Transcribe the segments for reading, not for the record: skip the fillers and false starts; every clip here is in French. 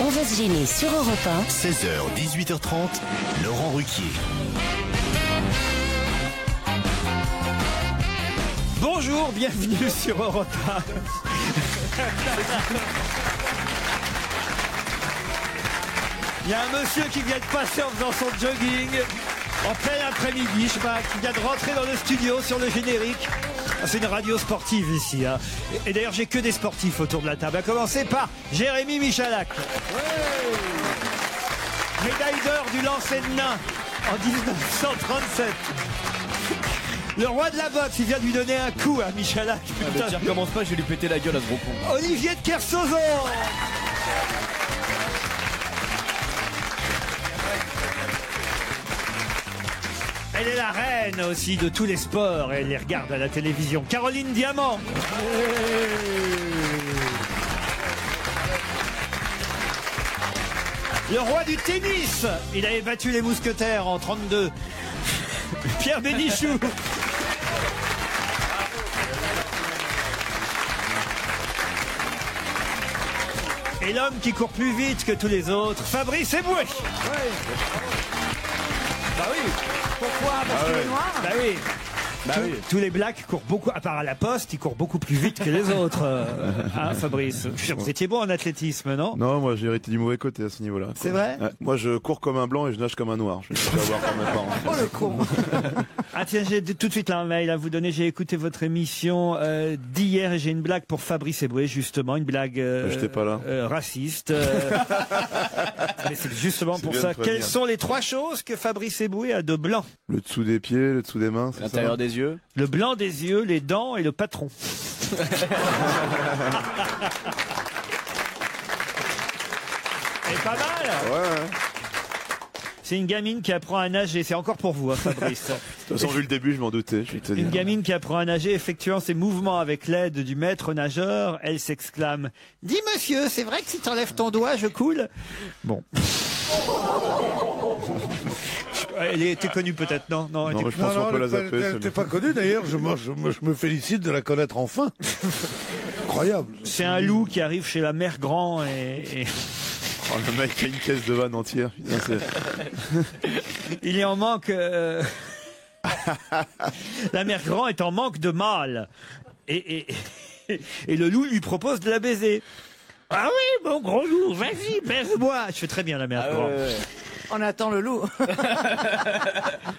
On va se gêner sur Europe 1. 16h, 18h30, Laurent Ruquier. Bonjour, bienvenue sur Europe 1. Il y a un monsieur qui vient de passer en faisant son jogging en plein après-midi, je sais pas, qui vient de rentrer dans le studio sur le générique. C'est une radio sportive ici. Hein. Et d'ailleurs, j'ai que des sportifs autour de la table. À commencer par Jérémy Michalak. Ouais. Médaille d'or du lancer de nain en 1937. Le roi de la boxe, il vient de lui donner un coup à Michalak. Ah, tiens, recommence pas, je vais lui péter la gueule à ce gros con. Olivier de Kersauzon. Elle est la reine aussi de tous les sports. Elle les regarde à la télévision. Caroline Diamant. Le roi du tennis. Il avait battu les mousquetaires en 32. Pierre Bénichou. Et l'homme qui court plus vite que tous les autres, Fabrice Eboué. Bah oui. Pourquoi? Parce qu'il est noir? Bah oui. Tous les blacks courent beaucoup, à part à la poste, ils courent beaucoup plus vite que les autres. Hein, Fabrice? Vous étiez bon en athlétisme, non? Non, moi j'ai hérité du mauvais côté à ce niveau-là. C'est vrai? Moi je cours comme un blanc et je nage comme un noir. Je vais avoir comme mes parents. Oh le con. Ah tiens, j'ai tout de suite là un mail à vous donner. J'ai écouté votre émission d'hier et j'ai une blague pour Fabrice Eboué, justement, une blague j'étais pas là. Raciste. Mais c'est justement pour bien ça. de prévenir. Quelles sont les trois choses que Fabrice Eboué a de blanc? Le dessous des pieds, le dessous des mains, c'est ça? L'intérieur des yeux. Le blanc des yeux, les dents et le patron. Elle est pas mal. Ouais. C'est une gamine qui apprend à nager. C'est encore pour vous, hein, Fabrice. De toute façon, vu le début, je m'en doutais. Je vais te dire. Une gamine qui apprend à nager effectuant ses mouvements avec l'aide du maître nageur. Elle s'exclame: « Dis monsieur, c'est vrai que si t'enlèves ton doigt, je coule ?» Bon. Elle était connue peut-être, non? Non, elle Non, était- je pense qu'on peut la zapper. Elle n'était pas connue d'ailleurs, je me félicite de la connaître enfin. Incroyable. C'est un loup qui arrive chez la mère Grand et Oh, le mec qui a une caisse de vanne entière. Putain, il est en manque. La mère Grand est en manque de mâle. Et le loup lui propose de la baiser. Ah oui, mon gros loup, vas-y, baise-moi. Je fais très bien la mère Grand. On attend le loup.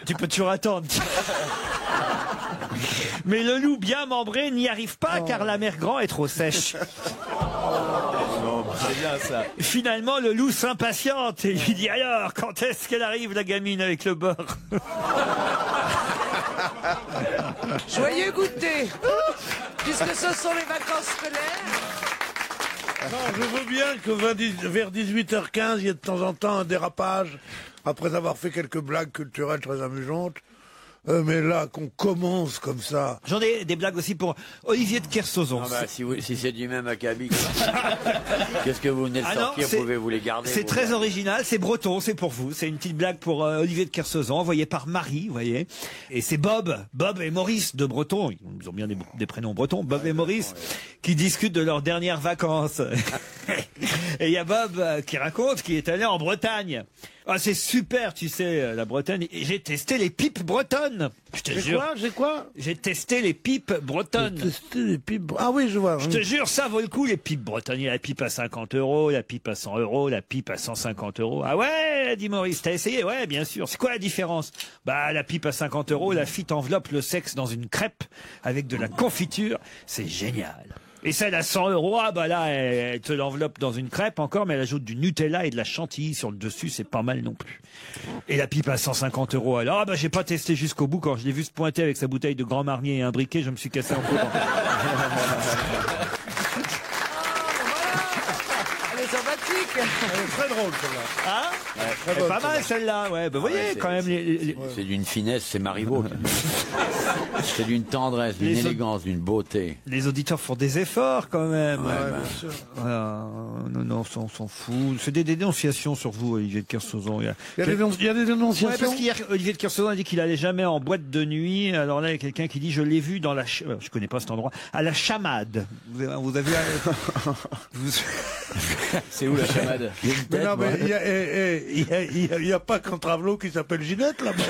Tu peux toujours attendre. Mais le loup bien membré n'y arrive pas car la mère Grand est trop sèche. C'est bien ça. Finalement, le loup s'impatiente et lui dit: alors, quand est-ce qu'elle arrive, la gamine, avec le beurre? Joyeux goûter. Puisque ce sont les vacances scolaires. Non, je veux bien que vers 18h15, il y ait de temps en temps un dérapage, après avoir fait quelques blagues culturelles très amusantes. Mais là, qu'on commence comme ça. J'en ai des blagues aussi pour Olivier de Kersauzon. Ah bah, si c'est du même acabit, qu'est-ce que vous venez de Ah non, sortir, c'est- pouvez-vous les garder? C'est vous très gars original, c'est breton, c'est pour vous. C'est une petite blague pour Olivier de Kersauzon, envoyée par Marie, vous voyez. Et c'est Bob et Maurice de Breton. Ils ont bien des prénoms bretons. Bob et Maurice qui discutent de leurs dernières vacances. Et il y a Bob qui raconte qu'il est allé en Bretagne. Ah, c'est super, tu sais, la Bretagne. Et j'ai testé les pipes bretonnes. Je te jure. J'ai quoi? J'ai testé les pipes bretonnes. Testé les pipes. Ah oui, je vois. Je te jure, ça vaut le coup, les pipes bretonnes. Il y a la pipe à 50 €, la pipe à 100 €, la pipe à 150 €. Ah ouais, dit Maurice, t'as essayé? Ouais, bien sûr. C'est quoi la différence? Bah, la pipe à 50 €, la fille t'enveloppe le sexe dans une crêpe avec de la confiture. C'est génial. Et celle à 100 €, ah bah là, elle te l'enveloppe dans une crêpe encore, mais elle ajoute du Nutella et de la chantilly sur le dessus, c'est pas mal non plus. Et la pipe à 150 € alors, ah bah j'ai pas testé jusqu'au bout, quand je l'ai vu se pointer avec sa bouteille de Grand Marnier et un briquet, je me suis cassé en courant. Elle est sympathique. Elle est très drôle, celle-là. Hein? Très Elle est bonne, pas mal celle-là, ouais. Bah, vous voyez, c'est- quand même, C'est d'une finesse, c'est Marivaux. C'est d'une tendresse, d'une Les autres- élégance, d'une beauté. les auditeurs font des efforts quand même. Ouais, Ouais, bah, bien sûr. Voilà. Non, on s'en fout. C'est des dénonciations sur vous, Olivier de Kersauzon. Il y a des Ouais, dénonciations. parce qu'hier, Olivier de Kersauzon a dit qu'il allait jamais en boîte de nuit. Alors là, il y a quelqu'un qui dit: je l'ai vu dans la... je connais pas cet endroit. À la Chamade. Vous avez... vous- C'est où la chamade? Mais non, mais il n'y a pas qu'un travelot qui s'appelle Ginette, là-bas.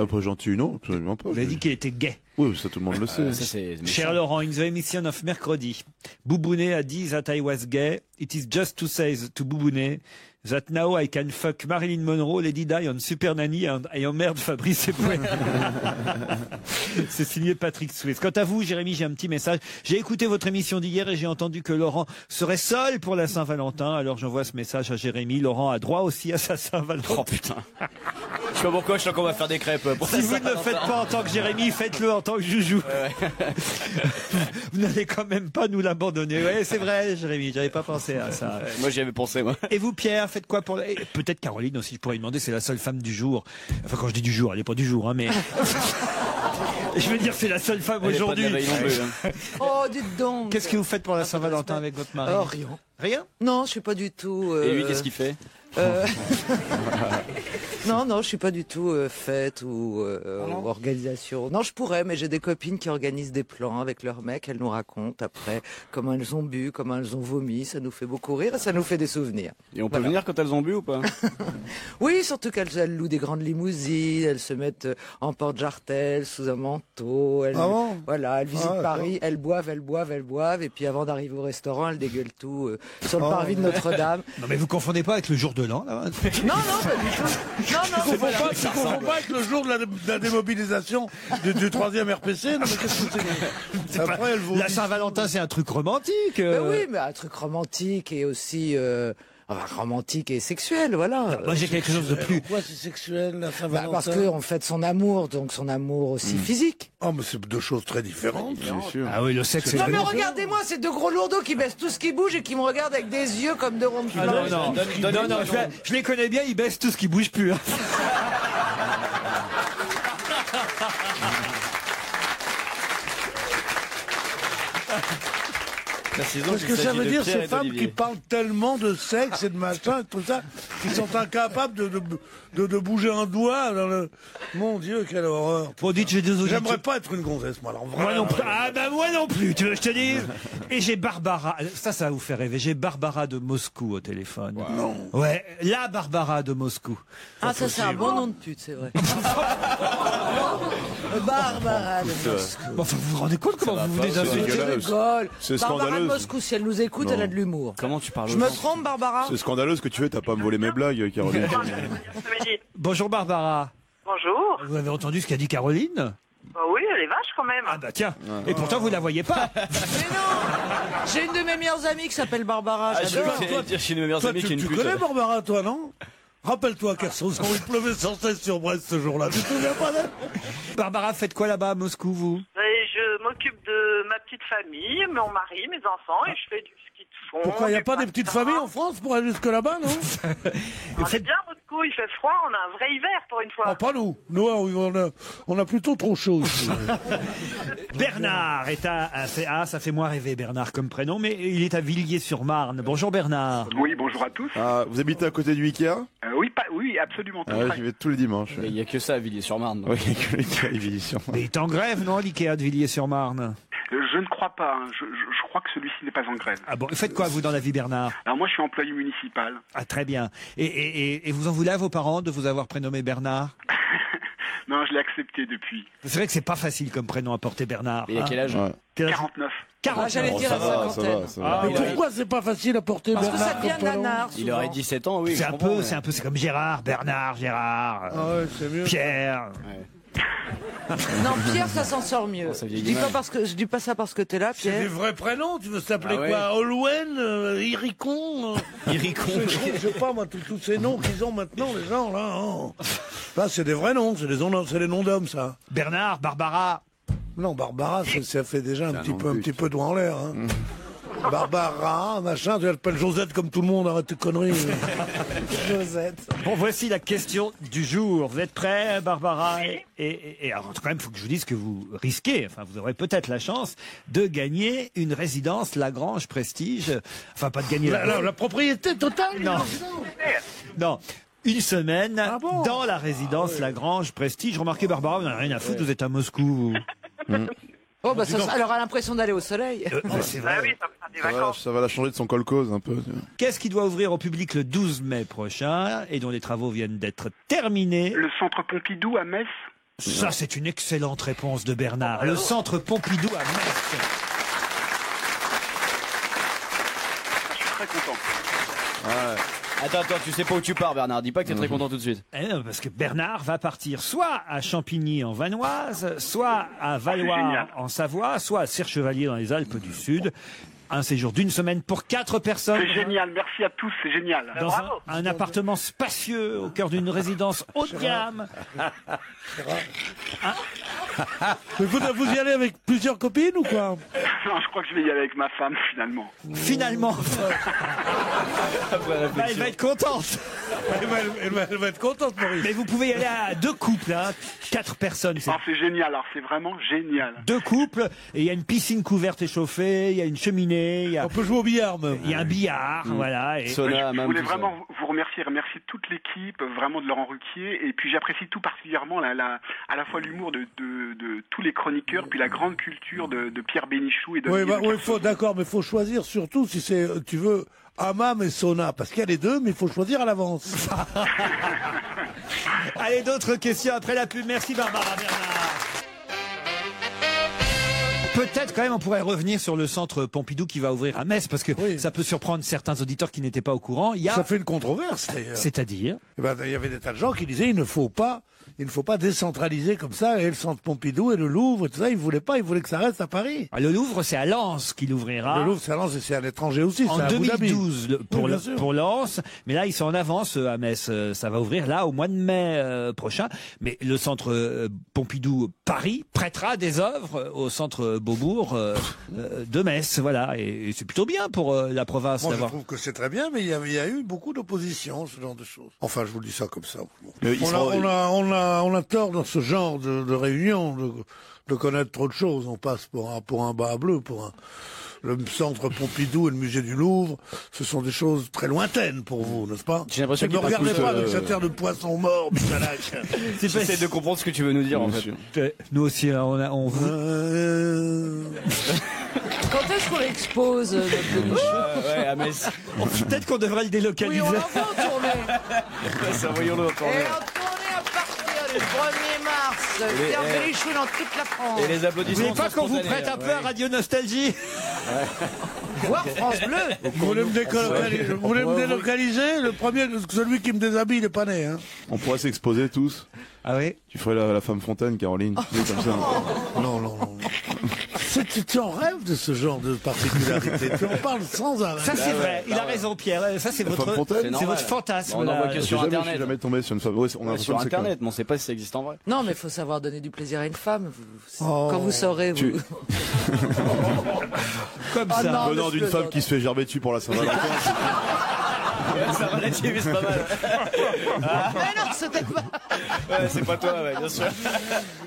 Pas gentil, non, absolument pas. Vous avez dit qu'il était gay. Oui, ça tout le monde le sait. Ça, c'est méchant. Cher Laurent, in the emission of mercredi, Boubounet a dit that I was gay. It is just to say to Boubounet that now I can fuck Marilyn Monroe, Lady Di on Super Nanny et emmerde Fabrice Eboué. C'est signé Patrick Swayze. Quant à vous, Jérémy, j'ai un petit message. J'ai écouté votre émission d'hier et j'ai entendu que Laurent serait seul pour la Saint-Valentin. Alors j'envoie ce message à Jérémy. Laurent a droit aussi à sa Saint-Valentin. Oh putain. Je sais pas pourquoi, je sens qu'on va faire des crêpes. Pour Si vous ne le faites pas en tant que Jérémy, faites-le en tant que Joujou. Vous n'allez quand même pas nous l'abandonner. Ouais, c'est vrai, Jérémy, j'avais pas pensé à ça. Moi, j'y avais pensé, moi. Et vous, Pierre, faites quoi pour... Et peut-être Caroline aussi, je pourrais lui demander, c'est la seule femme du jour. Enfin, quand je dis du jour, elle n'est pas du jour, hein, mais... Je veux dire, c'est la seule femme Elle est pas de aujourd'hui. la veille non plus, hein. Oh, dites donc. Qu'est-ce que vous faites pour la Saint-Valentin avec votre mari? Oh, rien. Rien? Non, je suis pas du tout. Et lui, qu'est-ce qu'il fait? Non, je suis pas du tout fête ou organisation. Non, je pourrais, mais j'ai des copines qui organisent des plans avec leurs mecs. Elles nous racontent après comment elles ont bu, comment elles ont vomi. Ça nous fait beaucoup rire et ça nous fait des souvenirs. Et on peut Voilà. venir quand elles ont bu ou pas? Oui, surtout qu'elles louent des grandes limousines. Elles se mettent en porte-jartel, sous un manteau. Elles, voilà, elles visitent Paris. Elles boivent. Et puis avant d'arriver au restaurant, elles dégueulent tout sur le parvis de Notre-Dame. Non, mais vous confondez pas avec le jour de l'an, là? Non, pas du tout. Non, Tu confonds pas avec le jour de la démobilisation du 3e RPC. Non, mais qu'est-ce que c'est? Après, elle vous... La Saint-Valentin, c'est un truc romantique. Oui, mais un truc romantique et aussi romantique et sexuel, voilà. Moi, j'ai quelque chose de plus... Pourquoi c'est sexuel, la Saint-Valentin? Parce qu'on fête son amour, donc son amour aussi physique. Oh, mais c'est deux choses très différentes. Bien sûr. Ah oui, le sexe, c'est... Non, mais regardez-moi, ces deux gros lourdeaux qui baissent tout ce qui bouge et qui me regardent avec des yeux comme deux ronds de Ah flanc. non, je les connais bien, ils baissent tout ce qui bouge plus. Hein. Parce que ça veut dire ces femmes qui parlent tellement de sexe et de machin et tout ça, qui sont incapables de bouger un doigt dans le... Mon Dieu, quelle horreur. Bon, dites, j'ai des auditeurs. J'aimerais pas être une gonzesse, moi. Alors, Moi non plus. Ah bah moi non plus, tu veux que je te dise. Et j'ai Barbara, ça va vous faire rêver, j'ai Barbara de Moscou au téléphone. Non. Ouais, la Barbara de Moscou. Ah, ça c'est un bon nom de pute, c'est vrai. Barbara de Moscou. Bon, enfin, vous vous rendez compte comment vous venez Je d'insulter? rigole. C'est Barbara de scandaleux. Moscou, si elle nous écoute, elle a de l'humour. Comment tu parles Je me trompe, Barbara? C'est scandaleux ce que tu fais, t'as pas à me voler mes blagues, Caroline. Bonjour Barbara. Bonjour. Vous avez entendu ce qu'a dit Caroline? Oui, elle est vache quand même. Ah bah tiens. Et pourtant vous la voyez pas. Mais non! J'ai une de mes meilleures amies qui s'appelle Barbara, Je j'adore. vais dire chez mes meilleurs Toi, amis qui est une tu pute. connais Barbara, toi, non? Rappelle-toi qu'à Soissons, il pleuvait sans cesse sur Brest ce jour-là. Tu te souviens pas d'elle? Barbara, faites quoi là-bas à Moscou, vous? Et je m'occupe de ma petite famille, mon mari, mes enfants, et je fais du ski de fond. Pourquoi il n'y a du pas des petites patin. familles en France pour aller jusque là-bas, non? On est bien, Moscou, il fait froid, on a un vrai hiver pour une fois. Ah, pas nous. Nous, on a plutôt trop chaud ici. Bernard est ça fait moins rêver Bernard comme prénom, mais il est à Villiers-sur-Marne. Bonjour Bernard. Oui, bonjour à tous. Ah, vous habitez à côté du Ikea? Oui, absolument. Ah ouais, j'y vais tous les dimanches. Il n'y a que ça à Villiers-sur-Marne. Oui, il y a que l'Ikea et Villiers-sur-Marne. Mais il est en grève, non, l'Ikea de Villiers-sur-Marne? Je ne crois pas. Hein. Je crois que celui-ci n'est pas en grève. Ah bon, faites quoi vous dans la vie Bernard? Alors moi, je suis employé municipal. Ah très bien. Et vous en voulez à vos parents de vous avoir prénommé Bernard? Non, je l'ai accepté depuis. C'est vrai que c'est pas facile comme prénom à porter Bernard. Et à quel âge? Ouais. Quel âge? 49. Ah, j'allais dire ça la va, cinquantaine. ça va. Mais pourquoi c'est pas facile à porter Parce que Bernard ça devient comme prénom? nanar. Il aurait 17 ans, oui. C'est un peu, c'est comme Gérard, Bernard, Gérard, Ah ouais, c'est mieux. Pierre. Non, Pierre, ça s'en sort mieux. ça Je vieillit dis mal. pas ça parce que t'es là, C'est des Pierre. vrais prénoms. Tu veux s'appeler Ah ouais. quoi? Olwen, Iricon Je sais pas, moi, tous ces noms qu'ils ont maintenant, les gens, là. Hein. Là, c'est des vrais noms. C'est des noms d'hommes, ça. Bernard, Barbara. Non, Barbara, ça fait déjà un nom petit peu doigt en l'air. Hein. Barbara, machin, tu l'appelles Josette comme tout le monde, arrête tes conneries. Josette. Bon, voici la question du jour. Vous êtes prêts, Barbara? Et alors, quand même, il faut que je vous dise que vous risquez, enfin, vous aurez peut-être la chance de gagner une résidence Lagrange Prestige. Enfin, pas de gagner La propriété totale Non. Non. Une semaine Ah bon dans la résidence Lagrange Prestige. Remarquez, Barbara, vous n'avez rien à foutre, vous êtes à Moscou. vous. Oh, bah, elle aura l'impression d'aller au soleil. C'est vrai. Ah oui, ça me fera des vacances. Ça va la changer de son kolkhoz un peu. Qu'est-ce qui doit ouvrir au public le 12 mai prochain et dont les travaux viennent d'être terminés? Le centre Pompidou à Metz. Ça, c'est une excellente réponse de Bernard. Le centre Pompidou à Metz. Je suis très content. Ouais. Attends, tu sais pas où tu pars, Bernard. Dis pas que t'es très content tout de suite. Eh non, parce que Bernard va partir soit à Champigny en Vanoise, soit à Valois génial. en Savoie, soit à Serre-Chevalier dans les Alpes du Sud. Un séjour d'une semaine pour 4 personnes. C'est génial, merci à tous, c'est génial. Dans un appartement spacieux au cœur d'une résidence haut de gamme. Mais vous y allez avec plusieurs copines ou quoi? Non, je crois que je vais y aller avec ma femme finalement. Finalement, bah, elle va être contente. Elle va être contente, Maurice. Mais vous pouvez y aller à 2 couples, hein, 4 personnes. Ah, c'est génial, alors c'est vraiment génial. 2 couples, et il y a une piscine couverte et chauffée, il y a une cheminée, On peut jouer au billard même. il y a un billard, voilà. Et... Sauna, Je même, voulais tout ça. vraiment vous remercier toute l'équipe, vraiment de Laurent Ruquier, et puis j'apprécie tout particulièrement à la fois l'humour de tous les chroniqueurs, puis la grande culture de Pierre Bénichou et de... Oui, d'accord, mais faut choisir surtout si tu veux hammam et sauna, parce qu'il y a les deux, mais il faut choisir à l'avance. Allez, d'autres questions après la pub. Merci Barbara Bernard. Peut-être quand même on pourrait revenir sur le centre Pompidou qui va ouvrir à Metz, parce que ça peut surprendre certains auditeurs qui n'étaient pas au courant. Ça fait une controverse d'ailleurs. C'est-à-dire Eh ben, il y avait des tas de gens qui disaient il ne faut pas décentraliser comme ça, et le centre Pompidou et le Louvre et tout ça, ils voulaient que ça reste à Paris. Le Louvre, c'est à Lens qu'il ouvrira. Le Louvre, c'est à Lens et c'est à l'étranger aussi. En c'est à Abu Dhabi. 2012 pour Lens, mais là ils sont en avance à Metz. Ça va ouvrir là au mois de mai prochain. Mais le centre Pompidou Paris prêtera des œuvres au centre Beaubourg de Metz, voilà. Et c'est plutôt bien pour la province Moi, je d'avoir. trouve que c'est très bien, mais il y a eu beaucoup d'opposition, ce genre de choses. Enfin, je vous dis ça comme ça. On a tort dans ce genre de réunion de connaître trop de choses. On passe pour un bas bleu, le centre Pompidou et le musée du Louvre, ce sont des choses très lointaines pour vous, n'est-ce pas? J'ai l'impression Ne qu'il regardez écoute, pas avec cette air de poisson mort, Michalak. J'essaie de comprendre ce que tu veux nous dire, en fait. Nous aussi, on vous. Quand est-ce qu'on l'expose, notre Bénichou? Ouais, à Metz. Peut-être qu'on devrait le délocaliser. Oui, on l'envoie en tournée. Ça, voyons-le en Et tournée. en tournée à partir du 1er mars. Pierre Bénichou dans toute la France. Et les Vous applaudissements voulez pas sont qu'on vous spontanés, prête un hein. peu à Radio Nostalgie? Voir France Bleu. Vous voulez me délocaliser? Le premier, celui qui me déshabille, il n'est pas né, hein. On pourrait s'exposer tous. Ah oui? Tu ferais la femme Fontaine, Caroline. Tu fais comme ça. Non. Tu en rêves de ce genre de particularité. Tu en parles sans arrêt. Ça c'est vrai, il a raison Pierre, ça c'est femme votre, Fontaine c'est votre fantasme. On là. en voit que sur Je Internet. suis jamais tombé sur une femme. Ouais, on a Sur l'impression que c'est Internet, mais on sait pas si ça existe en vrai. Non, mais il faut savoir donner du plaisir à une femme. Quand vous saurez, vous... Comme Ah ça. non. Venant mais d'une je femme plaisante. qui se fait gerber dessus pour la Saint-Valentin. Ça relativise pas mal. Mais non, c'était pas... Ouais, c'est pas toi, ouais, bien sûr.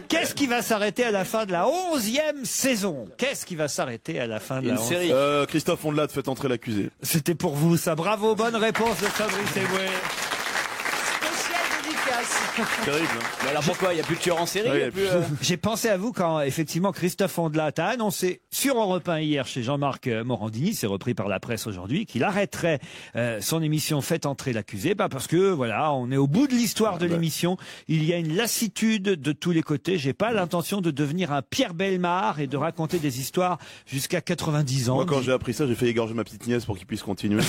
Qu'est-ce qui va s'arrêter à la fin de la 11e saison? Qu'est-ce qui va s'arrêter à la fin de la Une 11e? série. Christophe Ondelat, faites entrer l'accusé. C'était pour vous ça, bravo, bonne réponse de Fabrice Eboué. Spécial dédicace. Terrible. Hein. Mais alors pourquoi? Il y a plus de tueurs en série? Ouais, il y a plus, J'ai pensé à vous quand effectivement Christophe Ondelat a annoncé sur Europe 1 hier chez Jean-Marc Morandini, c'est repris par la presse aujourd'hui, qu'il arrêterait son émission Faites entrer l'accusé, parce que voilà, on est au bout de l'histoire de l'émission, il y a une lassitude de tous les côtés, j'ai pas l'intention de devenir un Pierre Bellemare et de raconter des histoires jusqu'à 90 ans. Moi, quand j'ai appris ça, j'ai fait égorger ma petite nièce pour qu'il puisse continuer.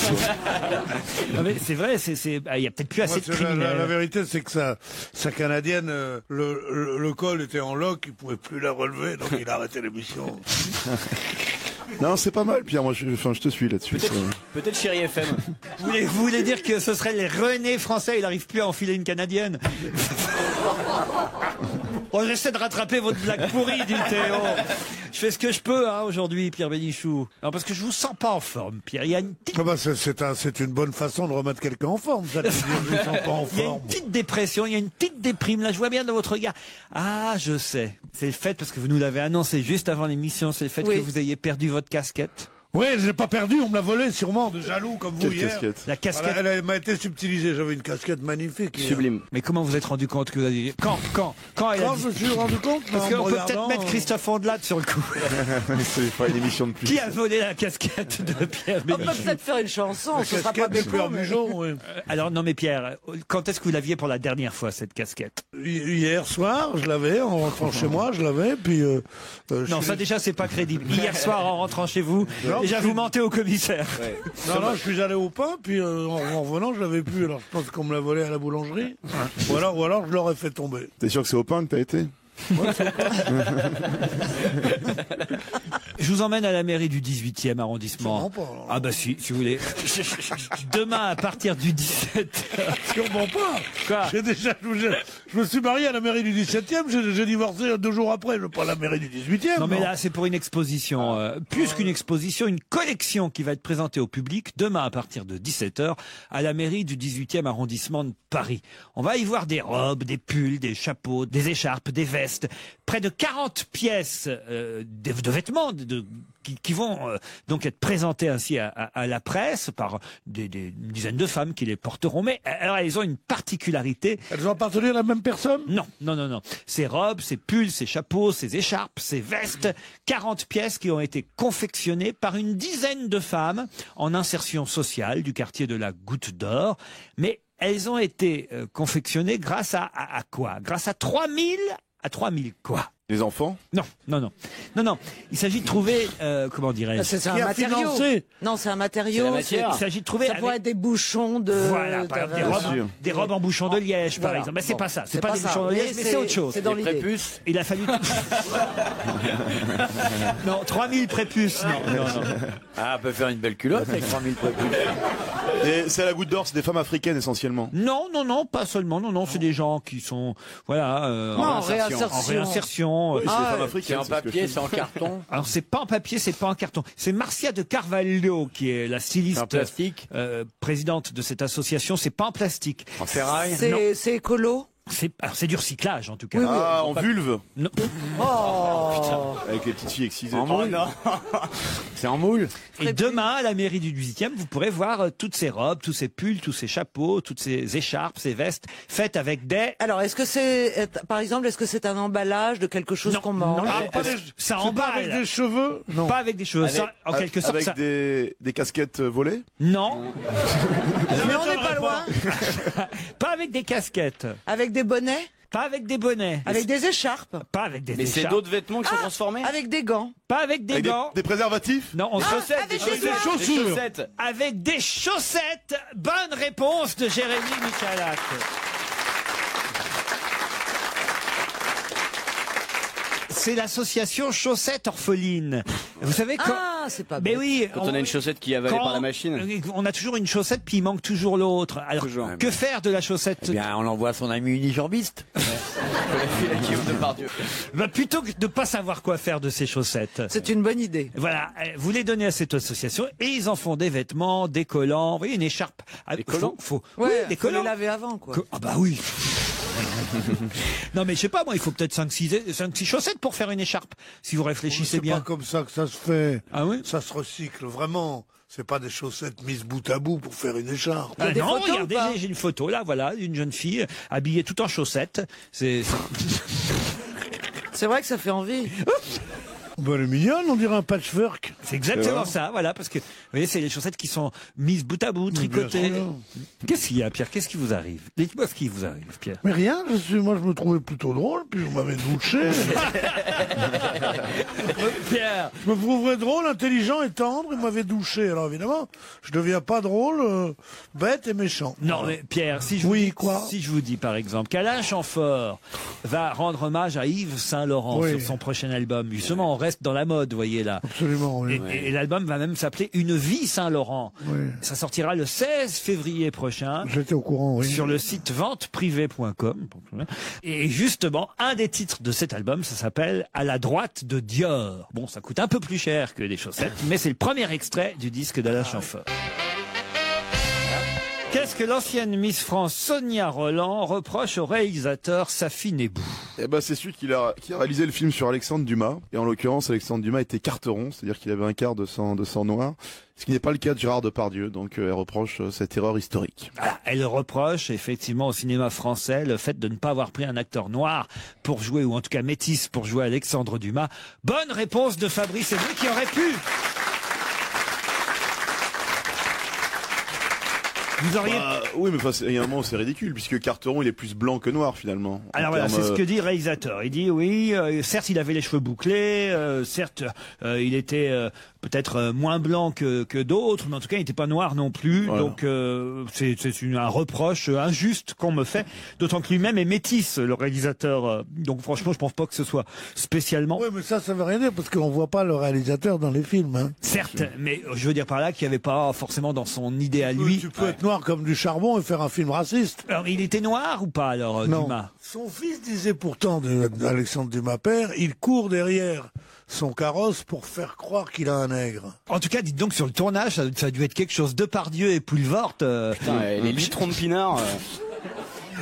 Ah, mais c'est vrai, il y a peut-être plus assez de criminels. La vérité, c'est que sa canadienne, le col était en lock, il pouvait plus la relever, donc il a arrêté l'émission. Non, c'est pas mal, Pierre. Moi, je te suis là-dessus. Peut-être Chéri FM. Vous voulez dire que ce serait les René français, il n'arrive plus à enfiler une canadienne? Bon, j'essaie de rattraper votre blague pourrie, dit Théo. Je fais ce que je peux aujourd'hui, Pierre Bénichou. Non, parce que je vous sens pas en forme, Pierre. Il y a une petite... C'est une bonne façon de remettre quelqu'un en forme, ça, de dire je me sens pas en Il y a une forme. petite dépression, il y a une petite déprime. Là, je vois bien dans votre regard. Ah, je sais. C'est le fait, parce que vous nous l'avez annoncé juste avant l'émission, c'est le fait Oui. que vous ayez perdu votre casquette. Oui, je l'ai pas perdu, on me l'a volé sûrement, de jaloux comme vous Quelle hier. casquette? La casquette. Voilà, elle m'a été subtilisée, j'avais une casquette magnifique. hier. Sublime. Mais comment vous êtes rendu compte que vous aviez... Quand elle a Quand dit... je me suis rendu compte, Parce en qu'on me peut peut-être regardant, mettre Christophe Ondelat sur le coup. C'est pas une émission de plus. Qui a volé la casquette de Pierre On peut Bénichou? peut-être faire une chanson, la ce sera pas casquette de Béco, Père mais... Bugeaud, oui. Alors non mais Pierre, quand est-ce que vous l'aviez pour la dernière fois cette casquette? Hier soir, je l'avais, en rentrant chez moi, je l'avais, puis... Non, ça déjà c'est pas crédible. Hier soir en rentrant chez vous, Non, déjà je vous suis- mentez au commissaire. Non, je suis allé au pain, puis en revenant, je l'avais plus. Alors je pense qu'on me l'a volé à la boulangerie. ou alors je l'aurais fait tomber. T'es sûr que c'est au pain que t'as été? Je vous emmène à la mairie du 18e arrondissement. Sûrement pas, alors. Ah bah si vous voulez. Demain à partir du 17. Sûrement pas. Quoi? Je me suis marié à la mairie du 17e, j'ai divorcé 2 jours après, je veux pas la mairie du 18e. Non mais là c'est pour une exposition, plus qu'une exposition, une collection qui va être présentée au public demain à partir de 17h à la mairie du 18e arrondissement de Paris. On va y voir des robes, des pulls, des chapeaux, des écharpes, des vestes, près de 40 pièces de vêtements qui vont donc être présentées ainsi à la presse par des dizaines de femmes qui les porteront. Mais alors elles ont une particularité. Elles ont appartenu à la même personne? Non. Ces robes, ces pulls, ces chapeaux, ces écharpes, ces vestes, 40 pièces qui ont été confectionnées par une dizaine de femmes en insertion sociale du quartier de la Goutte d'Or. Mais elles ont été confectionnées grâce à quoi? Grâce à 3000 quoi? Les enfants? Non. Il s'agit de trouver, comment dirais-je? C'est un Qui a matériau. financé? Non, c'est un matériau. C'est la matière. Il s'agit de trouver. Ça pourrait être des bouchons de... Voilà, par exemple, des robes en bouchon de liège, par Voilà. exemple. Mais c'est Bon, pas ça. C'est c'est pas pas des ça. bouchons de liège, mais c'est autre chose. C'est dans Les l'idée. prépuces. Il a fallu. Non, 3000 prépuces. Non. Ah, on peut faire une belle culotte avec 3000 prépuces. Et c'est à la Goutte d'Or, c'est des femmes africaines essentiellement. Non, pas seulement. Non, c'est des gens qui sont, voilà, en en réinsertion. Oui, c'est des femmes C'est africaines. en c'est ce que papier, je c'est en carton, Alors c'est pas en papier, c'est pas en carton. C'est Marcia de Carvalho qui est la c'est styliste, en plastique, présidente de cette association. C'est pas en plastique. en ferraille. C'est écolo. C'est du recyclage en tout cas. Oui, Ah, en vulve. Non. Oh. Avec les petites filles excisées. En moule. C'est en moule. Et demain, à la mairie du 18e, vous pourrez voir toutes ces robes, tous ces pulls, tous ces chapeaux, toutes ces écharpes, ces vestes, faites avec des... Alors, est-ce que c'est, par exemple, est-ce que c'est un emballage de quelque chose qu'on mange? Non, pas des- ça C'est pas emballe. avec des cheveux? Non. Pas avec des cheveux. Ça, en quelque sorte, Avec ça... des casquettes volées? Non, Mais on n'est pas loin. pas avec des casquettes, Avec des bonnets? pas avec des bonnets, Avec des écharpes? pas avec des Mais c'est écharpes, d'autres vêtements qui sont transformés? Avec des gants? pas avec des Avec gants. des préservatifs? Non, on Chaussettes, avec des des doigts. chaussettes. Des chaussettes. avec des chaussettes. Bonne réponse de Jérémy Michalak. C'est l'association Chaussettes Orphelines. Vous savez quand... Ah, c'est pas Mais bête. oui, Quand on a une chaussette qui est avalée par la machine. On a toujours une chaussette, puis il manque toujours l'autre. Alors, Toujours. que faire de la chaussette? Eh bien, on l'envoie à son ami unijambiste. Bah, plutôt que de pas savoir quoi faire de ces chaussettes. C'est une bonne idée. Voilà, vous les donnez à cette association et ils en font des vêtements, des collants, vous voyez, une écharpe. Des collants oui, des faut collants. les laver avant, quoi. Ah bah oui. Non mais je sais pas, moi il faut peut-être 5-6 chaussettes pour faire une écharpe, si vous réfléchissez C'est bien. pas comme ça que ça se fait. Ah oui? Ça se recycle vraiment. C'est pas des chaussettes mises bout à bout pour faire une écharpe. Ah des non, photos regardez, ou pas j'ai une photo là, voilà, d'une jeune fille habillée tout en chaussettes. C'est C'est vrai que ça fait envie. Bah, elle est mignonne, on dirait un patchwork. c'est exactement ça, voilà, parce que vous voyez, c'est les chaussettes qui sont mises bout à bout, tricotées. Bien sûr. Qu'est-ce qu'il y a, Pierre? Qu'est-ce qui vous arrive? Dites-moi ce qui vous arrive, Pierre. Mais rien, moi je me trouvais plutôt drôle, puis on m'avait douché. Pierre, Je me trouverais drôle, intelligent et tendre, il m'avait douché. Alors évidemment, je deviens pas drôle, bête et méchant. non mais Pierre, si je Oui, vous dis, quoi si je vous dis par exemple qu'Alain Chamfort va rendre hommage à Yves Saint-Laurent Oui. sur son prochain album, justement, on reste dans la mode, vous voyez là. Absolument, oui. Et l'album va même s'appeler Une vie Saint-Laurent. Oui. Ça sortira le 16 février prochain. J'étais au courant, oui. Sur le site venteprivée.com. Et justement, un des titres de cet album, ça s'appelle À la droite de Dior. Bon, ça coûte un peu plus cher que des chaussettes, mais c'est le premier extrait du disque d'Alain Chamfort. Qu'est-ce que l'ancienne Miss France Sonia Roland reproche au réalisateur Safi Nebou? Eh ben, c'est celui qui a réalisé le film sur Alexandre Dumas. Et en l'occurrence, Alexandre Dumas était carteron, c'est-à-dire qu'il avait un quart de sang noir. Ce qui n'est pas le cas de Gérard Depardieu, donc elle reproche cette erreur historique. Voilà, elle reproche effectivement au cinéma français le fait de ne pas avoir pris un acteur noir pour jouer, ou en tout cas métis pour jouer Alexandre Dumas. Bonne réponse de Fabrice Eboué qui aurait pu. Vous auriez... oui, mais il y a un moment, c'est ridicule, puisque Carteron, il est plus blanc que noir, finalement. Alors voilà, c'est ce que dit le réalisateur. Il dit, oui, certes, il avait les cheveux bouclés, certes, il était peut-être moins blanc que d'autres, mais en tout cas, il n'était pas noir non plus. Voilà. Donc, c'est un reproche injuste qu'on me fait, d'autant que lui-même est métis, le réalisateur. Donc, franchement, je pense pas que ce soit spécialement... Oui, mais ça veut rien dire, parce qu'on voit pas le réalisateur dans les films. Hein. Certes, mais je veux dire par là qu'il n'y avait pas forcément dans son idée à lui... Tu peux être noir comme du charbon et faire un film raciste. Alors, il était noir ou pas, alors, non. Dumas? Son fils disait pourtant d'Alexandre Dumas père, il court derrière son carrosse pour faire croire qu'il a un nègre. En tout cas, dites donc, sur le tournage, ça a dû être quelque chose. Depardieu et Poulvord. Putain, les litrons de pinard.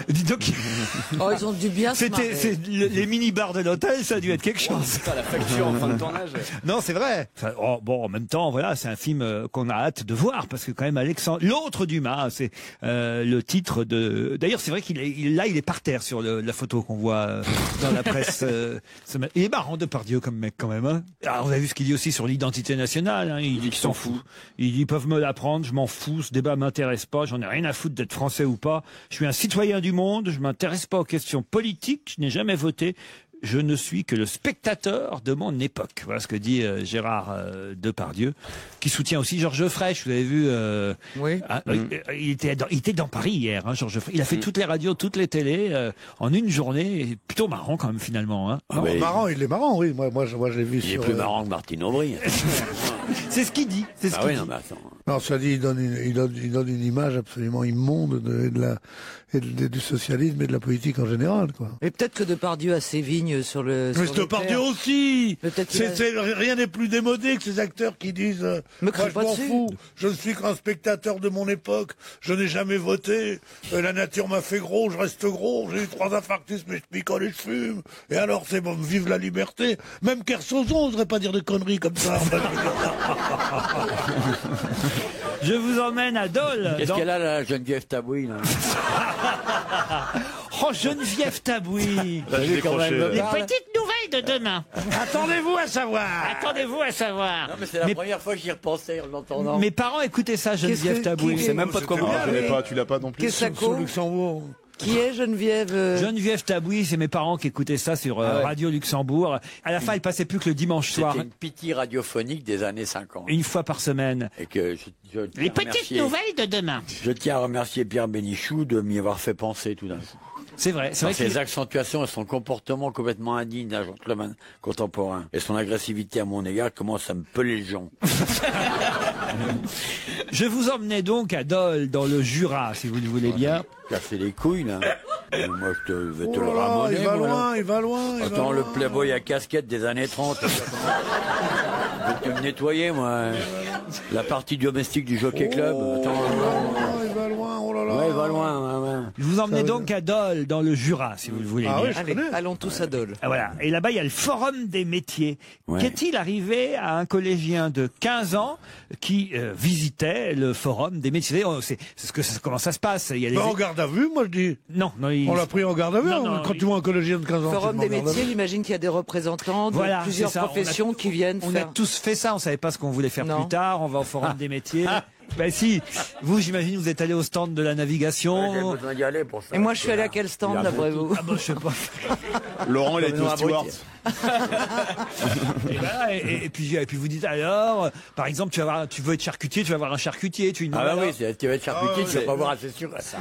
Dis donc, oh, ils ont dû bien se marrer. Les mini-bars de l'hôtel, ça a dû être quelque chose. La facture en fin de tournage. Non, c'est vrai. Enfin, bon, en même temps, voilà, c'est un film qu'on a hâte de voir, parce que quand même, l'autre Dumas, c'est le titre de... D'ailleurs, c'est vrai qu'il est par terre sur la photo qu'on voit dans la presse. Il est marrant Depardieu comme mec quand même. Hein. Alors, vous avez vu ce qu'il dit aussi sur l'identité nationale. Hein. Il dit qu'il s'en fout. Il dit, ils peuvent me l'apprendre, je m'en fous, ce débat m'intéresse pas, j'en ai rien à foutre d'être français ou pas. Je suis un citoyen du monde, je m'intéresse pas aux questions politiques, je n'ai jamais voté, je ne suis que le spectateur de mon époque. Voilà ce que dit Gérard Depardieu, qui soutient aussi Georges Frêche. Vous avez vu oui. Il était dans Paris hier, hein, Georges Frêche. Il a fait toutes les radios, toutes les télés en une journée. Plutôt marrant quand même finalement. Hein. Non, marrant, il est marrant, oui. Moi je l'ai vu sur... Il est plus marrant que Martine Aubry. C'est ce qu'il dit. C'est ce qu'il dit. Non, mais attends. Non, cela dit, il donne une image absolument immonde du socialisme et de la politique en général, quoi. Et peut-être que Depardieu a ses vignes sur le... Mais Depardieu aussi. Peut-être rien n'est plus démodé que ces acteurs qui disent moi je m'en fous, je ne suis qu'un spectateur de mon époque, je n'ai jamais voté, la nature m'a fait gros, je reste gros, j'ai eu 3 infarctus mais je picole et je fume, et alors c'est bon, vive la liberté. Même Kersozon n'oserait pas dire de conneries comme ça. Je vous emmène à Dole. Qu'est-ce qu'elle a, la Geneviève Tabouy, là? Oh, Geneviève Tabouy. Les petites nouvelles de demain. Attendez-vous à savoir. Non, mais c'est la première fois que j'y repensais en l'entendant. Mes parents écoutaient ça, Geneviève Tabouy. C'est même pas de quoi vous parlez. Tu l'as pas non plus. Qu'est-ce que Sur Luxembourg. Qui est Geneviève Geneviève Tabouy, c'est mes parents qui écoutaient ça sur Radio Luxembourg. À la fin, elle passait plus que le dimanche soir. C'était une pitié radiophonique des années 50. Une fois par semaine. Et que Les petites nouvelles de demain. Je tiens à remercier Pierre Bénichou de m'y avoir fait penser tout d'un coup. C'est vrai. Ses accentuations et son comportement complètement indigne d'un gentleman contemporain et son agressivité à mon égard commence à me peler le jonc. Je vous emmenais donc à Dole, dans le Jura, si vous le voulez bien. Casser les couilles, là. Moi, je vais te le ramener. Il va loin. Attends, le Playboy à casquette des années 30. Je vais te me nettoyer, moi. La partie domestique du Jockey Club. Attends. Il va loin, oh là là. Ouais, il va loin. Ouais. Je vous emmenais donc à Dole, dans le Jura, si vous le voulez bien. Oui, Allez, allons tous à Dole. Ah, voilà. Et là-bas, il y a le Forum des métiers. Ouais. Qu'est-il arrivé à un collégien de 15 ans qui visitait le Forum des métiers? Comment ça se passe? Il y a les... En garde à vue, moi je dis. Non, on l'a pris en garde à vue. Quand tu vois un collégien de 15 ans. Forum des métiers, j'imagine qu'il y a des représentants de plusieurs professions qui viennent faire... On a tous fait ça, on savait pas ce qu'on voulait faire plus tard, on va au Forum des métiers. Ben si, vous j'imagine vous êtes allé au stand de la navigation. J'ai besoin d'y aller pour ça. Et moi je suis allé à quel stand d'après vous? Ah ben je sais pas. Laurent il a été au Stewart. Et puis vous dites alors, par exemple tu veux être charcutier, tu vas voir un charcutier, tu bah oui, tu vas être charcutier, tu vas pas voir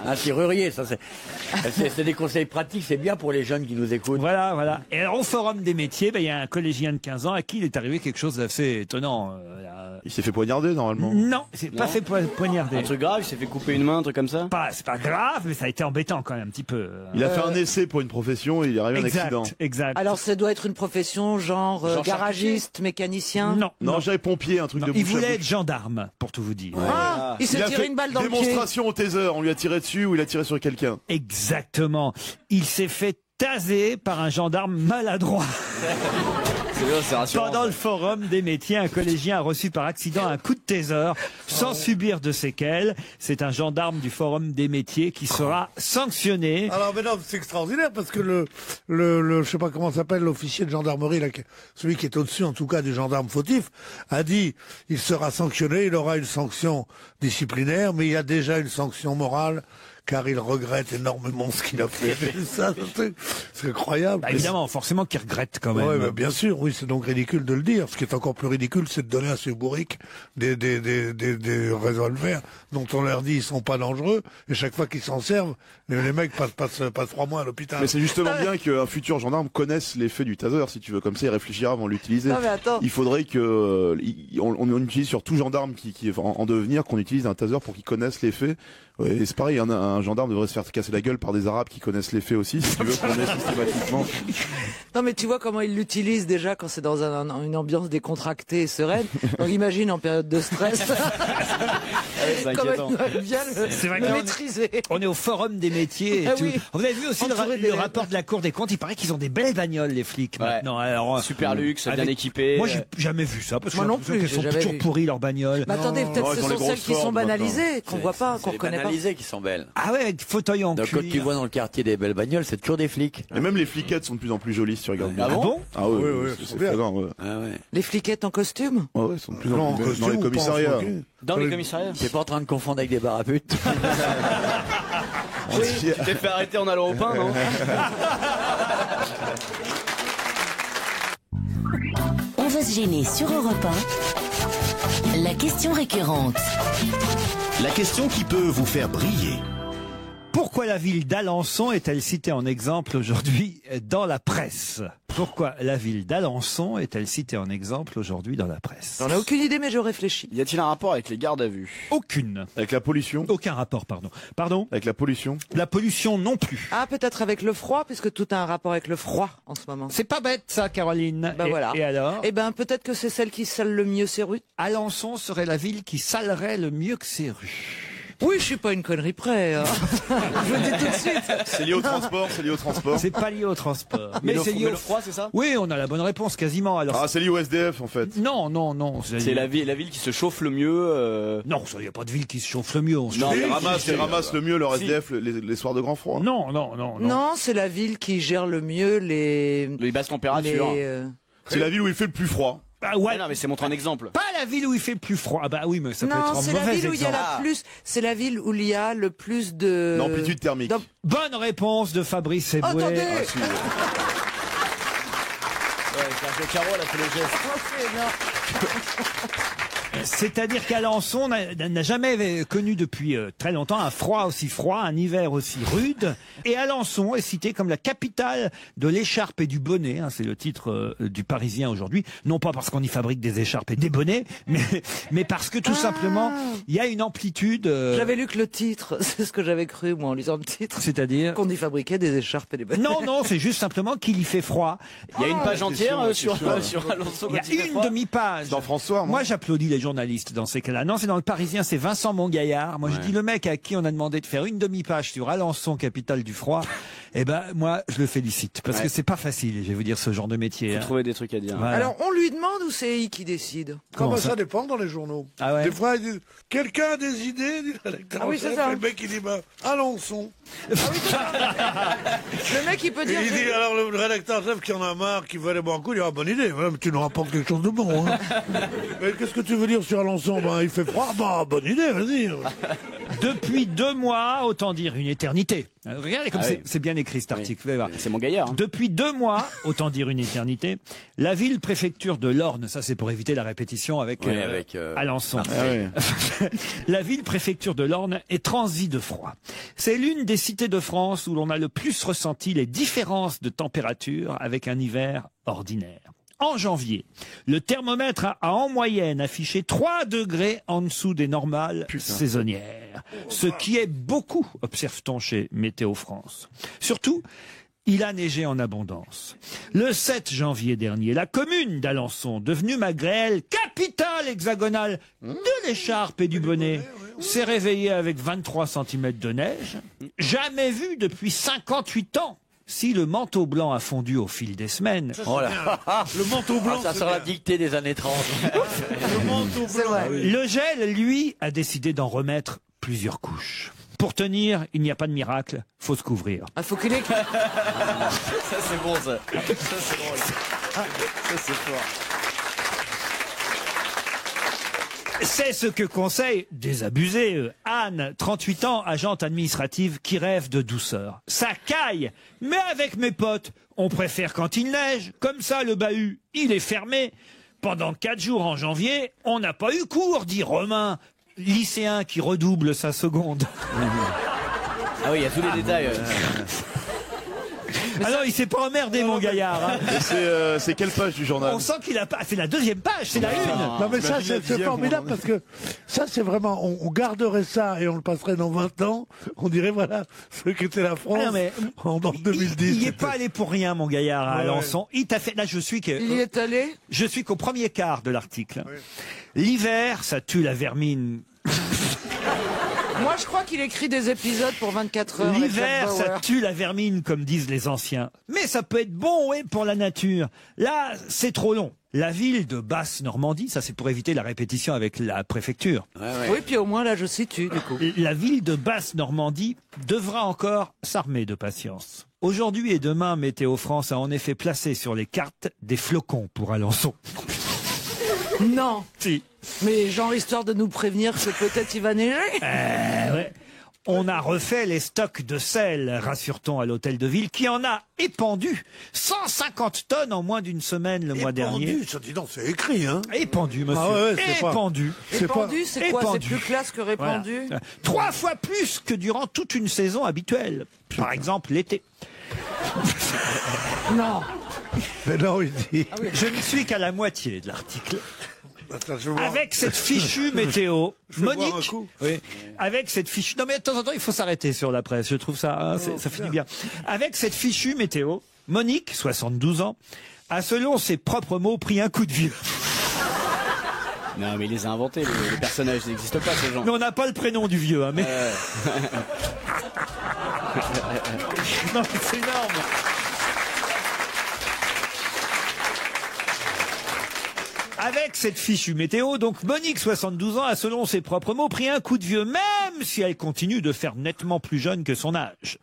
un serrurier, ça c'est des conseils pratiques, c'est bien pour les jeunes qui nous écoutent. Voilà. Et alors au Forum des métiers, il y a un collégien de 15 ans à qui il est arrivé quelque chose d'assez étonnant. Il s'est fait poignarder normalement. Non, c'est pas fait poignarder. Un truc grave, il s'est fait couper une main, un truc comme ça. C'est pas grave, mais ça a été embêtant quand même un petit peu. Il a fait un essai pour une profession et il est arrivé un accident. Exact. Alors ça doit être une profession genre garagiste, mécanicien? Non, j'avais pompier, un truc de bouche. Il voulait être gendarme, pour tout vous dire. Il s'est tiré une balle dans le pied. Démonstration au taser, on lui a tiré dessus ou il a tiré sur quelqu'un. Exactement. Il s'est fait tasé par un gendarme maladroit. C'est rassurant. Pendant le forum des métiers, un collégien a reçu par accident un coup de taser sans subir de séquelles. C'est un gendarme du forum des métiers qui sera sanctionné. Alors, mais non, c'est extraordinaire parce que je sais pas comment s'appelle, l'officier de gendarmerie, là, celui qui est au-dessus, en tout cas, du gendarme fautif, a dit, il sera sanctionné, il aura une sanction disciplinaire, mais il y a déjà une sanction morale, car il regrette énormément ce qu'il a fait. Ça, c'est incroyable. Bah, évidemment, forcément qu'il regrette quand même. Ouais, bah, bien sûr, oui, c'est donc ridicule de le dire. Ce qui est encore plus ridicule, c'est de donner à ces bourriques des revolvers dont on leur dit ils sont pas dangereux, et chaque fois qu'ils s'en servent, les mecs passent 3 mois à l'hôpital. Mais c'est justement bien qu'un futur gendarme connaisse l'effet du taser, si tu veux, comme ça il réfléchira avant de l'utiliser. Non mais attends. Il faudrait que on utilise sur tout gendarme qui est en devenir, qu'on utilise un taser pour qu'il connaisse l'effet. Ouais, et c'est pareil, un gendarme devrait se faire casser la gueule par des Arabes qui connaissent l'effet aussi, si tu veux qu'on ait systématiquement. Non mais tu vois comment ils l'utilisent déjà quand c'est dans une ambiance décontractée et sereine. Donc imagine en période de stress. Comment ils doivent bien le maîtriser. On est au forum des métiers et tout. Oui. Vous avez vu aussi le rapport de la Cour des comptes. Il paraît qu'ils ont des belles bagnoles, les flics, maintenant. Alors, super luxe, bien équipé. Moi, j'ai jamais vu ça. Parce que moi non plus. Elles sont toujours pourries, leurs bagnoles. Mais attendez, peut-être ce sont celles qui sont banalisées, qu'on voit pas, qu'on reconnaît pas. Banalisées qui sont belles. Ah ouais, avec fauteuil en Donc cuir. quand tu vois dans le quartier des belles bagnoles, c'est toujours des flics. Et même les fliquettes sont de plus en plus jolies si tu regardes bien. Ah bon? Ah ouais, Oui, c'est flagrant, ouais. Ah ouais. Les fliquettes en costume? Ouais, ouais, sont de plus en plus dans les commissariats. Dans les commissariats. T'es pas en train de confondre avec des baraputes? Oui, tu t'es fait arrêter en allant au pain, non? On va se gêner sur Europe 1. La question récurrente. La question qui peut vous faire briller. Pourquoi la ville d'Alençon est-elle citée en exemple aujourd'hui dans la presse? Pourquoi la ville d'Alençon est-elle citée en exemple aujourd'hui dans la presse? J'en ai aucune idée, mais je réfléchis. Y a-t-il un rapport avec les gardes à vue? Aucune. Avec la pollution? Aucun rapport, pardon. Pardon? Avec la pollution? La pollution non plus. Ah, peut-être avec le froid, puisque tout a un rapport avec le froid en ce moment. C'est pas bête ça, Caroline. Ben voilà. Et alors? Eh ben, peut-être que c'est celle qui sale le mieux ses rues. Alençon serait la ville qui salerait le mieux que ses rues. Oui, je suis pas une connerie près. Hein. Je vous le dis tout de suite. C'est lié au transport, c'est lié au transport. C'est pas lié au transport. Mais c'est lié le froid, c'est ça? Oui, on a la bonne réponse quasiment. Alors, Ah, c'est lié au SDF en fait. non. C'est la ville qui se chauffe le mieux. Non, il n'y a pas de ville qui se chauffe le mieux. On se Non, chauffe- Ils ramassent le mieux leur SDF les soirs de grand froid. non. Non, c'est la ville qui gère le mieux les basses températures. C'est la ville où il fait le plus froid. Ah ouais. Ah non, mais c'est montre un exemple. Pas la ville où il fait le plus froid. Ah bah oui, mais ça peut Non, être un c'est la mauvais ville où il y a exemple. la plus. C'est la ville où il y a le plus de. L'amplitude thermique. d'am- Bonne réponse de Fabrice Eboué. Attendez. Ah, si. Sergio Caro, elle a fait le geste. Oh, c'est énorme. C'est-à-dire qu'Alençon n'a jamais connu depuis très longtemps un froid aussi froid, un hiver aussi rude. Et Alençon est cité comme la capitale de l'écharpe et du bonnet. Hein, c'est le titre du Parisien aujourd'hui. Non pas parce qu'on y fabrique des écharpes et des bonnets, mais parce que tout simplement, il y a une amplitude... J'avais lu que le titre, c'est ce que j'avais cru moi en lisant le titre. C'est-à-dire Qu'on y fabriquait des écharpes et des bonnets. Non, c'est juste simplement qu'il y fait froid. Il y a une page entière sur Alençon. Il y a une demi-page. Dans François, Moi, j'applaudis les journalistes dans ces cas-là. Non, c'est dans le Parisien, c'est Vincent Mongaillard. Moi, je dis le mec à qui on a demandé de faire une demi-page sur Alençon, capitale du froid. Eh ben, moi, je le félicite parce que c'est pas facile, je vais vous dire, ce genre de métier. Faut hein. trouver des trucs à dire. Voilà. Alors on lui demande ou c'est il qui décide? Comment ça dépend dans les journaux. Ah ouais. Des fois, ils disent quelqu'un a des idées, dit le rédacteur Ah oui, en chef, c'est ça. et le mec il dit Alençon. Le mec il peut dire. Et il dit alors le rédacteur en chef qui en a marre, qui veut aller boire un coup, il dit ah bonne idée, ouais, mais tu nous rapportes quelque chose de bon. Hein. Mais qu'est-ce que tu veux dire sur Alençon? Ben il fait froid, bah bonne idée, vas-y. Depuis 2 mois, autant dire une éternité. Regardez comme c'est bien écrit cet article. Vous allez voir. C'est mon gaillard. Hein. Depuis 2 mois, autant dire une éternité, la ville-préfecture de l'Orne, ça c'est pour éviter la répétition avec, Alençon. La ville-préfecture de l'Orne est transie de froid. C'est l'une des cités de France où l'on a le plus ressenti les différences de température avec un hiver ordinaire. En janvier, le thermomètre a en moyenne affiché 3 degrés en dessous des normales saisonnières. Ce qui est beaucoup, observe-t-on chez Météo France. Surtout, il a neigé en abondance. Le 7 janvier dernier, la commune d'Alençon, devenue malgré elle capitale hexagonale de l'écharpe et du bonnet, s'est réveillée avec 23 cm de neige, jamais vu depuis 58 ans. si le manteau blanc a fondu au fil des semaines. Oh là. Le manteau blanc, ça sera la dictée des années 30. Le manteau blanc. Le gel, lui, a décidé d'en remettre plusieurs couches. Pour tenir, il n'y a pas de miracle, faut se couvrir. Il faut qu'il ait... Ça c'est bon ça. Ça c'est drôle. Ça c'est fort. C'est ce que conseille, désabusé, Anne, 38 ans, agente administrative, qui rêve de douceur. Ça caille, mais avec mes potes, on préfère quand il neige. Comme ça, le bahut, il est fermé. Pendant 4 jours en janvier, on n'a pas eu cours, dit Romain, lycéen qui redouble sa seconde. Ah oui, il y a tous les détails. Ah non, il s'est pas emmerdé, mon gaillard. Hein. C'est quelle page du journal? On sent qu'il a pas. C'est la 2e page, c'est la 1. Non mais ça c'est formidable parce que ça c'est vraiment, on garderait ça et on le passerait dans 20 ans, on dirait voilà ce qu'était la France en 2010. Il n'y est pas allé pour rien, mon gaillard, à Alençon. Il t'a fait. Là, je suis que. Il y est allé? Je suis qu'au premier quart de l'article. L'hiver, ça tue la vermine. Moi, je crois qu'il écrit des épisodes pour 24 heures. L'hiver, ça tue la vermine, comme disent les anciens. Mais ça peut être bon, oui, pour la nature. Là, c'est trop long. La ville de Basse-Normandie, ça c'est pour éviter la répétition avec la préfecture. Oui, puis au moins là, je situe, du coup. La ville de Basse-Normandie devra encore s'armer de patience. Aujourd'hui et demain, Météo France a en effet placé sur les cartes des flocons pour Alençon. Non. Si. Mais genre, histoire de nous prévenir que peut-être il va neiger. Ouais. On a refait les stocks de sel, rassure-t-on à l'hôtel de ville, qui en a épandu 150 tonnes en moins d'une semaine le mois dernier. Ça, dis donc, c'est écrit, hein. Épandu, monsieur. Ah ouais, épandu. Épandu, c'est quoi? C'est plus classe que répandu? Voilà. 3 fois plus que durant toute une saison habituelle. Par exemple, l'été. Non. Mais non, il dit. Ah oui. Je ne suis qu'à la moitié de l'article. Attends, avec cette fichue météo, Monique, boire un coup. oui, avec cette fichue, non mais de temps en temps il faut s'arrêter sur la presse, je trouve ça, hein, ça finit bien. Avec cette fichue météo, Monique, 72 ans, a selon ses propres mots pris un coup de vieux. Non mais il les a inventés, les personnages, ils n'existent pas ces gens. Mais on n'a pas le prénom du vieux, hein, mais... non mais c'est énorme. Avec cette fichue météo, donc Monique, 72 ans, a selon ses propres mots pris un coup de vieux, même si elle continue de faire nettement plus jeune que son âge.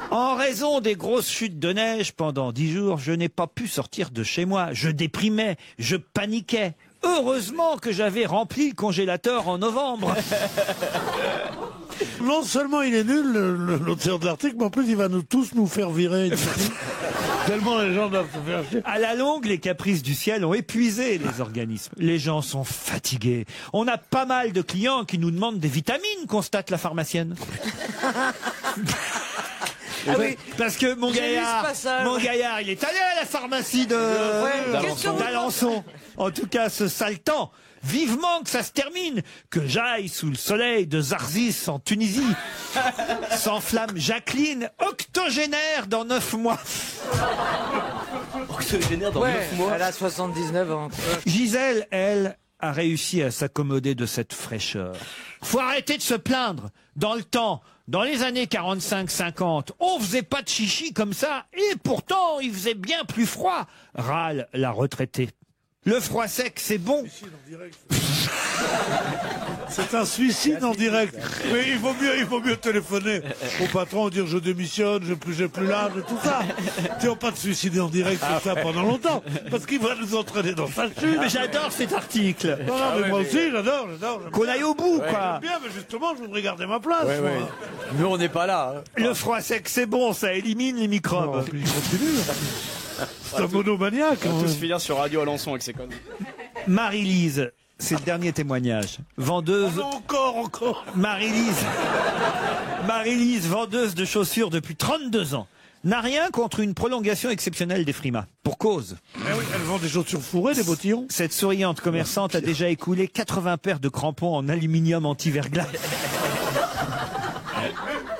En raison des grosses chutes de neige pendant 10 jours, je n'ai pas pu sortir de chez moi. Je déprimais, je paniquais. Heureusement que j'avais rempli le congélateur en novembre. Non seulement il est nul, l'auteur de l'article, mais en plus il va tous nous faire virer. Tellement les gens doivent se faire chier. À la longue, les caprices du ciel ont épuisé les organismes. Les gens sont fatigués. On a pas mal de clients qui nous demandent des vitamines, constate la pharmacienne. Ah oui. Parce que mon gaillard, il est allé à la pharmacie d'Alençon. En tout cas, ce sale temps. Vivement que ça se termine, que j'aille sous le soleil de Zarzis en Tunisie. S'enflamme Jacqueline, octogénaire dans 9 mois. Octogénaire dans 9 mois. Elle a 79 ans. Gisèle, elle, a réussi à s'accommoder de cette fraîcheur. Faut arrêter de se plaindre. Dans le temps, dans les années 45-50, on faisait pas de chichi comme ça, et pourtant il faisait bien plus froid, râle la retraitée. Le froid sec, c'est bon. C'est un suicide en direct. Mais il vaut mieux téléphoner au patron, dire je démissionne, j'ai plus l'âge, tout ça. Tu vas pas te suicider en direct comme ça pendant longtemps, parce qu'il va nous entraîner dans sa chute. Mais j'adore cet article. Non, mais moi aussi, j'adore. Qu'on aille au bout, quoi. Bien, mais justement, je voudrais garder ma place. Ouais. Mais on n'est pas là. Hein. Le froid sec, c'est bon, ça élimine les microbes. Non, puis il continue. C'est un monomaniaque. On va tous finir sur Radio Alençon avec ces conneries. Marie-Lise, c'est le dernier témoignage. Vendeuse. Oh non, encore. Marie-Lise, vendeuse de chaussures depuis 32 ans, n'a rien contre une prolongation exceptionnelle des frimas. Pour cause. Mais oui, elle vend des chaussures fourrées, des bottillons. Cette souriante commerçante a déjà écoulé 80 paires de crampons en aluminium anti-verglas.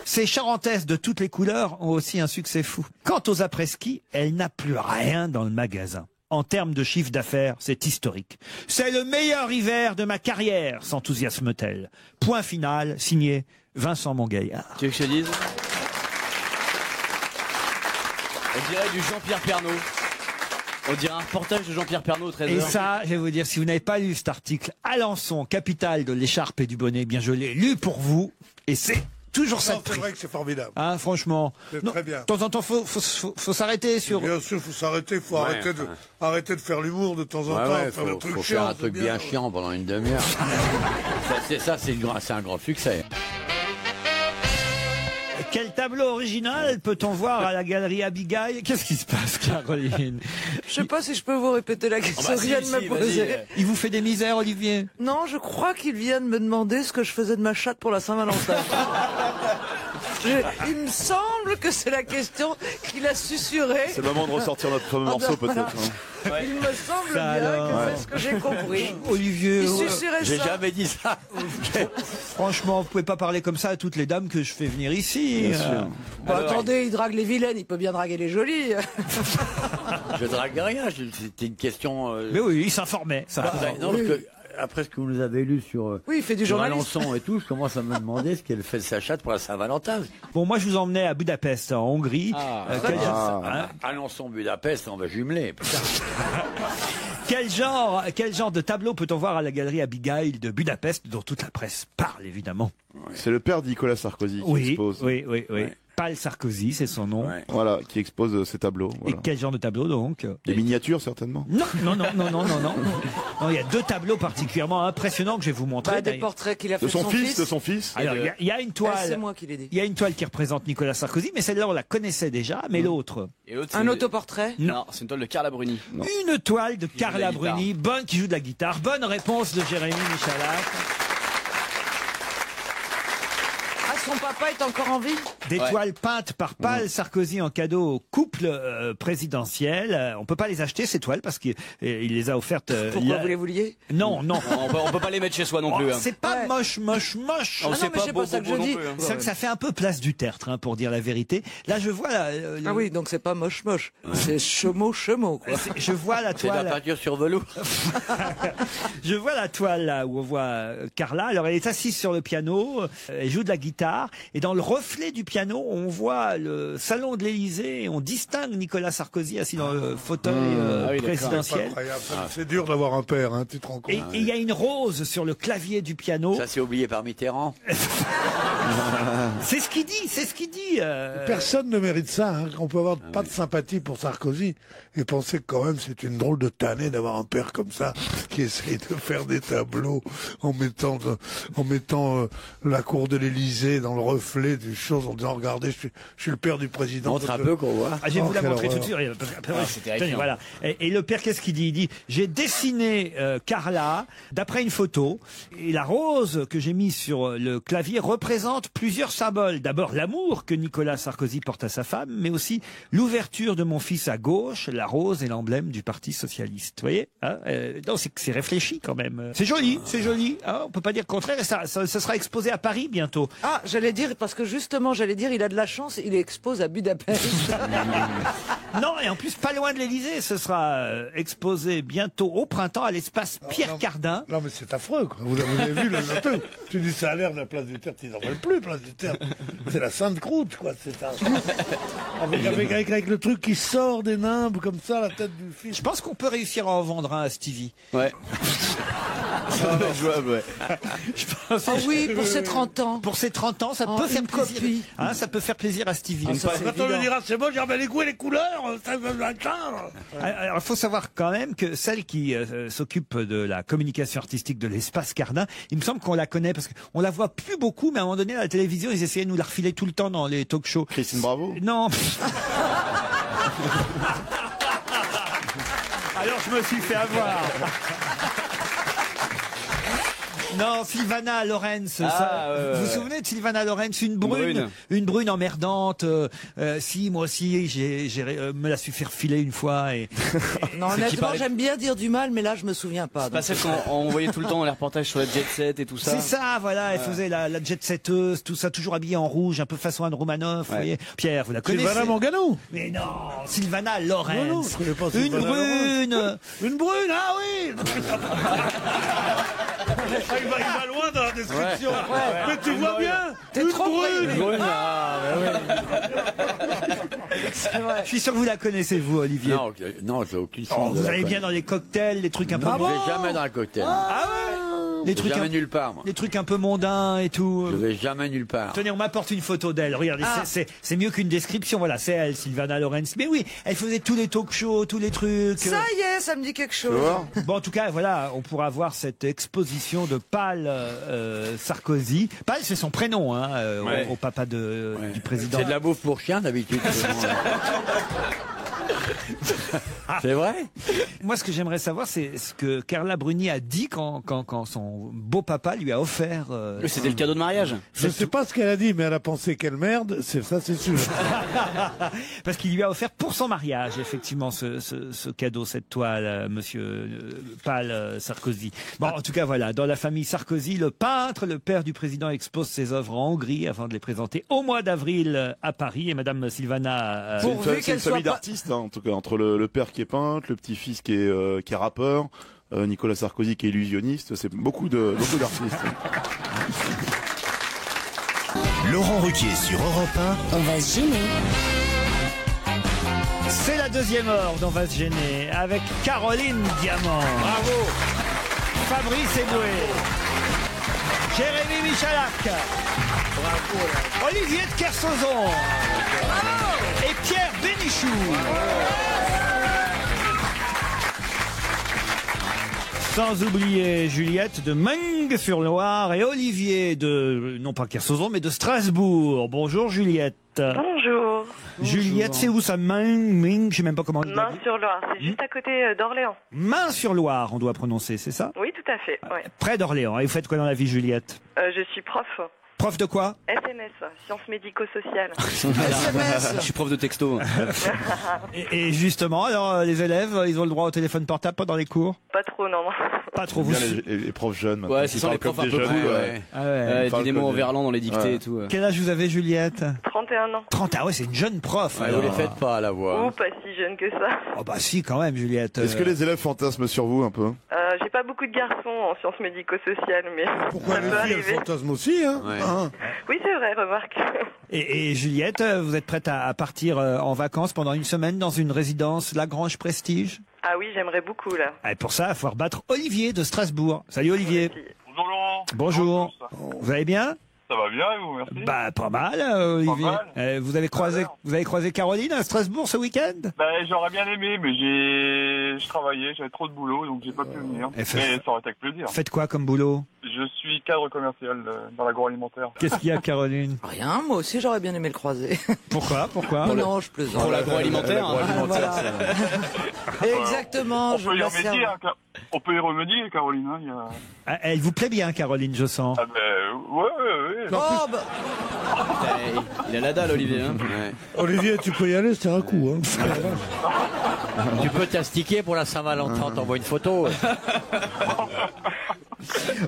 Ces charentaises de toutes les couleurs ont aussi un succès fou. Quant aux après-ski, elle n'a plus rien dans le magasin. En termes de chiffre d'affaires, c'est historique. C'est le meilleur hiver de ma carrière, s'enthousiasme-t-elle. Point final, signé Vincent Mongaillard. Tu veux que je te dise? On dirait du Jean-Pierre Pernaut. On dirait un reportage de Jean-Pierre Pernaut au 13h. Et ça, je vais vous dire, si vous n'avez pas lu cet article, Alençon, capitale de l'écharpe et du bonnet, eh bien je l'ai lu pour vous, et c'est toujours ça. C'est vrai que c'est formidable. Hein, franchement. C'est très bien. De temps en temps, faut s'arrêter sur. Bien sûr, faut s'arrêter, faut arrêter de faire l'humour de temps en temps. Faut faire un truc bien chiant pendant une demi-heure. C'est un grand succès. Quel tableau original peut-on voir à la galerie Abigail? Qu'est-ce qui se passe, Caroline? Je sais pas si je peux vous répéter la question qu'il vient de me poser. Il vous fait des misères, Olivier? Non, je crois qu'il vient de me demander ce que je faisais de ma chatte pour la Saint-Valentin. Il me semble que c'est la question qu'il a susurrée. C'est le moment de ressortir notre fameux morceau, peut-être. Ouais. Il me semble bien que c'est ce que j'ai compris. Olivier, il susurrait j'ai ça. jamais dit ça. Franchement, vous pouvez pas parler comme ça à toutes les dames que je fais venir ici. Bien sûr. Bon, attendez, il drague les vilaines, il peut bien draguer les jolies. Je drague rien, c'était une question... Mais oui, il s'informait. Non, parce que, après ce que vous nous avez lu sur, oui, il fait du sur journalisme. Alençon et tout, je commence à me demander ce qu'elle fait de sa chatte pour la Saint-Valentin. Bon, moi, je vous emmenais à Budapest, en Hongrie. Alençon, Budapest, on va jumeler. Quel genre de tableau peut-on voir à la galerie Abigail de Budapest, dont toute la presse parle, évidemment? C'est le père de Nicolas Sarkozy qui expose. Oui. Ouais. Pal Sarkozy, c'est son nom. Ouais. Voilà, qui expose ses tableaux. Voilà. Et quel genre de tableau, donc? Des miniatures, certainement. Non. Non, il y a deux tableaux particulièrement impressionnants que je vais vous montrer. Des portraits qu'il a fait de son fils. Alors, il y a une toile. C'est moi qui l'ai dit. Il y a une toile qui représente Nicolas Sarkozy, mais celle-là, on la connaissait déjà, mais l'autre. Un autoportrait? Non, c'est une toile de Carla Bruni. Non. Une toile de Carla Bruni, qui joue de la guitare. Bonne réponse de Jérémy Michalak. Son papa est encore en vie? Des toiles peintes par Pal Sarkozy en cadeau au couple présidentiel. On peut pas les acheter, ces toiles, parce qu'il les a offertes. Pourquoi vous les vouliez? Non. On peut pas les mettre chez soi non plus. C'est pas moche. C'est pas ça que je dis. C'est vrai que ça fait un peu place du tertre, pour dire la vérité. Là, je vois Ah oui, donc c'est pas moche. C'est chemo, quoi. Je vois la toile. C'est la peinture sur velours. Je vois la toile là où on voit Carla. Alors elle est assise sur le piano, elle joue de la guitare, et dans le reflet du piano, on voit le salon de l'Élysée et on distingue Nicolas Sarkozy assis dans le fauteuil présidentiel. C'est dur d'avoir un père, tu te rends compte. Et il y a une rose sur le clavier du piano. Ça c'est oublié par Mitterrand. C'est ce qu'il dit. Personne ne mérite ça. On peut avoir pas de sympathie pour Sarkozy et penser que quand même c'est une drôle de tannée d'avoir un père comme ça qui essaye de faire des tableaux en mettant la cour de l'Élysée dans le reflet des choses en disant regardez, je suis le père du président. Montre un peu qu'on voit. Je vais vous la montrer tout de suite. C'est terrifiant. Voilà. Et le père, qu'est-ce qu'il dit? Il dit j'ai dessiné Carla d'après une photo, et la rose que j'ai mise sur le clavier représente plusieurs symboles. D'abord l'amour que Nicolas Sarkozy porte à sa femme, mais aussi l'ouverture de mon fils à gauche. La rose est l'emblème du Parti socialiste. Vous voyez, non, c'est réfléchi quand même. C'est joli. On peut pas dire le contraire. Et ça sera exposé à Paris bientôt. Ah, j'allais dire, parce que justement, il a de la chance, il expose à Budapest. Non, et en plus, pas loin de l'Élysée, ce sera exposé bientôt au printemps à l'espace Pierre Cardin. Non, mais c'est affreux, quoi. Vous avez vu le truc. Tu dis, ça a l'air de la place du Tertre, ils n'en veulent plus, place du Tertre. C'est la Sainte-Croûte, quoi. C'est avec le truc qui sort des nimbes, comme ça, la tête du fils. Je pense qu'on peut réussir à en vendre un à Stevie. Ouais. Ah oui, pour ses 30 ans. Pour ses 30 ans, ça peut faire plaisir. Ça peut faire plaisir à Stevie. Quand on lui dira c'est bon, je dirai les goûts et les couleurs, ça va Alors, il faut savoir quand même que celle qui s'occupe de la communication artistique de l'espace Cardin, il me semble qu'on la connaît parce qu'on la voit plus beaucoup, mais à un moment donné à la télévision, ils essayaient de nous la refiler tout le temps dans les talk-shows. Christine Bravo? Non. Alors je me suis fait avoir. Non, Sylvana Lorenz. Ah, vous vous souvenez de Sylvana Lorenz, une brune emmerdante. Si, moi aussi, me la suis fait refiler une fois. Non, honnêtement, j'aime bien dire du mal, mais là, je me souviens pas. C'est pas celle qu'on voyait tout le temps dans les reportages sur la jet set et tout ça. C'est ça, voilà. Elle faisait la jet setteuse, tout ça, toujours habillée en rouge, un peu façon Anne Romanoff. Vous voyez. Pierre, vous la connaissez? Sylvana Mangano. Mais non, Sylvana Lorenz. Non, je connais pas Une Sylvana brune. Lorenz. Une brune, ah oui. Il va loin dans la description. Mais tu vois bien, T'es une trop brune. Je suis sûr que vous la connaissez, vous, Olivier. Non, j'ai aucune chance. Vous allez bien dans les cocktails, les trucs un peu. Je vais jamais dans un cocktail. Ah ouais. Les trucs jamais nulle part, moi. Les trucs un peu mondains et tout. Je vais jamais nulle part. Tenez, on m'apporte une photo d'elle. Regardez, c'est mieux qu'une description. Voilà, c'est elle, Sylvana Lorenz. Mais oui, elle faisait tous les talk shows, tous les trucs. Ça y est, ça me dit quelque chose. Bon, en tout cas, voilà, on pourra voir cette exposition de Pal Sarkozy. Pal, c'est son prénom, hein, au papa du président. C'est de la bouffe pour chien d'habitude. C'est vrai? Moi, ce que j'aimerais savoir, c'est ce que Carla Bruni a dit quand son beau-papa lui a offert... C'était le cadeau de mariage. Je ne sais pas ce qu'elle a dit, mais elle a pensé quelle merde, c'est sûr. Parce qu'il lui a offert pour son mariage, effectivement, ce cadeau, cette toile, monsieur Pal Sarkozy. Bon, en tout cas, voilà, dans la famille Sarkozy, le peintre, le père du président, expose ses œuvres en Hongrie avant de les présenter au mois d'avril à Paris. Et madame Sylvana... C'est une famille d'artistes, hein, en tout cas, entre le père qui est peintre, le petit-fils qui est rappeur, Nicolas Sarkozy qui est illusionniste, c'est beaucoup d'artistes. Laurent Ruquier sur Europe 1. On va se gêner. C'est la deuxième heure d'On va se gêner avec Caroline Diamant. Bravo. Fabrice Eboué. Jérémy Michalak. Bravo. Olivier de Kersauzon. Et Pierre Bénichou. Sans oublier Juliette de Meung-sur-Loire et Olivier de, non pas Kersauzon, mais de Strasbourg. Bonjour Juliette. Bonjour. Juliette, c'est où ça? Meung, je sais même pas comment on dit. Meung-sur-Loire, c'est juste à côté d'Orléans. Meung-sur-Loire, on doit prononcer, c'est ça? Oui, tout à fait. Ouais. Près d'Orléans. Et vous faites quoi dans la vie, Juliette? Je suis prof. Prof de quoi? SMS, sciences médico-sociales. SMS. Je suis prof de texto. Et justement, alors les élèves, ils ont le droit au téléphone portable pendant les cours? Pas trop, non. Pas trop. Bien les profs jeunes. Ouais, ce sont les profs un peu plus. Des mots en verlan dans les dictées et tout. Quel âge vous avez, Juliette? 31 ans. 31, ouais, c'est une jeune prof. Vous les faites pas à la voix. Ou pas si jeune que ça. Oh bah si, quand même, Juliette. Est-ce que les élèves fantasment sur vous un peu? J'ai pas beaucoup de garçons en sciences médico-sociales, mais pourquoi ça les peut filles, arriver. elles fantasment aussi, hein, Oui, c'est vrai, remarque. Et Juliette, vous êtes prête à partir en vacances pendant une semaine dans une résidence Lagrange Prestige? Ah oui, j'aimerais beaucoup, là. Et pour ça, il va falloir battre Olivier de Strasbourg. Salut Olivier. Bonjour Laurent. Bonjour. Vous allez bien? Ça va bien et vous, merci. Bah pas mal, Olivier. Pas mal. Vous avez croisé Caroline à Strasbourg ce week-end? J'aurais bien aimé, mais je travaillais, j'avais trop de boulot, donc j'ai pas pu venir. Mais ça aurait été avec plaisir. Faites quoi comme boulot? Je suis cadre commercial dans l'agroalimentaire. Qu'est-ce qu'il y a, Caroline? Rien, moi aussi j'aurais bien aimé le croiser. Pourquoi? Non, je plaisante. Pour l'agroalimentaire. Voilà. Exactement. On peut y remédier, Caroline. Elle vous plaît bien, Caroline, je sens. Ah ouais. Oh, bah... Il a la dalle, Olivier. Hein. Olivier, tu peux y aller, c'est un coup. Hein. Tu peux t'astiquer pour la Saint-Valentin, t'envoies une photo.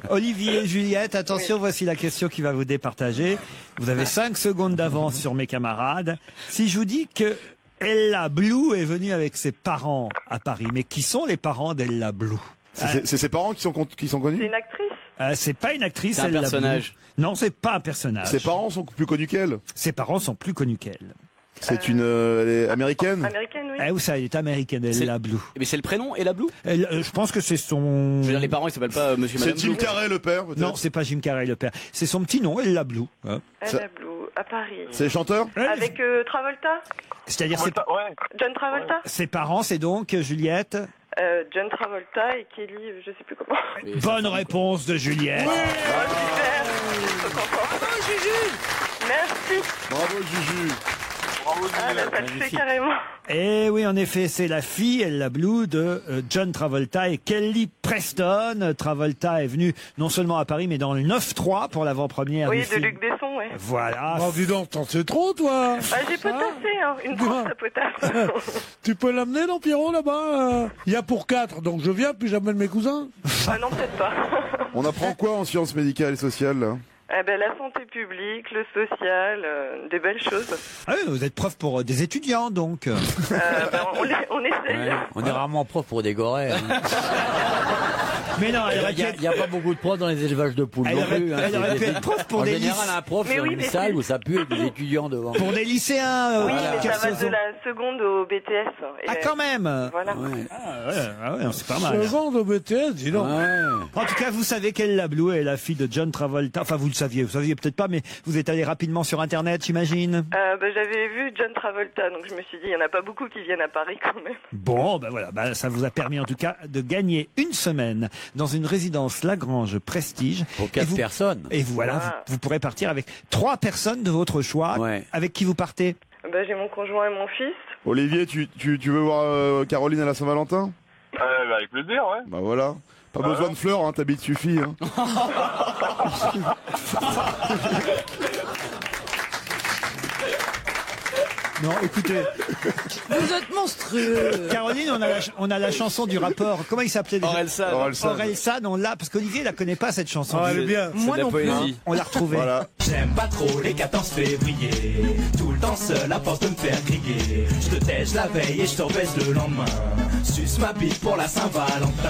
Olivier et Juliette, attention, voici la question qui va vous départager. Vous avez 5 secondes d'avance sur mes camarades. Si je vous dis que Ella Blue est venue avec ses parents à Paris, mais qui sont les parents d'Ella Blue? C'est ses parents qui sont connus? C'est une actrice? C'est pas une actrice. C'est un personnage. Non, c'est pas un personnage. Ses parents sont plus connus qu'elle? Ses parents sont plus connus qu'elle. C'est elle est américaine? Américaine, oui. Eh, où ça, elle est américaine, Ella Blue. Mais c'est le prénom, Ella Blue? Je pense que c'est son... Je veux dire, les parents, ils s'appellent pas Monsieur Madame C'est Jim Carrey, le père, peut-être? Non, c'est pas Jim Carrey, le père. C'est son petit nom, Ella Blue. Ella Blue, à Paris. C'est chanteur? Avec Travolta? C'est-à-dire John Travolta? Ses parents, c'est donc Juliette? John Travolta et Kelly, je sais plus comment. Bonne réponse de Juliette. Oui, super. Bravo, Juju. Merci. Bravo, Juju. Bravo, Ah, bah, ça le fait carrément. Et oui, en effet, c'est la fille, Ella Blue, de John Travolta et Kelly Preston. Travolta est venu non seulement à Paris, mais dans le 9-3 pour l'avant-première. Oui, du de film. Luc Besson, ouais. Voilà. Oh, dis donc, t'en sais trop, toi. Bah, j'ai potassé, hein. Une grosse à potasse. Tu peux l'amener, non, Pierrot, là-bas Il y a pour 4, donc je viens, puis j'amène mes cousins. Ah non, peut-être pas. On apprend quoi en sciences médicales et sociales là? Eh ben, la santé publique, le social, des belles choses. Ah oui, vous êtes prof pour des étudiants, donc. On essaye. Ouais, on est rarement prof pour des gorées. Hein. Mais non, il n'y a pas beaucoup de profs dans les élevages de poules non plus. Elle aurait pu être prof pour en des général, un prof, c'est une salle où ça pue avec des étudiants devant. Pour des lycéens. Oui, mais ça va de la seconde au BTS. Ah, quand même. Voilà. Ah ouais, c'est pas mal. Seconde au BTS, dis donc. En tout cas, vous savez qu'Ella Blue est la fille de John Travolta. Enfin, vous saviez peut-être pas, mais vous êtes allé rapidement sur Internet, j'imagine. J'avais vu John Travolta, donc je me suis dit, il n'y en a pas beaucoup qui viennent à Paris quand même. Bon, ben voilà, ça vous a permis en tout cas de gagner une semaine dans une résidence Lagrange Prestige. Pour 4 personnes. Et voilà, vous pourrez partir avec 3 personnes de votre choix. Ouais. Avec qui vous partez? J'ai mon conjoint et mon fils. Olivier, tu veux voir Caroline à la Saint-Valentin? Avec plaisir, ouais. Bah voilà. Pas besoin de fleurs, hein, t'habites suffit. Hein. Non, écoutez. Vous êtes monstrueux. Caroline, on a la chanson du rapport. Comment il s'appelait déjà? Orelsan, on l'a, parce qu'Olivier la connaît pas, cette chanson. Ah, elle est bien. Moi non plus. On l'a retrouvée. Voilà. J'aime pas trop les 14 février. Tout le temps seul à force de me faire griller. Je te tèche la veille et je te rebaisse le lendemain. Suce ma bite pour la Saint-Valentin.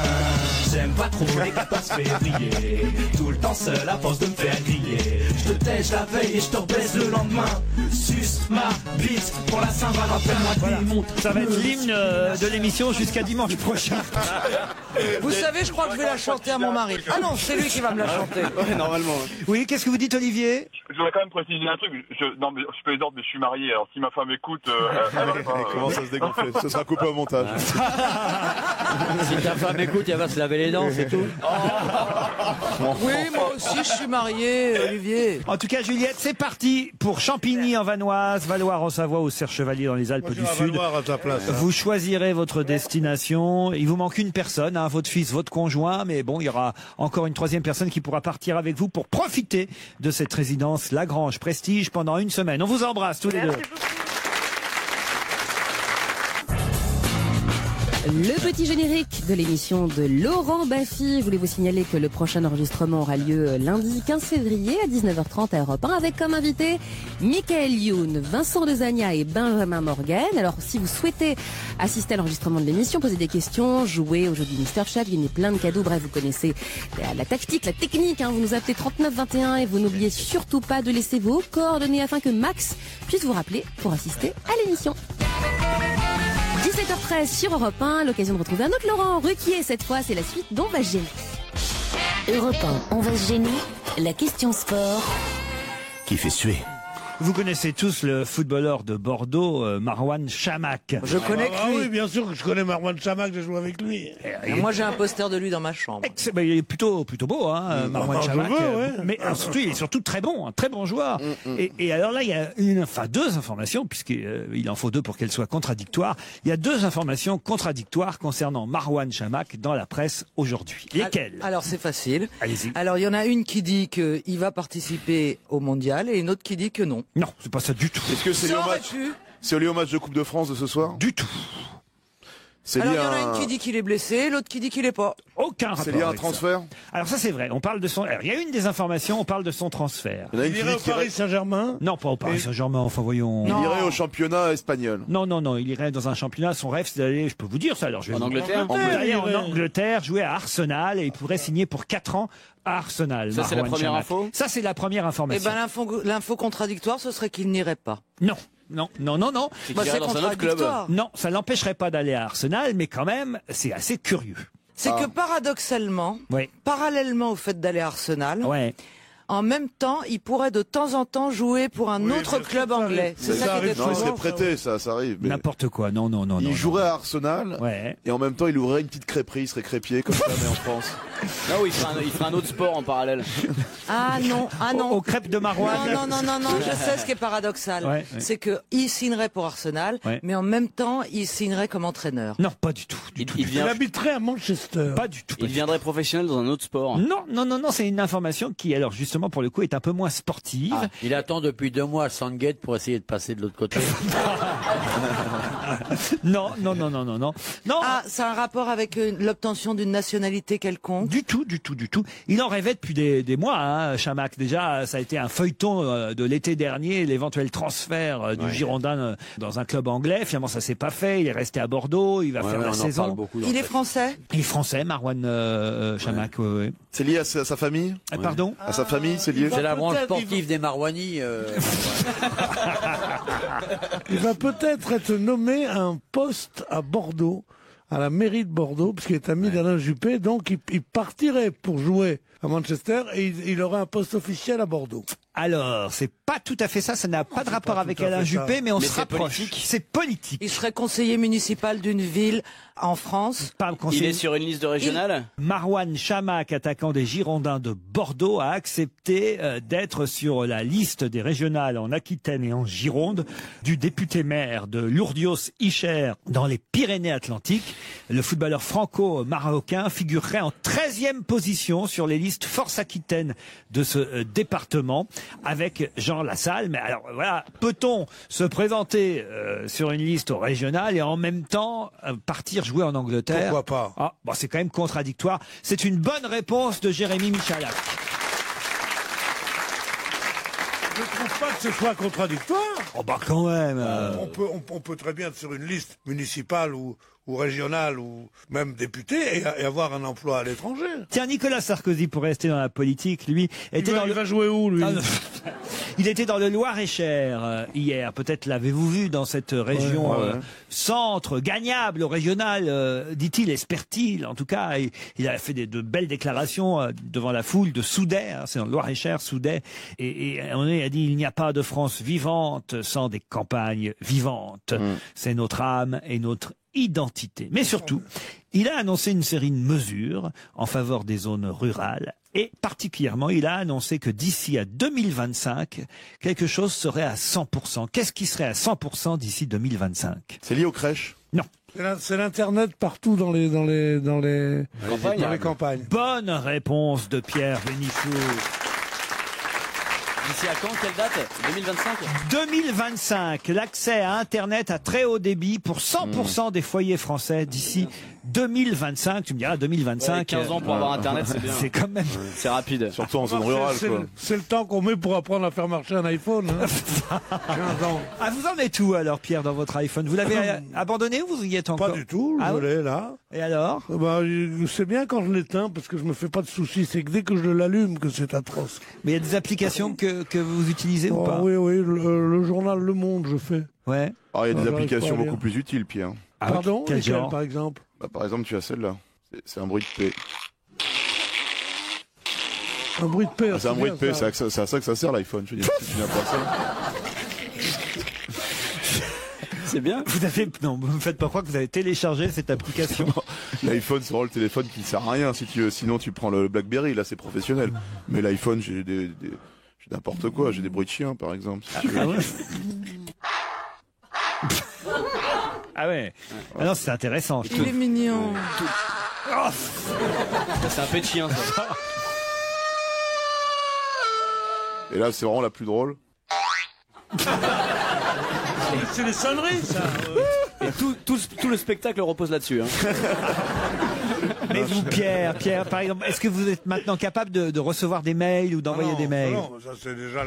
J'aime pas trop les 14 février. Tout le temps seul à force de me faire griller. Je te tèche la veille et je te rebaisse le lendemain. Suce ma bite pour la Saint-Valentin. Voilà. Ça va être l'hymne de l'émission jusqu'à dimanche prochain. Vous savez, je crois que je vais la chanter à mon mari. Ah non, c'est lui qui va me la chanter. Ouais, normalement. Oui, qu'est-ce que vous dites, Olivier? Je voudrais quand même préciser un truc. Non, mais je plaisante, mais je suis marié. Alors si ma femme écoute, Elle commence à se dégonfler. Ce sera coupé au montage. Si ta femme écoute, elle va se laver les dents, c'est tout. Oui, moi aussi, je suis marié, Olivier. En tout cas, Juliette, c'est parti pour Champigny en Vanoise, Valoir en Savoie ou Serre-Chevalier dans les Alpes du Sud. À ta place. Vous choisirez votre destination. Il vous manque une personne, hein, votre fils, votre conjoint, mais bon, il y aura encore une 3e personne qui pourra partir avec vous pour profiter de cette résidence Lagrange Prestige pendant une semaine. On vous embrasse tous les deux. Le petit générique de l'émission de Laurent Baffy. Je voulais vous signaler que le prochain enregistrement aura lieu lundi 15 février à 19h30 à Europe 1 avec comme invité Michael Youn, Vincent Dezagna et Benjamin Morgan. Alors si vous souhaitez assister à l'enregistrement de l'émission, poser des questions, jouer au jeu du Mister Chef, gagner plein de cadeaux, bref, vous connaissez la tactique, la technique, hein. Vous nous appelez 3921 et vous n'oubliez surtout pas de laisser vos coordonnées afin que Max puisse vous rappeler pour assister à l'émission. 17h13 sur Europe 1, l'occasion de retrouver un autre Laurent Ruquier. Cette fois, c'est la suite d'On va se gêner. Europe 1, on va se gêner. La question sport. Qui fait suer. Vous connaissez tous le footballeur de Bordeaux, Marouane Chamakh. Je connais que lui. Oui, bien sûr que je connais Marouane Chamakh, j'ai joué avec lui. Moi, j'ai un poster de lui dans ma chambre. Il est plutôt beau, hein, Marouane Chamakh. Ouais. Mais surtout, il est surtout très bon, un très bon joueur. Et alors là, il y a deux informations, puisqu'il en faut 2 pour qu'elles soient contradictoires. Il y a 2 informations contradictoires concernant Marouane Chamakh dans la presse aujourd'hui. Lesquelles? Alors, c'est facile. Allez-y. Alors, il y en a une qui dit qu'il va participer au mondial et une autre qui dit que non. Non, c'est pas ça du tout. Est-ce que c'est lié au match de Coupe de France de ce soir? Du tout. Alors, il y en a une qui dit qu'il est blessé, l'autre qui dit qu'il est pas. Aucun rapport. C'est lié à un avec transfert ça. Alors ça c'est vrai, on parle de son... Alors, il y a une des informations, on parle de son transfert. Il irait au Paris Saint-Germain? Non, pas au Paris Saint-Germain, enfin voyons... Il irait au championnat espagnol? Non, il irait dans un championnat, son rêve c'est d'aller, je peux vous dire ça alors... En Angleterre? D'aller en Angleterre, jouer à Arsenal, et il pourrait signer pour 4 ans à Arsenal. Ça c'est la première info? Ça c'est la première information. Eh ben, l'info contradictoire, ce serait qu'il n'irait pas. Non. C'est Bah, qu'il c'est irait dans un autre club. contradictoire. Non, ça l'empêcherait pas d'aller à Arsenal, mais quand même, c'est assez curieux. C'est que paradoxalement, Oui. parallèlement au fait d'aller à Arsenal, Ouais. en même temps, il pourrait de temps en temps jouer pour un autre club anglais. C'est ça qui est Non, il serait étonnant. prêté, ça arrive. Mais N'importe quoi, non. il jouerait à Arsenal, Ouais. et en même temps, il ouvrirait une petite crêperie, il serait crêpier, comme ça, mais en France. Non, il fera un autre sport en parallèle. Ah non, Aux crêpes de Marouane. Non, je sais ce qui est paradoxal. Ouais. C'est qu'il signerait pour Arsenal, mais en même temps, il signerait comme entraîneur. Non, pas du tout. Il habiterait à Manchester. Pas du tout. Il deviendrait professionnel dans un autre sport. Non, c'est une information qui, alors justement, pour le coup, est un peu moins sportive. Ah, il attend depuis 2 mois à Sandgate pour essayer de passer de l'autre côté. Non. Ah, c'est un rapport avec l'obtention d'une nationalité quelconque? Du tout. Il en rêvait depuis des mois, hein, Chamac. Déjà, ça a été un feuilleton de l'été dernier, l'éventuel transfert du Girondin dans un club anglais. Finalement, ça s'est pas fait. Il est resté à Bordeaux. Il va faire la saison. Il est français? Il est français, Marouane Chamac. Ouais. C'est lié à sa famille? Pardon? À sa famille, c'est lié? C'est la branche sportive des Marouani. Il va peut-être être nommé à un poste à Bordeaux, à la mairie de Bordeaux, parce qu'il est ami d'Alain Juppé, donc il partirait pour jouer à Manchester et il aurait un poste officiel à Bordeaux. Alors, c'est pas tout à fait ça, ça n'a pas de rapport avec Alain Juppé, mais on se rapproche. C'est politique. Il serait conseiller municipal d'une ville en France. Il est sur une liste de régionale. Marouane Chamac, attaquant des Girondins de Bordeaux, a accepté d'être sur la liste des régionales en Aquitaine et en Gironde du député maire de Lourdios-Icher dans les Pyrénées-Atlantiques. Le footballeur franco-marocain figurerait en 13e position sur les listes Force Aquitaine de ce département, avec Jean Lassalle. Mais alors voilà, peut-on se présenter sur une liste régionale et en même temps partir jouer en Angleterre? Pourquoi pas? C'est quand même contradictoire. C'est une bonne réponse de Jérémy Michalak. Je ne trouve pas que ce soit contradictoire. Quand même. On peut très bien être sur une liste municipale ou régionale ou même député et avoir un emploi à l'étranger. Tiens, Nicolas Sarkozy, pour rester dans la politique, lui, il va jouer où, lui? Il était dans le Loir-et-Cher hier. Peut-être l'avez-vous vu dans cette région centre, gagnable au régional, dit-il, espère-t-il. En tout cas, il a fait de belles déclarations devant la foule de Soudet. C'est dans le Loir-et-Cher, Soudet. Et on a dit, il n'y a pas de France vivante sans des campagnes vivantes. C'est notre âme et notre identité. Mais surtout, il a annoncé une série de mesures en faveur des zones rurales et particulièrement, il a annoncé que d'ici à 2025, quelque chose serait à 100%. Qu'est-ce qui serait à 100% d'ici 2025? C'est lié aux crèches? Non. C'est l'Internet partout dans les campagnes. Bonne réponse de Pierre Bénichou. D'ici à quand? Quelle date? 2025? 2025, l'accès à Internet à très haut débit pour 100% des foyers français d'ici 2025. Tu me diras 2025. 15 ans pour avoir Internet, c'est bien. C'est quand même... C'est rapide. Surtout en zone rurale, quoi. C'est le temps qu'on met pour apprendre à faire marcher un iPhone. 15 ans. Ah, vous en êtes où alors, Pierre, dans votre iPhone? Vous l'avez abandonné ou vous y êtes encore? Pas du tout, je l'ai là. Et alors? C'est bien quand je l'éteins parce que je me fais pas de soucis. C'est que dès que je l'allume que c'est atroce. Mais il y a des applications que vous utilisez ou pas? Oui, le journal Le Monde, je fais. Ouais. Il y a des applications beaucoup plus utiles, Pierre. Pardon? Quel genre? Par exemple? Par exemple, tu as celle-là. C'est un bruit de paix. Un bruit de paix. C'est un bruit de paix, c'est à ça que ça sert l'iPhone. Je veux dire, si tu n'as pas ça. C'est bien. Non, vous me faites pas croire que vous avez téléchargé cette application. L'iPhone, c'est vraiment le téléphone qui sert à rien. Sinon, tu prends le BlackBerry, là, c'est professionnel. Mais l'iPhone, j'ai n'importe quoi. J'ai des bruits de chiens, par exemple. Si tu veux. Ah ouais. Ah non, c'est intéressant. Il est mignon. C'est un pet de chien, ça. Et là, c'est vraiment la plus drôle. C'est les sonneries, ça. Et tout le spectacle repose là-dessus. Mais vous, Pierre, par exemple, est-ce que vous êtes maintenant capable de recevoir des mails ou d'envoyer des mails? Non, ça c'est déjà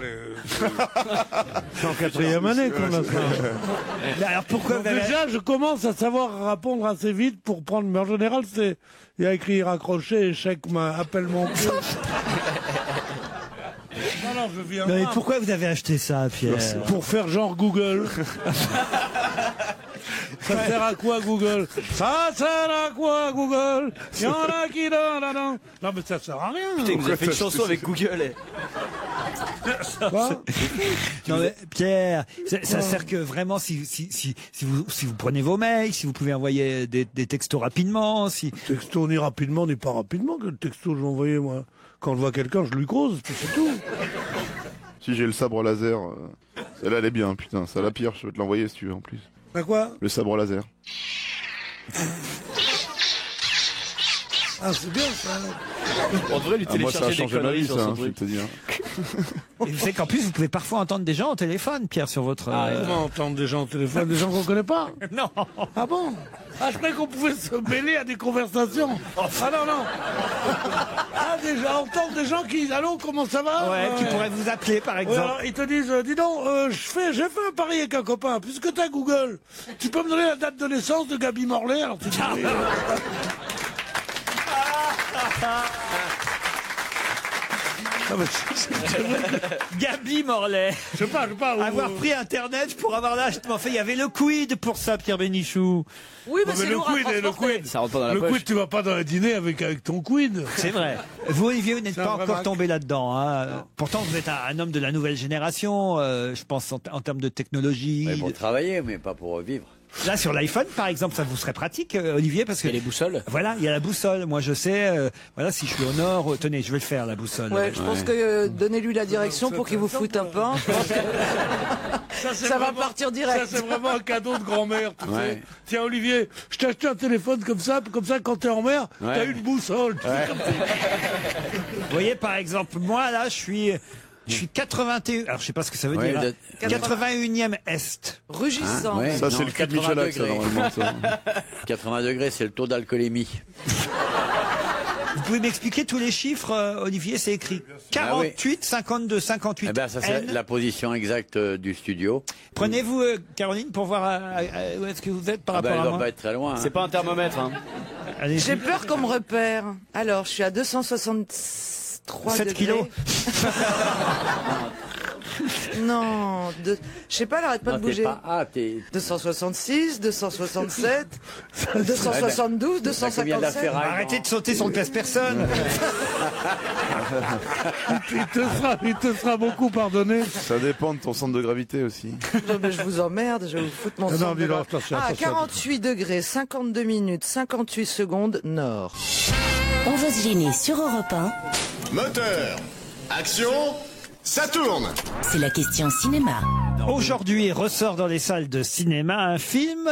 c'est en 4e année qu'on a ça. Mais alors pourquoi déjà, je commence à savoir répondre assez vite pour prendre. Mais en général, il y a écrit raccrocher, échec, appelle mon pied. Non, je viens. Mais pourquoi vous avez acheté ça, Pierre? Pour faire genre Google. Ça sert à quoi Google? Ça sert à quoi Google? Il y en a qui donnent. Non mais ça sert à rien. Putain, vous avez fait une chanson avec Google. Non mais Pierre, ça sert que vraiment si vous prenez vos mails, si vous pouvez envoyer des textos rapidement, si Texto ni rapidement ni pas rapidement, que le texto je l'ai envoyé moi. Quand je vois quelqu'un, je lui cause, puis c'est tout. Si j'ai le sabre laser, celle-là elle est bien, putain, ça la pire, je vais te l'envoyer si tu veux en plus. Bah quoi? Le sabre laser. Ah, c'est bien ça. On devrait lui moi ça a télécharger des changé ma conneries vie sur ça, son je vais truc. te dire. Et vous savez qu'en plus vous pouvez parfois entendre des gens au téléphone, Pierre, sur votre. Comment entendre des gens au téléphone, des gens qu'on connaît pas? Non. Ah bon? Ah, je croyais qu'on pouvait se mêler à des conversations. Ah non, non. Ah, déjà, entendre des gens qui... Allô, comment ça va? Ouais, qui pourraient vous appeler par Ouais, exemple. alors, ils te disent, dis donc, j'ai fait un pari avec un copain, puisque t'as Google, tu peux me donner la date de naissance de Gaby Morlaix? Alors tu dis oui. Ah, mais Gaby Morlaix. Je sais pas. Avoir pris Internet pour avoir l'âge. Mais enfin, il y avait le quid pour ça, Pierre Bénichou. Oui, mais Non, c'est mais le lourd à quid, transporter. Ça rentre pas dans la le poche. quid, tu vas pas dans un dîner avec ton quid. C'est vrai. Vous, Olivier, vous n'êtes C'est un pas vrai encore Mac. tombé là-dedans. Hein. Pourtant, vous êtes un homme de la nouvelle génération, je pense, en termes de technologie. Ouais, pour travailler, mais pas pour vivre. Là, sur l'iPhone, par exemple, ça vous serait pratique, Olivier, parce que... Il y a les boussoles. Voilà, il y a la boussole. Moi, je sais, voilà, si je suis au nord, tenez, je vais le faire, la boussole. Ouais, je pense que donnez-lui la direction pour qu'il vous foute un pain. Ça va partir direct. Ça, c'est vraiment un cadeau de grand-mère. Tu Ouais. sais. Tiens, Olivier, je t'ai acheté un téléphone comme ça, quand t'es en mer, Ouais. t'as une boussole. Tu sais, comme ça. Vous voyez, par exemple, moi, là, je suis 81, alors je sais pas ce que ça veut Ouais, dire, vous hein. 81e Est. Rugissant. Ouais, Ça non, c'est le cul de 80 Michalak ça degrés. normalement ça. 80 degrés, c'est le taux d'alcoolémie. Vous pouvez m'expliquer tous les chiffres, Olivier, c'est écrit. Ah oui. 48, 52, 58. Eh ben, ça, c'est N. la position exacte du studio. Prenez-vous, Caroline, pour voir où est-ce que vous êtes par Ah ben, rapport elle à doit moi. pas être très loin. C'est pas un thermomètre. Hein. Allez-y. J'ai peur qu'on me repère. Alors, je suis à 263 7 degrés. kilos. Non, je sais pas, elle arrête pas Non, de t'es bouger. pas... Ah, t'es... 266, 267, 272, T'as combien de la 257. ferraille? Arrêtez de sauter sur le pèse-personne. Il te sera beaucoup pardonné. Ça dépend de ton centre de gravité aussi. Non, mais je vous emmerde, je vais vous foutre mon Non, sang. dis donc, attention, Ah, attention. 48 degrés, 52 minutes, 58 secondes, nord. On va se gêner sur Europe 1. Moteur. Action. Ça tourne. C'est la question cinéma. Aujourd'hui ressort dans les salles de cinéma un film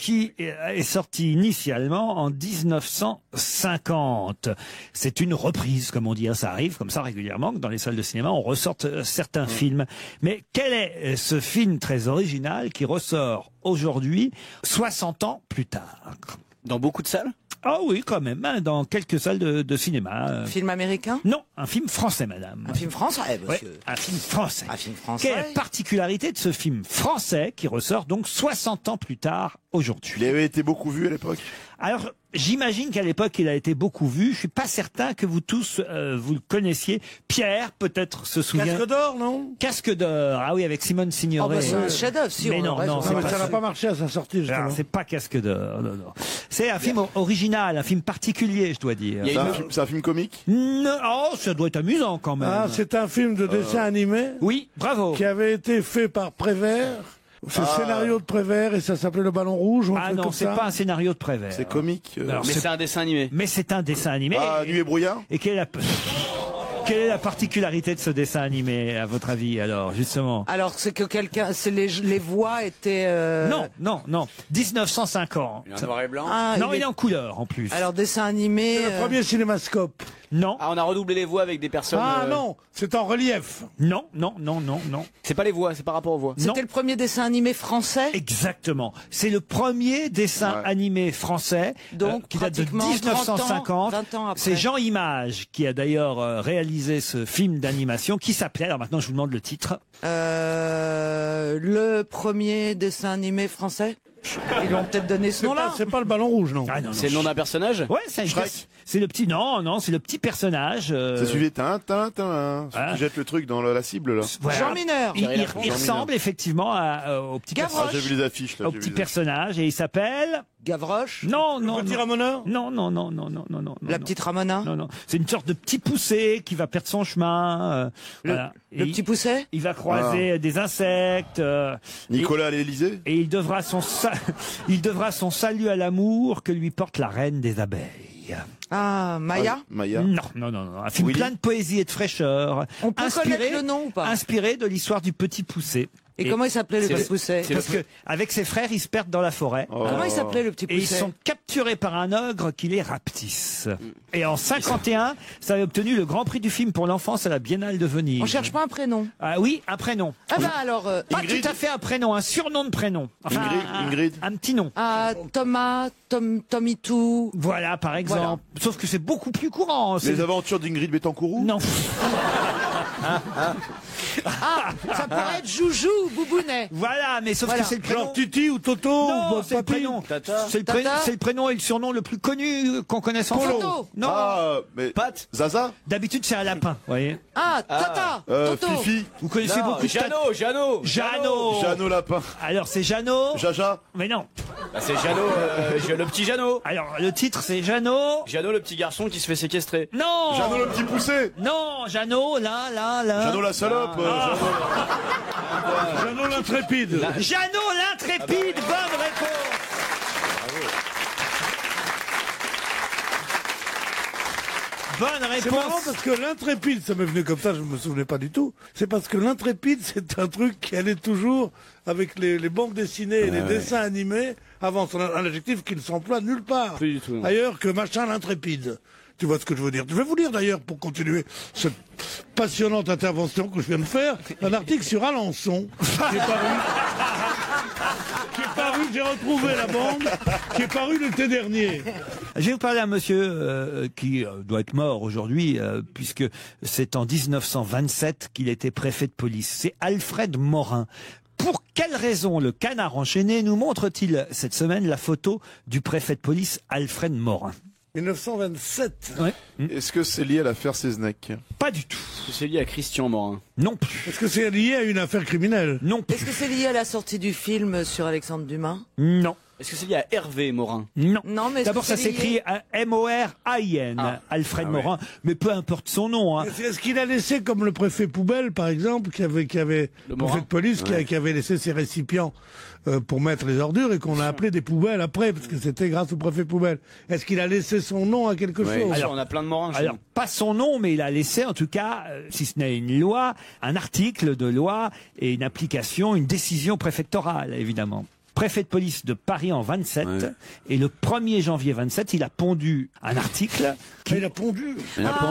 qui est sorti initialement en 1950. C'est une reprise, comme on dit, hein, ça arrive comme ça régulièrement, que dans les salles de cinéma on ressorte certains films. Mais quel est ce film très original qui ressort aujourd'hui, 60 ans plus tard? Dans beaucoup de salles? Ah oui, quand même, hein, dans quelques salles de cinéma. Film américain? Non, un film français, madame. Un film français, Ouais, monsieur. un film français. Un film français. Quelle est la particularité de ce film français qui ressort donc 60 ans plus tard aujourd'hui? Il avait été beaucoup vu à l'époque. Alors, j'imagine qu'à l'époque, il a été beaucoup vu. Je suis pas certain que vous tous, vous le connaissiez. Pierre, peut-être, se souvient. Casque d'or, non? Casque d'or. Ah oui, avec Simone Oh, Signoret. bah, c'est un chef-d'œuvre, si Mais on non, a raison. non, Non, mais ça n'a pas marché à sa sortie, justement. Alors, c'est pas Casque d'or. Non, non. C'est un film original, un film particulier, je dois dire. C'est un film comique? Non, oh, ça doit être amusant quand même. Ah, c'est un film de dessin animé Oui, bravo. qui avait été fait par Prévert. C'est le scénario de Prévert et ça s'appelait Le Ballon Rouge. ou un Ah truc non, comme c'est ça. pas un scénario de Prévert. C'est comique. Alors, Mais c'est un dessin animé. Mais c'est un dessin animé. Ah, Nuit et brouillard? Et quelle est la particularité de ce dessin animé, à votre avis, alors, justement? Alors, c'est que les voix étaient... Non. 1950. Il est en noir et blanc. Ah, Non, il est en couleur, en plus. Alors, dessin animé... C'est le premier cinémascope. Non. Ah, on a redoublé les voix avec des personnes. Ah non, c'est en relief. Non. C'est pas les voix, c'est par rapport aux voix. Non. C'était le premier dessin animé français. Exactement. C'est le premier dessin animé français Donc, qui date de pratiquement 1950. 30 ans, 20 ans après. C'est Jean Image qui a d'ailleurs réalisé ce film d'animation qui s'appelait, alors maintenant je vous demande le titre. Le premier dessin animé français. Ils lui ont peut-être donné ce nom-là. C'est pas le Ballon Rouge, non. Ah, non, C'est le nom d'un personnage? Ouais, c'est le petit. Non, c'est le petit personnage. Ça suivait Tintin, celui qui jette le truc dans la cible là. Voilà. Jean Mineur. Il ressemble effectivement au petit Gavroche. personnage. Ah, j'ai vu les affiches là. Au petit personnage et il s'appelle. Gavroche? Non, non. Le petit non. ramoneur? Non. La petite Ramona? Non. C'est une sorte de petit poussé qui va perdre son chemin. Voilà. Le petit pousset? Il va croiser des insectes. Nicolas à l'Élysée? Et il devra son salut à l'amour que lui porte la reine des abeilles. Ah, Maya? Maya? Non. Un film plein de poésie et de fraîcheur. On peut connaître le nom ou pas? Inspiré de l'histoire du petit poussé. Et comment il s'appelait le petit pousset? Parce que avec ses frères, ils se perdent dans la forêt. Comment il s'appelait le petit pousset? Et ils sont capturés par un ogre qui les rapetisse. Et en 51, ça avait obtenu le Grand Prix du film pour l'enfance à la Biennale de Venise. On cherche pas un prénom? Ah oui, un prénom. Ah bah alors... Pas tout à fait un prénom, un surnom de prénom. Enfin, Ingrid. Un petit nom. Ah, Thomas, Tomitou. Voilà, par exemple. Voilà. Sauf que c'est beaucoup plus courant. Les aventures d'Ingrid Betancourou? Non. Ah, ça pourrait être Joujou ou Boubounet. Voilà, mais sauf que c'est le prénom. Genre Titi ou Toto? Non, ou c'est le prénom. C'est le prénom et le surnom le plus connu qu'on connaisse en France. Non. Ah, mais Pat? Zaza? D'habitude, c'est un lapin, vous voyez. Ah, Tata. Toto. Fifi? Vous connaissez beaucoup de Jeannot. Jeannot Lapin. Alors, c'est Jeannot. Jaja? Mais non. Bah, c'est Jeannot, le petit Jeannot. Alors, le titre, c'est Jeannot. Jeannot, le petit garçon qui se fait séquestrer. Non. Jeannot le petit poussé? Non, Jeannot, là. Jeannot la salope? Jeannot l'intrépide. Jeannot l'intrépide, bonne réponse. Bonne réponse. C'est marrant parce que l'intrépide, ça m'est venu comme ça, je me souvenais pas du tout. C'est parce que l'intrépide, c'est un truc qui allait toujours avec les bandes dessinées et les dessins animés avant un adjectif qui ne s'emploie nulle part. Plus du tout. Ailleurs que machin l'intrépide. Tu vois ce que je veux dire? Je vais vous lire d'ailleurs, pour continuer cette passionnante intervention que je viens de faire, un article sur Alençon qui est paru, j'ai retrouvé la bande, qui est paru l'été dernier. Je vais vous parler à un monsieur qui doit être mort aujourd'hui, puisque c'est en 1927 qu'il était préfet de police. C'est Alfred Morin. Pour quelle raison le Canard enchaîné nous montre-t-il cette semaine la photo du préfet de police Alfred Morin? 1927. Ouais. Est-ce que c'est lié à l'affaire Seznec? Pas du tout. C'est lié à Christian Morin. Non plus. Est-ce que c'est lié à une affaire criminelle? Non plus. Est-ce que c'est lié à la sortie du film sur Alexandre Dumas? Non. Est-ce que c'est lié à Hervé Morin? Non. Non, mais d'abord, ça s'écrit M-O-R-A-I-N, Alfred Morin, mais peu importe son nom. Hein. Est-ce qu'il a laissé comme le préfet poubelle, par exemple, qui avait le préfet de police, qui avait laissé ses récipients pour mettre les ordures et qu'on a appelé des poubelles après, parce que c'était grâce au préfet poubelle. Est-ce qu'il a laissé son nom à quelque chose? Alors, on a plein de Morins. Alors, pas son nom, mais il a laissé, en tout cas, si ce n'est une loi, un article de loi et une application, une décision préfectorale, évidemment. Préfet de police de Paris en 27, et le 1er janvier 27, il a pondu un article. Il a pondu.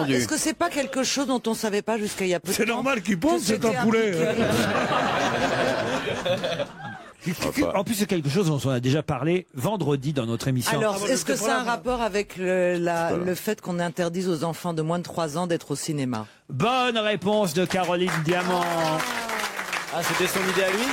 Est-ce que c'est pas quelque chose dont on savait pas jusqu'à il y a peu de temps? C'est normal qu'il ponde, c'est un poulet. En plus, c'est quelque chose dont on a déjà parlé vendredi dans notre émission. Alors, est-ce que ça a un rapport avec le fait qu'on interdise aux enfants de moins de 3 ans d'être au cinéma? Bonne réponse de Caroline Diamant. Ah, c'était son idée à lui?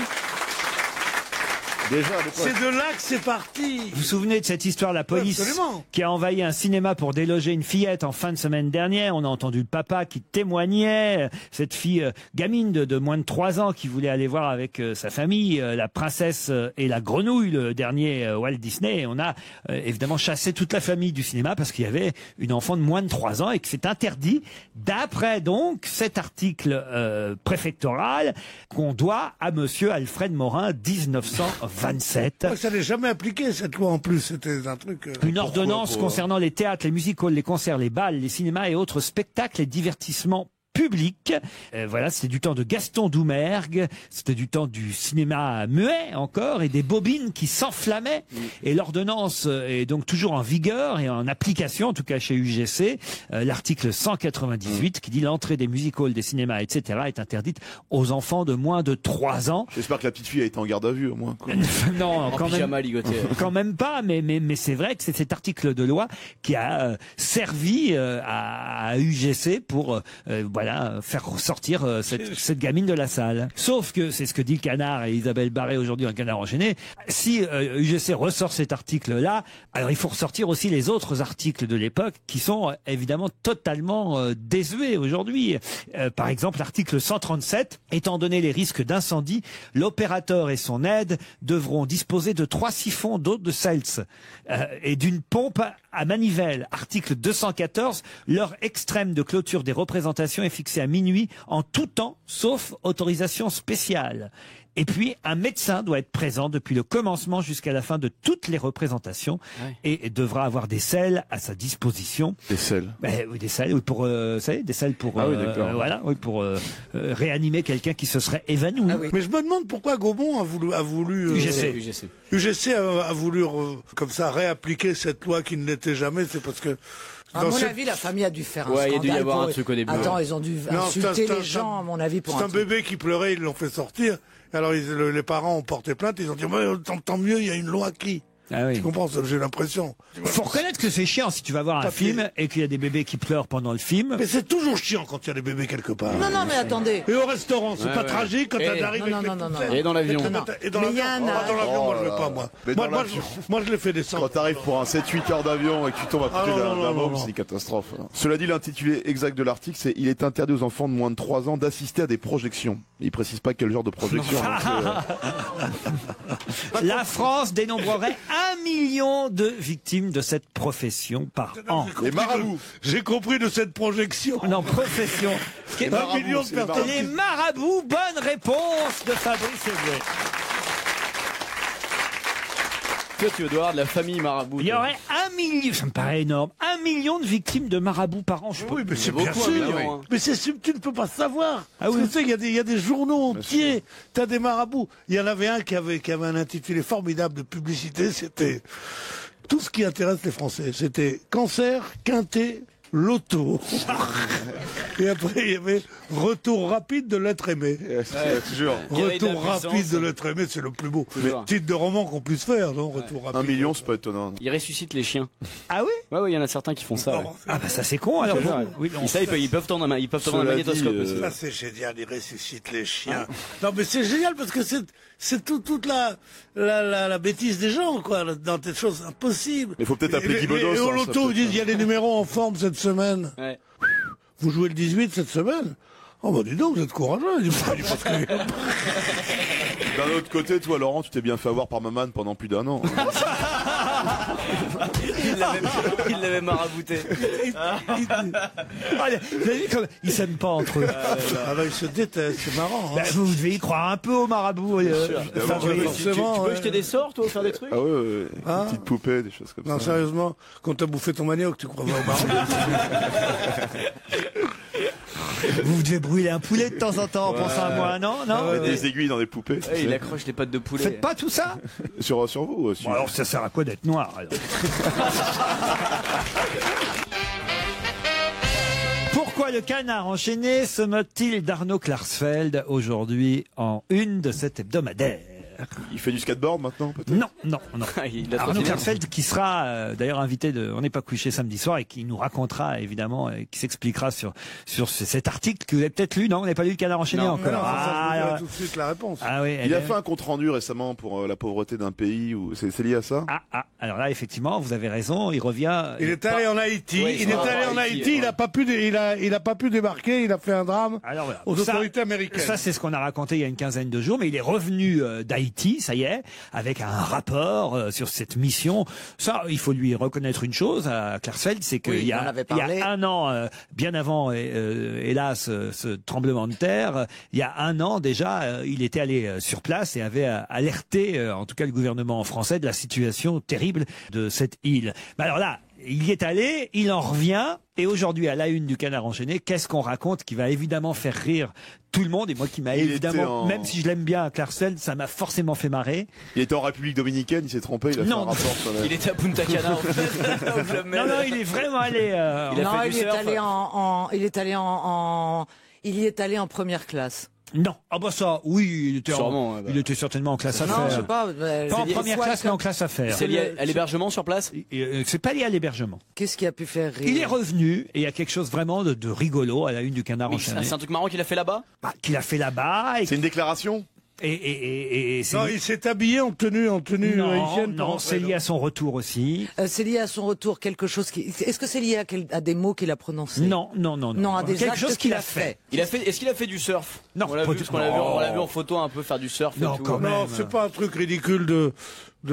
C'est de là que c'est parti. Vous vous souvenez de cette histoire, la police qui a envahi un cinéma pour déloger une fillette en fin de semaine dernière. On a entendu le papa qui témoignait. Cette fille gamine de moins de 3 ans qui voulait aller voir avec sa famille La Princesse et la Grenouille, le dernier Walt Disney. Et on a évidemment chassé toute la famille du cinéma parce qu'il y avait une enfant de moins de 3 ans et que c'est interdit d'après donc cet article préfectoral qu'on doit à monsieur Alfred Morin 1927. Ça n'est jamais appliqué cette loi en plus, c'était un truc... Une ordonnance concernant les théâtres, les music-halls, les concerts, les balles, les cinémas et autres spectacles et divertissements public. Voilà, c'était du temps de Gaston Doumergue, c'était du temps du cinéma muet encore, et des bobines qui s'enflammaient. Et l'ordonnance est donc toujours en vigueur et en application, en tout cas chez UGC. L'article 198 qui dit l'entrée des music-halls, des cinémas, etc. est interdite aux enfants de moins de 3 ans. J'espère que la petite fille a été en garde à vue au moins. Non, quand même pas, mais c'est vrai que c'est cet article de loi qui a servi à UGC pour voilà, faire ressortir cette gamine de la salle. Sauf que, c'est ce que dit Canard et Isabelle Barré aujourd'hui dans Canard enchaîné, si UGC ressort cet article-là, alors il faut ressortir aussi les autres articles de l'époque qui sont évidemment totalement désuets aujourd'hui. Par exemple, l'article 137, étant donné les risques d'incendie, l'opérateur et son aide devront disposer de 3 siphons d'eau de Seltz et d'une pompe à manivelle. Article 214, l'heure extrême de clôture des représentations est fixée à minuit en tout temps, sauf autorisation spéciale. Et puis, un médecin doit être présent depuis le commencement jusqu'à la fin de toutes les représentations et devra avoir des selles à sa disposition. Des selles. Oui, des selles, oui, pour, vous savez, des selles pour, voilà, oui, pour réanimer quelqu'un qui se serait évanoui. Mais je me demande pourquoi Gaumont a voulu UGC a voulu comme ça réappliquer cette loi qui ne l'était jamais. C'est parce que à mon avis, la famille a dû faire un scandale. Il a dû y avoir un truc au début. Attends, ils ont dû insulter les gens, à mon avis, pour un bébé qui pleurait, ils l'ont fait sortir. Alors les parents ont porté plainte, ils ont dit tant mieux, il y a une loi qui. Ah oui. Tu comprends, j'ai l'impression. Faut reconnaître que c'est chiant si tu vas voir un film et qu'il y a des bébés qui pleurent pendant le film. Mais c'est toujours chiant quand il y a des bébés quelque part. Non, mais attendez. Et au restaurant, c'est pas tragique quand t'arrives avec Et dans l'avion. Et dans l'avion, moi je veux pas, moi. Moi je l'ai fait descendre. Quand t'arrives pour un 7-8 heures d'avion et que tu tombes à côté d'un môme, c'est une catastrophe. Cela dit, l'intitulé exact de l'article, c'est « Il est interdit aux enfants de moins de 3 ans d'assister à des projections ». Il précise pas quel genre de projection. La France dénombrerait 1 million de victimes de cette profession par an. Les marabouts. J'ai compris de cette projection. Non, profession. 1 million de personnes. Les marabouts, bonne réponse de Fabrice Eboué. Toi, tu dois avoir de la famille marabout. Il y aurait 1 million, ça me paraît énorme, 1 million de victimes de marabouts par an. Oui, mais c'est bien sûr. Mais tu ne peux pas savoir. Ah oui. Tu sais, il y a des journaux entiers. T'as des marabouts. Il y en avait un qui avait un intitulé formidable de publicité. C'était tout ce qui intéresse les Français. C'était cancer, quintet, loto. Et après, il y avait retour rapide de l'être aimé. Toujours. Retour rapide de l'être aimé, c'est le plus beau titre de roman qu'on puisse faire, non? Retour rapide. 1 million, c'est pas étonnant. Ils ressuscitent les chiens. Ah oui? Ouais, il y en a certains qui font ça. Ouais. Ah bah ça c'est con alors. Oui, ça, ils peuvent tourner un magnétoscope aussi. Ça c'est génial, ils ressuscitent les chiens. Non mais c'est génial parce que c'est toute la bêtise des gens, quoi, dans des choses impossibles. Mais faut peut-être appeler Guy Bedos. Et au loto, ils disent, il y a des numéros en forme cette semaine. Ouais. Vous jouez le 18 cette semaine? Oh bah dis donc, vous êtes courageux. D'un autre côté, toi Laurent, tu t'es bien fait avoir par Maman pendant plus d'1 an. Il l'avait marabouté. Vous avez vu comme ils s'aiment pas entre eux. Ils se détestent, c'est marrant. Bah, vous devez y croire un peu au marabout. Tu peux jeter des sorts, toi, faire des trucs? Ah ouais, des petites poupées, des choses comme ça. Non, sérieusement, quand t'as bouffé ton manioc, tu crois pas au marabout? Vous devez brûler un poulet de temps en temps en pensant à moi, non? Des aiguilles dans des poupées. Il accroche les pattes de poulet. Faites pas tout ça? Sur vous aussi. Bon, alors ça sert à quoi d'être noir alors? Pourquoi le Canard enchaîné se moque-t-il d'Arnaud Klarsfeld aujourd'hui en une de cet hebdomadaire? Il fait du skateboard maintenant, peut-être? Non. Arnaud Klarsfeld qui sera d'ailleurs invité de On n'est pas couché samedi soir et qui nous racontera évidemment, et qui s'expliquera sur cet article que vous avez peut-être lu. Non, vous n'avez pas lu le Canard enchaîné encore. Non, tout de suite la réponse. Ah oui. Il a fait un compte rendu récemment pour la pauvreté d'un pays. C'est lié à ça? Alors là, effectivement, vous avez raison. Il revient. Il est allé en Haïti. Il a pas pu débarquer. Il a fait un drame aux autorités américaines. Ça, c'est ce qu'on a raconté il y a une quinzaine de jours. Mais il est revenu d'Haïti, ça y est, avec un rapport sur cette mission. Ça, il faut lui reconnaître une chose à Klarsfeld, c'est qu'il y a 1 an, bien avant, hélas, ce tremblement de terre, il y a 1 an déjà, il était allé sur place et avait alerté, en tout cas le gouvernement français, de la situation terrible de cette île. Mais alors là, il y est allé, il en revient, et aujourd'hui, à la une du Canard enchaîné, qu'est-ce qu'on raconte qui va évidemment faire rire tout le monde, et moi qui m'a évidemment, même si je l'aime bien, Klarsfeld, ça m'a forcément fait marrer. Il était en République Dominicaine, il s'est trompé, il a fait un rapport sur Il était à Punta Cana, en fait. Non, il est vraiment allé... il est allé en première classe. Non. Ah bah ça, oui, il était, Sûrement, il était certainement en classe Non, affaires. je sais pas. Pas en première classe, mais en classe affaires. C'est lié à l'hébergement sur place? C'est pas lié à l'hébergement. Qu'est-ce qui a pu faire rire? Il est revenu et il y a quelque chose vraiment de rigolo à la une du Canard enchaîné. C'est un truc marrant qu'il a fait là-bas? Qu'il a fait là-bas. C'est une déclaration? Et non, il s'est habillé en tenue haïtienne. Non, c'est lié à son retour aussi. C'est lié à son retour, quelque chose qui. Est-ce que c'est lié à des mots qu'il a prononcés? Non, à des quelque actes chose qu'il a fait. Est-ce qu'il a fait du surf? Non, on l'a vu, on l'a vu en photo un peu faire du surf. Non, et tout. quand même. Non, c'est pas un truc ridicule de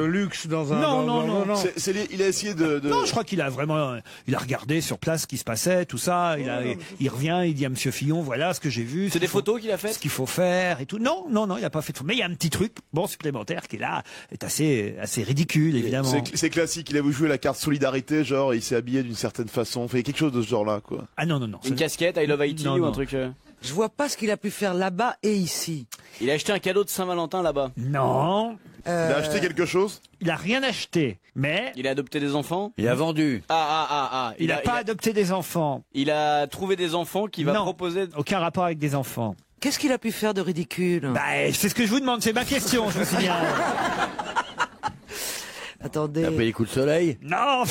luxe dans un. Non. Il a essayé de. Non, je crois qu'il a vraiment. Il a regardé sur place ce qui se passait, tout ça. Il revient, il dit à Monsieur Fillon, voilà ce que j'ai vu. C'est des photos qu'il a faites? Ce qu'il faut faire et tout. Non, il a pas fait de photos. Mais il y a un petit truc, supplémentaire qui est là, est assez ridicule, évidemment. C'est classique. Il a voulu jouer la carte solidarité, genre, il s'est habillé d'une certaine façon. Fait quelque chose de ce genre-là, quoi. Ah non. Une casquette, I Love Haiti ou un truc. Je vois pas ce qu'il a pu faire là-bas et ici. Il a acheté un cadeau de Saint-Valentin là-bas. Non. Il a acheté quelque chose? Il a rien acheté, mais. Il a adopté des enfants? Il a vendu. Il n'a pas adopté des enfants. Il a trouvé des enfants qui va proposer. Aucun rapport avec des enfants. Qu'est-ce qu'il a pu faire de ridicule? C'est ce que je vous demande, c'est ma question, je vous signale. Attendez. Il a pris les coups de soleil? Non.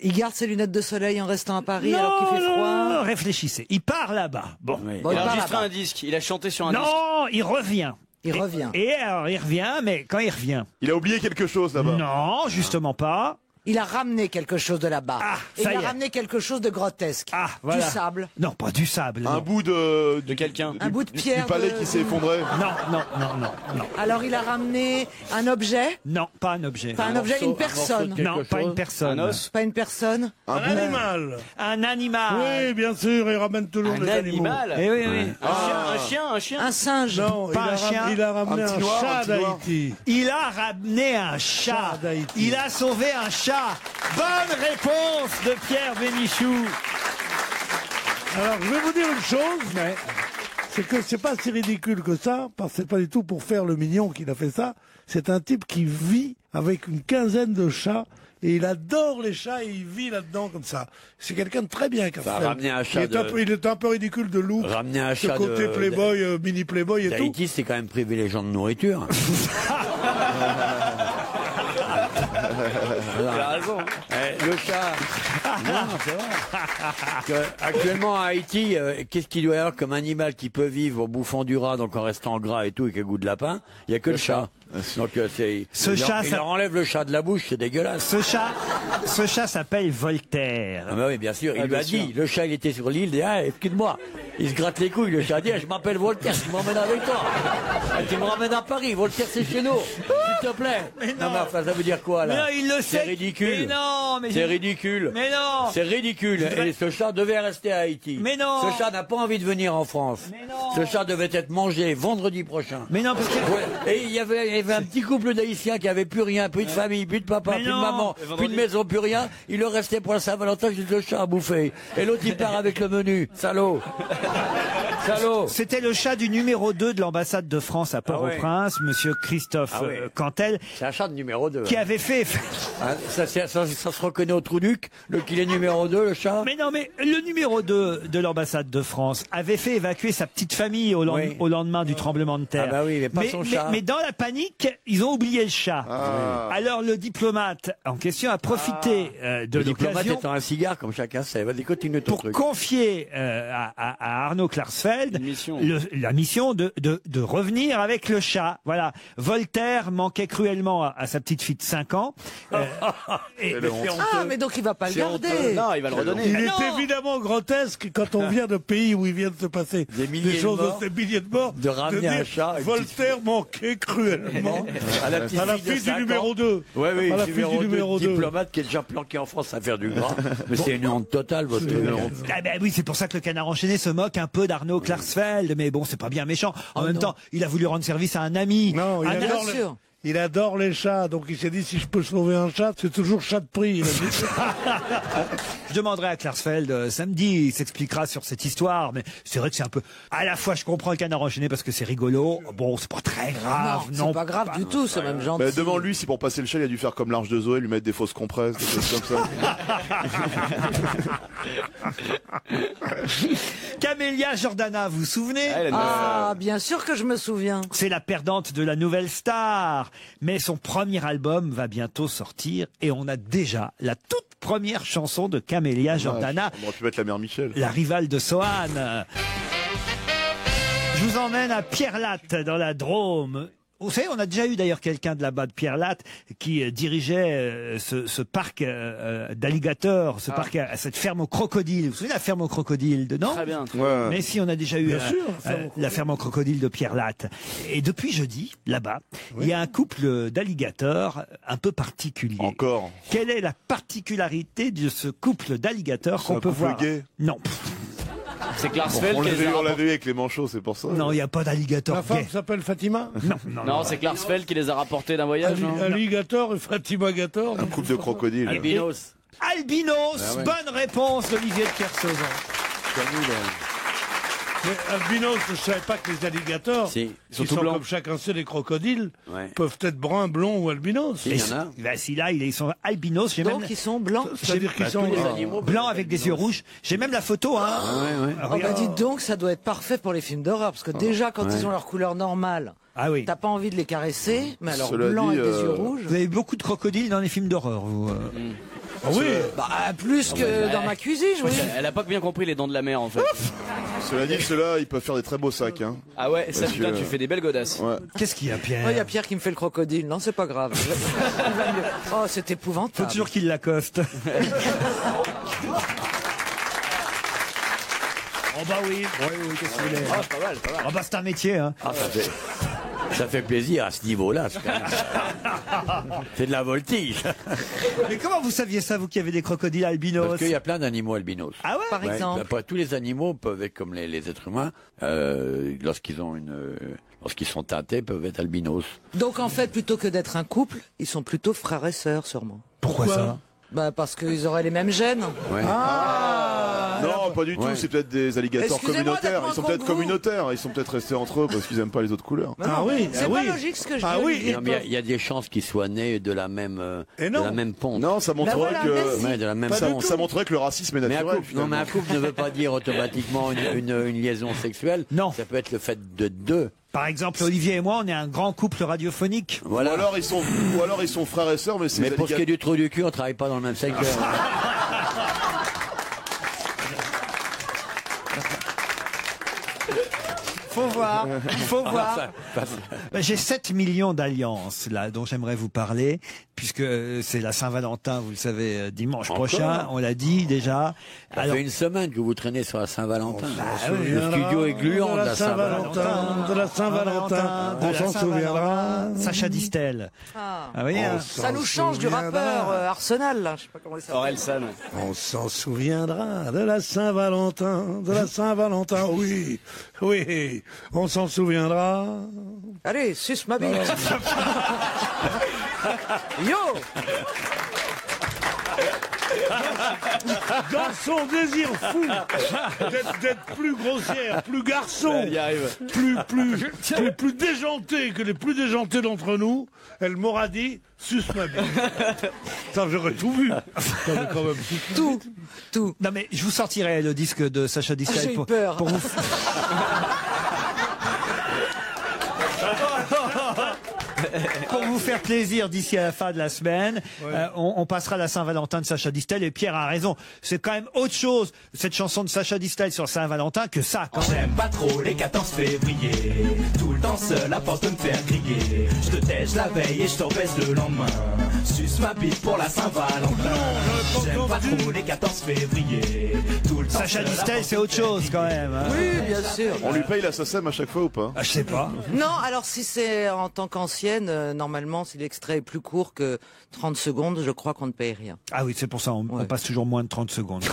Il garde ses lunettes de soleil en restant à Paris alors qu'il fait froid. Non, réfléchissez. Il part là-bas. Bon. Il a enregistré un disque. Il a chanté sur un disque. Non, il revient. Il revient. Et alors, il revient, mais quand il revient. Il a oublié quelque chose là-bas? Non, justement pas. Il a ramené quelque chose de là-bas. Et il a ramené quelque chose de grotesque. Voilà. Du sable. Non, pas du sable. Un bout de quelqu'un. Un bout de pierre. Du palais qui s'est effondré. Non. Alors il a ramené un objet? Non, pas un objet. Pas un objet, une personne. Non, pas une personne. Un os? Pas une personne. Un animal. Un animal. Oui, bien sûr, il ramène toujours des animaux. Eh oui. Un chien. Un singe. Non, Pas un chien. il a ramené un chat d'Haïti. Il a ramené un chat. Il a sauvé un chat. Bonne réponse de Pierre Bénichou. Alors, je vais vous dire une chose. C'est que c'est pas si ridicule que ça, parce que c'est pas du tout pour faire le mignon qu'il a fait ça. C'est un type qui vit avec une quinzaine de chats. Et il adore les chats et il vit là-dedans comme ça. C'est quelqu'un de très bien. Ramener un chat il est un peu ridicule de loup. Ramener un chat ce côté playboy, mini playboy et tout. Haïti, c'est quand même privé les gens de nourriture. Il a raison. Le chat. Non, c'est vrai. Actuellement à Haïti, qu'est-ce qu'il doit y avoir comme animal qui peut vivre en bouffant du rat, donc en restant gras et tout, et qui a goût de lapin? Il n'y a que le chat. Donc il leur enlève le chat de la bouche, c'est dégueulasse. Ce chat s'appelle Voltaire. Ah bah oui, bien sûr. Il lui a dit, le chat il était sur l'île, il dit, excuse-moi. Il se gratte les couilles, le chat dit, je m'appelle Voltaire, tu m'emmènes avec toi. Tu me ramènes à Paris, Voltaire c'est chez nous. S'il te plaît. Mais non, mais enfin, ça veut dire quoi là? Mais non, il le sait. C'est ridicule. Mais non, mais c'est ridicule. Mais non. C'est ridicule. Et ce chat devait rester à Haïti. Mais non. Ce chat n'a pas envie de venir en France. Mais non. Ce chat devait être mangé vendredi prochain. Mais non, parce que... Ouais. Et il y avait un petit couple d'Haïtiens qui avait plus rien, plus de famille, plus de papa, plus de maman, plus de maison, plus rien. Il leur restait pour la Saint-Valentin juste le chat à bouffer. Et l'autre il part avec le menu. Salaud. Salaud. C'était le chat du numéro 2 de l'ambassade de France à Port-au-Prince, monsieur Christophe Cantel. C'est un chat de numéro 2. Qui avait fait... Ça se reconnaît au trou-duc, qu'il est numéro 2, le chat. Mais non, mais le numéro 2 de l'ambassade de France avait fait évacuer sa petite famille au lendemain du tremblement de terre. Ah bah oui, mais pas son chat. Mais dans la panique, ils ont oublié le chat. Alors le diplomate en question a profité de le l'occasion... diplomate étant un cigare, comme chacun sait. Vas-y, continue ton truc. Pour confier à Arnaud Klarsfeld la mission de revenir avec le chat. Voilà. Voltaire manquait cruellement à sa petite fille de 5 ans. Mais donc il va pas le garder. Non, il va le redonner. Il est évidemment grotesque quand on vient de pays où il vient de se passer des choses, des milliers de morts, de ramener un chat. Voltaire manquait cruellement à la fille du numéro 2. Oui, à la fille du numéro 2. Diplomate qui est déjà planqué en France à faire du gras. Mais c'est une honte totale, votre honte. Ah ben oui, c'est pour ça que le Canard enchaîné se moque un peu d'Arnaud Klarsfeld. Mais bon, c'est pas bien méchant. En même temps, il a voulu rendre service à un ami. Non, il adore les chats, donc il s'est dit si je peux sauver un chat, c'est toujours chat de prix. Il a dit. Je demanderai à Klarsfeld samedi, il s'expliquera sur cette histoire, mais c'est vrai que c'est un peu... À la fois, je comprends le Canard enchaîné parce que c'est rigolo. Bon, c'est pas très grave. Non, c'est pas grave du tout, c'est même gentil. Bah, devant lui, si pour passer le chat, il a dû faire comme l'Arche de Zoé, lui mettre des fausses compresses, des choses comme ça. Camélia Jordana, vous vous souvenez? Ah, bien sûr que je me souviens. C'est la perdante de la Nouvelle Star. Mais son premier album va bientôt sortir et on a déjà la toute première chanson de Camélia Jordana. On aurait pu mettre la mère Michel. La rivale de Sohan. Je vous emmène à Pierrelatte, dans la Drôme. Vous savez, on a déjà eu d'ailleurs quelqu'un de là-bas de Pierrelatte qui dirigeait ce parc d'alligators, ce parc à cette ferme aux crocodiles. Vous vous souvenez de la ferme aux crocodiles dedans? Très bien. Ouais. Mais si, on a déjà eu la ferme aux crocodiles de Pierrelatte. Et depuis jeudi, là-bas, il y a un couple d'alligators un peu particulier. Encore. Quelle est la particularité de ce couple d'alligators qu'on peut voir? Gay. Non. C'est Klarsfeld On qui les a l'avait rapportés. eu avec les manchots, c'est pour ça. Non, il n'y a pas d'alligator La femme gay. s'appelle Fatima. Non, c'est Klarsfeld qui les a rapportés d'un voyage. non Alligator et Fatima Gator. Un couple de crocodiles. Albinos. Albinos, Ah ouais. bonne réponse d'Olivier de Kersauzon. Mais albinos, je ne savais pas que les alligators, Si. qui sont tout sont blancs. comme chacun sait les crocodiles, Ouais. peuvent être bruns, blonds ou albinos. Si, il y en a. Ben, si là, ils sont albinos, j'ai Donc même ils sont blancs. C'est-à-dire qu'ils sont... Tous les animaux. blanc avec des yeux rouges. J'ai même la photo, hein. Ouais, ouais. Oh bah dites donc, ça doit être parfait pour les films d'horreur, parce que déjà quand ils ont leur couleur normale, Ah oui. t'as pas envie de les caresser, mais alors Cela blanc dit, avec des yeux rouges. Vous avez beaucoup de crocodiles dans les films d'horreur, vous. Ah oui, Bah plus que dans ma cuisine, oui. Elle a pas bien compris les dents de la mer en fait. Cela dit, ceux-là, ils peuvent faire des très beaux sacs. Hein. Ah ouais, ça Parce putain, que- tu fais des belles godasses. Ouais. Qu'est-ce qu'il y a, Pierre? Il y a Pierre qui me fait le crocodile. Non, c'est pas grave. Il va mieux. Oh, c'est Faut épouvantable. toujours qu'il l'accoste. Oh bah oui, qu'est-ce que vous voulez? Ah, pas mal, pas mal. Oh bah c'est un métier, hein. Ah, ça fait plaisir à ce niveau-là. C'est quand même- c'est de la voltige. Mais comment vous saviez ça, vous qui avez des crocodiles albinos? Parce qu'il y a plein d'animaux albinos. Ah ouais? Par exemple. Pas tous les animaux peuvent être comme les êtres humains. Lorsqu'ils sont teintés, peuvent être albinos. Donc en fait, plutôt que d'être un couple, ils sont plutôt frères et sœurs, sûrement. Pourquoi ça? Bah parce qu'ils auraient les mêmes gènes. Ouais. Non, pas du tout. Ouais. C'est peut-être des alligators Excusez-moi communautaires. d'être Ils sont moins peut-être con que vous. communautaires. Ils sont peut-être restés entre eux parce qu'ils aiment pas les autres couleurs. ah oui, C'est ah pas oui. logique ce que je dis. Ah oui. Olivier. Non, mais il y a des chances qu'ils soient nés de la même, Et de non. la même ponte. Non, ça montrerait voilà, que merci. Ouais, de la même ça, ponte. ça montrerait que le racisme est Mais un naturel. couple, non, mais un couple ne veut pas dire automatiquement une liaison sexuelle. Non. Ça peut être le fait de deux. Par exemple, Olivier et moi, on est un grand couple radiophonique. Voilà. Ou alors ils sont frères et sœurs, mais c'est Mais des pour ce qui est du trou du cul, on travaille pas dans le même secteur. Faut voir, faut voir. Ça- Ben, j'ai 7 millions d'alliances là dont j'aimerais vous parler, puisque c'est la Saint-Valentin, vous le savez, dimanche Encore prochain, on l'a dit déjà. Ça fait une semaine que vous traînez sur la Saint-Valentin. oui, Le studio est gluant de la Saint-Valentin. De la Saint-Valentin, on s'en souviendra. Sacha Distel. Ah. Ah oui, hein. Ça nous change du rappeur Arsenal, là. Je sais pas comment il s'appelle. Orelsan. On s'en souviendra de la Saint-Valentin, de la Saint-Valentin, oui, oui, on s'en souviendra. Allez, suce ma bite. Yo. Dans son désir fou d'être plus grossière, plus garçon, Elle y arrive. plus déjanté que les plus déjantés d'entre nous, elle m'aura dit suce ma bite. Ça, j'aurais tout vu. J'aurais quand même Tout. Non mais je vous sortirai le disque de Sacha Distel J'ai eu peur. pour vous. Pour vous faire plaisir d'ici à la fin de la semaine, on passera la Saint-Valentin de Sacha Distel et Pierre a raison. C'est quand même autre chose, cette chanson de Sacha Distel sur Saint-Valentin, que ça quand même. J'aime pas trop les 14 février. Tout le temps seul à force de me faire griller. Je te tèche la veille et je te rebaisse le lendemain. Suce ma bite pour la Saint-Valentin. J'aime pas trop les 14 février. Tout le temps Sacha seul à Distel, force c'est de me autre faire chose quand griller. même. Hein. Oui, bien sûr. On lui paye la SACEM à chaque fois ou pas? Ah, je sais pas. Non, alors si c'est en tant qu'ancienne, normalement, si l'extrait est plus court que 30 secondes, je crois qu'on ne paye rien. Ah oui, c'est pour ça, on Ouais. passe toujours moins de 30 secondes.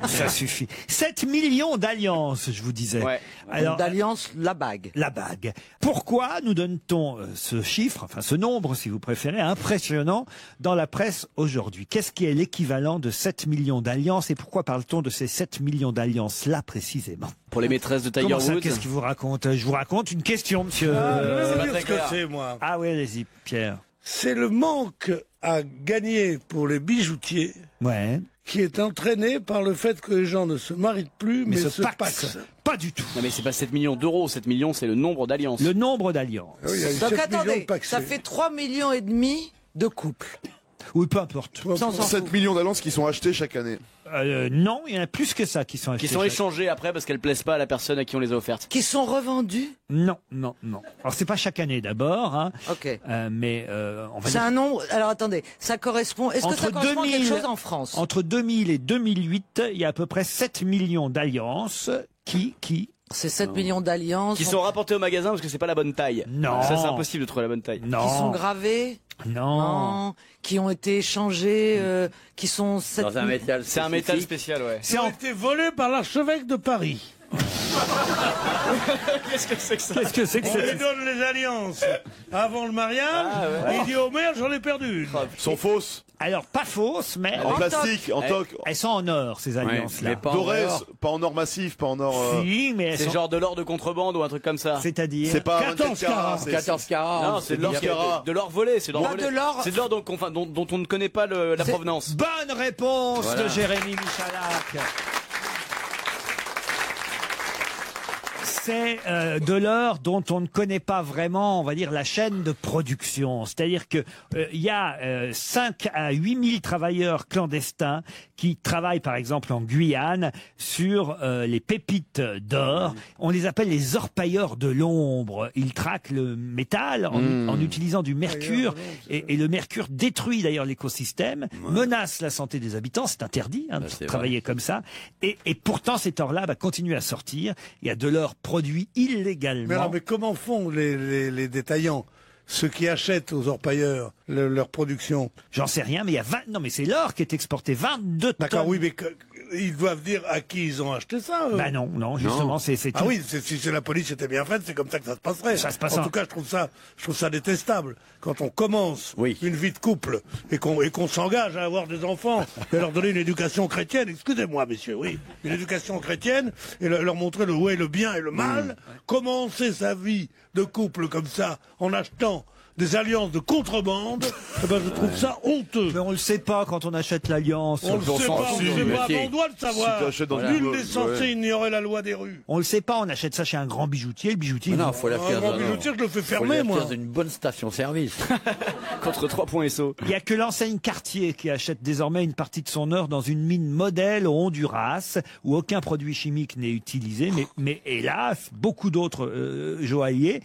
Ça suffit. 7 millions d'alliances, je vous disais. Ouais. Alors, d'alliances, la bague. La bague. Pourquoi nous donne-t-on ce chiffre, enfin ce nombre, si vous préférez, impressionnant dans la presse aujourd'hui? Qu'est-ce qui est l'équivalent de 7 millions d'alliances et pourquoi parle-t-on de ces 7 millions d'alliances-là précisément? Pour les maîtresses de Tiger Comment ça, Woods. qu'est-ce qu'il vous raconte? Je vous raconte une question, monsieur. Je vais vous dire ce que clair. c'est, moi. Ah oui, allez-y, Pierre. C'est le manque à gagner pour les bijoutiers qui est entraîné par le fait que les gens ne se marient plus, mais se paxent. Pas du tout. Non mais c'est pas 7 millions d'euros, 7 millions c'est le nombre d'alliances. Le nombre d'alliances. Ah oui, il y a eu Donc 7 millions attendez, de paxés. ça fait 3,5 millions de couples. Oui, peu importe. 7 millions d'alliances qui sont achetées chaque année. Non, il y en a plus que ça qui sont achetés. Qui sont échangés après parce qu'elles plaisent pas à la personne à qui on les a offertes. Qui sont revendus? Non. Alors c'est pas chaque année d'abord, hein. Ok. Mais on va C'est dire un nombre. Alors attendez, ça correspond. Est-ce que ça correspond à quelque chose en France? Entre 2000 et 2008, il y a à peu près 7 millions d'alliances qui C'est 7 millions d'alliances. Qui sont rapportées au magasin parce que c'est pas la bonne taille. Non. Ça c'est impossible de trouver la bonne taille. Non. Qui sont gravées? Non. Qui ont été échangées, qui sont... Dans un métal. C'est un métal spécial, ouais. Ils ont été volés par l'archevêque de Paris. Qu'est-ce que c'est que ça? Qu'est-ce que c'est que On lui donne les alliances avant le mariage, et il dit oh merde, j'en ai perdu une. Sont fausses. Alors pas fausses, mais En plastique, en toc. elles sont en or ces alliances-là. mais pas en Doré, or. pas en or massif, pas en or. Si, mais elles C'est sont... genre de l'or de contrebande ou un truc comme ça. C'est-à-dire C'est pas 14 carats. 14 carats. Non, c'est de l'or carats. de l'or volé, c'est de l'or Pas volé. de l'or. C'est de l'or dont on ne connaît pas la provenance. Bonne réponse Voilà. de Jérémy Michalak. C'est de l'or dont on ne connaît pas vraiment, on va dire, la chaîne de production. C'est-à-dire que il y a 5 à 8 000 travailleurs clandestins qui travaillent, par exemple, en Guyane, sur les pépites d'or. On les appelle les orpailleurs de l'ombre. Ils traquent le métal en utilisant du mercure. Et le mercure détruit d'ailleurs l'écosystème, menace la santé des habitants. C'est interdit de travailler comme ça. Et pourtant, cet or-là continue à sortir. Il y a de l'or produit illégalement. Mais comment font les détaillants, ceux qui achètent aux orpailleurs leur production? J'en sais rien, mais il y a 20... Non, mais c'est l'or qui est exporté, 22 tonnes. D'accord, oui, mais ils doivent dire à qui ils ont acheté ça. Bah non, justement, c'est Ah tout. oui, si la police était bien faite, c'est comme ça que ça se passerait. Ça se passe en tout cas, je trouve ça détestable. Quand on commence une vie de couple et qu'on s'engage à avoir des enfants et leur donner une éducation chrétienne, excusez-moi, messieurs, oui, une éducation chrétienne et leur montrer le ouais, le bien et le mal, commencer sa vie de couple comme ça en achetant des alliances de contrebande, eh ben je trouve ça honteux. Mais on le sait pas quand on achète l'alliance. On le sait pas, mais on doit le savoir. Si t'achètes dans Nul une- n'est censé ouais. ignorer la loi des rues. On le sait pas, on achète ça chez un grand bijoutier. Le bijoutier. Non, faut l'acheter Moi, bijoutier, je le fais fermer, moi. dans une bonne station-service. Contre 3 points SO. Il y a que l'enseigne Cartier qui achète désormais une partie de son or dans une mine modèle au Honduras où aucun produit chimique n'est utilisé. Mais hélas, beaucoup d'autres joailliers,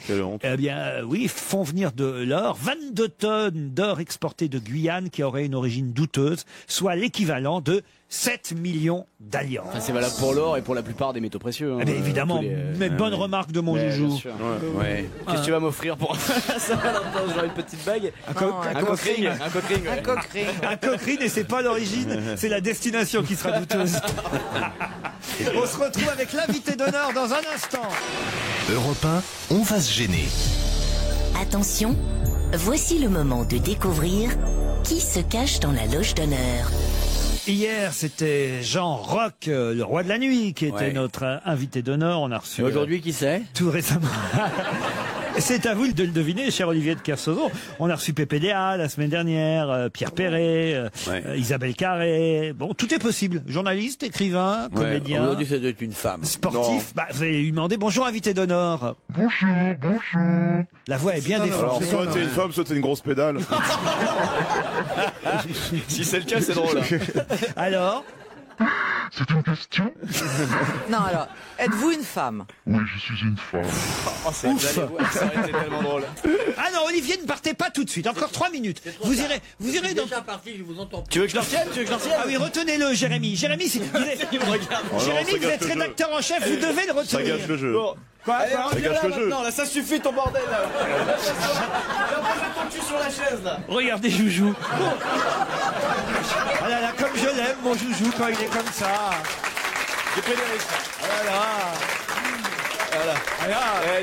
oui, font venir de l'or. 22 tonnes d'or exporté de Guyane qui aurait une origine douteuse, soit l'équivalent de 7 millions d'alliances. Enfin, c'est valable pour l'or et pour la plupart des métaux précieux. Hein, Eh bien, évidemment, tous les- mais bonne remarque de mon Ouais, joujou. bien sûr. Qu'est-ce que tu vas m'offrir pour ça? Genre une petite bague, un coquering, un coquering. Un coquering. Un coquering, et c'est pas l'origine, c'est la destination qui sera douteuse. On se retrouve avec l'invité d'honneur dans un instant. Europe 1, on va se gêner. Attention, voici le moment de découvrir qui se cache dans la loge d'honneur. Hier, c'était Jean Roch, le roi de la nuit, qui était notre invité d'honneur. On a reçu. Et aujourd'hui, qui c'est? Tout récemment. C'est à vous de le deviner, cher Olivier de Kersauzon. On a reçu PPDA la semaine dernière, Pierre Perret, Isabelle Carré. Bon, tout est possible. Journaliste, écrivain, comédien. Aujourd'hui, ça doit être une femme. Sportif. Bah, vous allez lui demander bonjour, invité d'honneur. Bonjour. La voix est bien Alors, déformée. soit t'es une femme, soit t'es une grosse pédale. Si c'est le cas, c'est drôle. Alors? C'est une question? Non, alors, êtes-vous une femme? Oui, je suis une femme. Oh, ça aurait été tellement drôle. Ah non, Olivier, ne partez pas tout de suite. Encore 3 minutes. Vous irez dans... parti, je vous entends. Tu veux que je le retienne? Ah oui, retenez-le, Jérémy. Jérémy, si vous êtes, Il me regarde. Jérémy, ça vous gâche êtes le jeu. rédacteur en chef, vous devez le Ça retenir. gâche le jeu. Bon, Quoi Allez, reviens là gâche le jeu. maintenant, là, ça suffit ton bordel là. Viens poser ton cul sur la chaise là. Regardez Joujou. Ah là là, comme je l'aime, mon Joujou, quand il est comme ça. J'ai pris des risques. Voilà.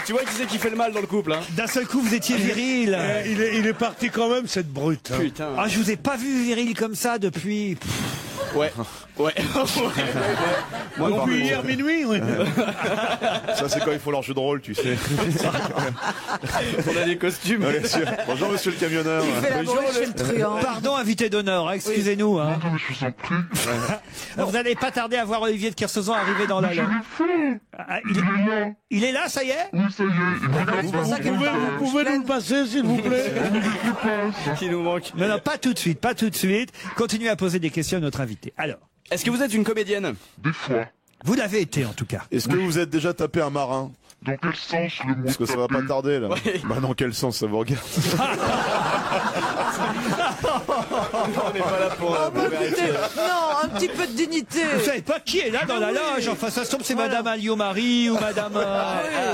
Tu vois qui c'est qui fait le mal dans le couple, hein. D'un seul coup, vous étiez viril. Il est parti quand même, cette brute. Hein. Putain. Ah, je vous ai pas vu viril comme ça depuis... Ouais. Moi non plus. Depuis hier minuit, oui. Ça, c'est quand il faut leur jeu de rôle, tu sais. On a des costumes. Ouais, bien sûr. Bonjour, monsieur le camionneur. Il fait la Bonjour, bruit chez le truand. Pardon, invité d'honneur, hein, excusez-nous. Hein. Non, mais je vous en prie. Vous n'allez pas tarder à voir Olivier de Kersauzon arriver dans la loge. Ah, il est là, ça y est? Oui, ça y est. Vous pouvez nous le passer, s'il vous plaît? Qui nous manque. Non, pas tout de suite, pas tout de suite. Continuez à poser des questions à notre invité. Alors, Est-ce que vous êtes une comédienne? Des fois. vous l'avez été en tout cas. Est-ce que vous êtes déjà tapé un marin? Dans quel sens le mot Parce que ça va pas taper? tarder, là. Ouais. Bah, dans quel sens ça vous regarde? On n'est pas là pour vérifier. Non, un petit peu de dignité. Vous savez pas qui est là dans la loge? Enfin, ça se tombe, c'est Madame Alliot-Marie ou Madame...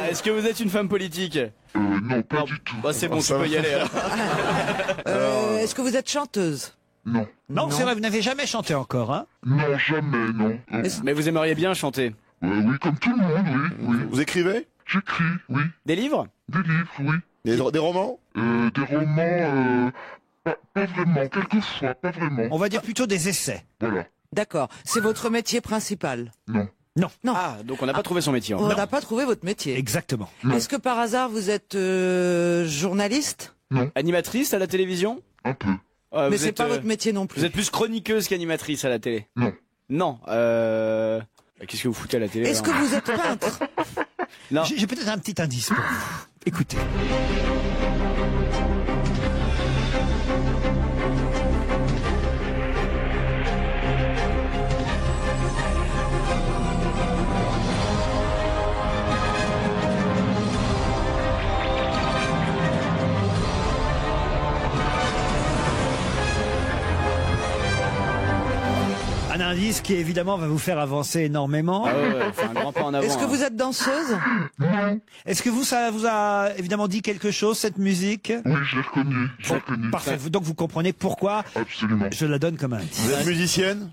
Est-ce que vous êtes une femme politique? Non, pas du tout. Bah c'est bon, tu peux y aller alors. Est-ce que vous êtes chanteuse? Non. Non, c'est vrai, vous n'avez jamais chanté encore, hein? Non, jamais, non. Mais vous aimeriez bien chanter? Oui, comme tout le monde, oui. Vous écrivez? J'écris, oui. Des livres? Des livres, oui. Des romans? Des romans, pas vraiment, quelquefois, pas vraiment. On va dire plutôt des essais. Voilà. D'accord. C'est votre métier principal? Non. Non. Non. Ah, donc on n'a pas trouvé son métier. On encore. n'a pas trouvé votre métier. Exactement. Est-ce que par hasard vous êtes journaliste? Animatrice à la télévision? Un peu. Mais c'est pas votre métier non plus. Vous êtes plus chroniqueuse qu'animatrice à la télé? Non. Non. Qu'est-ce que vous foutez à la télé? Est-ce que vous êtes peintre? Non. J'ai peut-être un petit indice pour vous. Écoutez. Un indice qui évidemment va vous faire avancer énormément. Ah ouais, c'est un grand pas en avant. Est-ce que vous êtes danseuse? Est-ce que ça vous a évidemment dit quelque chose, cette musique? Oui, je l'ai reconnu. Je l'ai reconnu. Parfait. Donc vous comprenez pourquoi Absolument. je la donne comme indice. Vous êtes musicienne?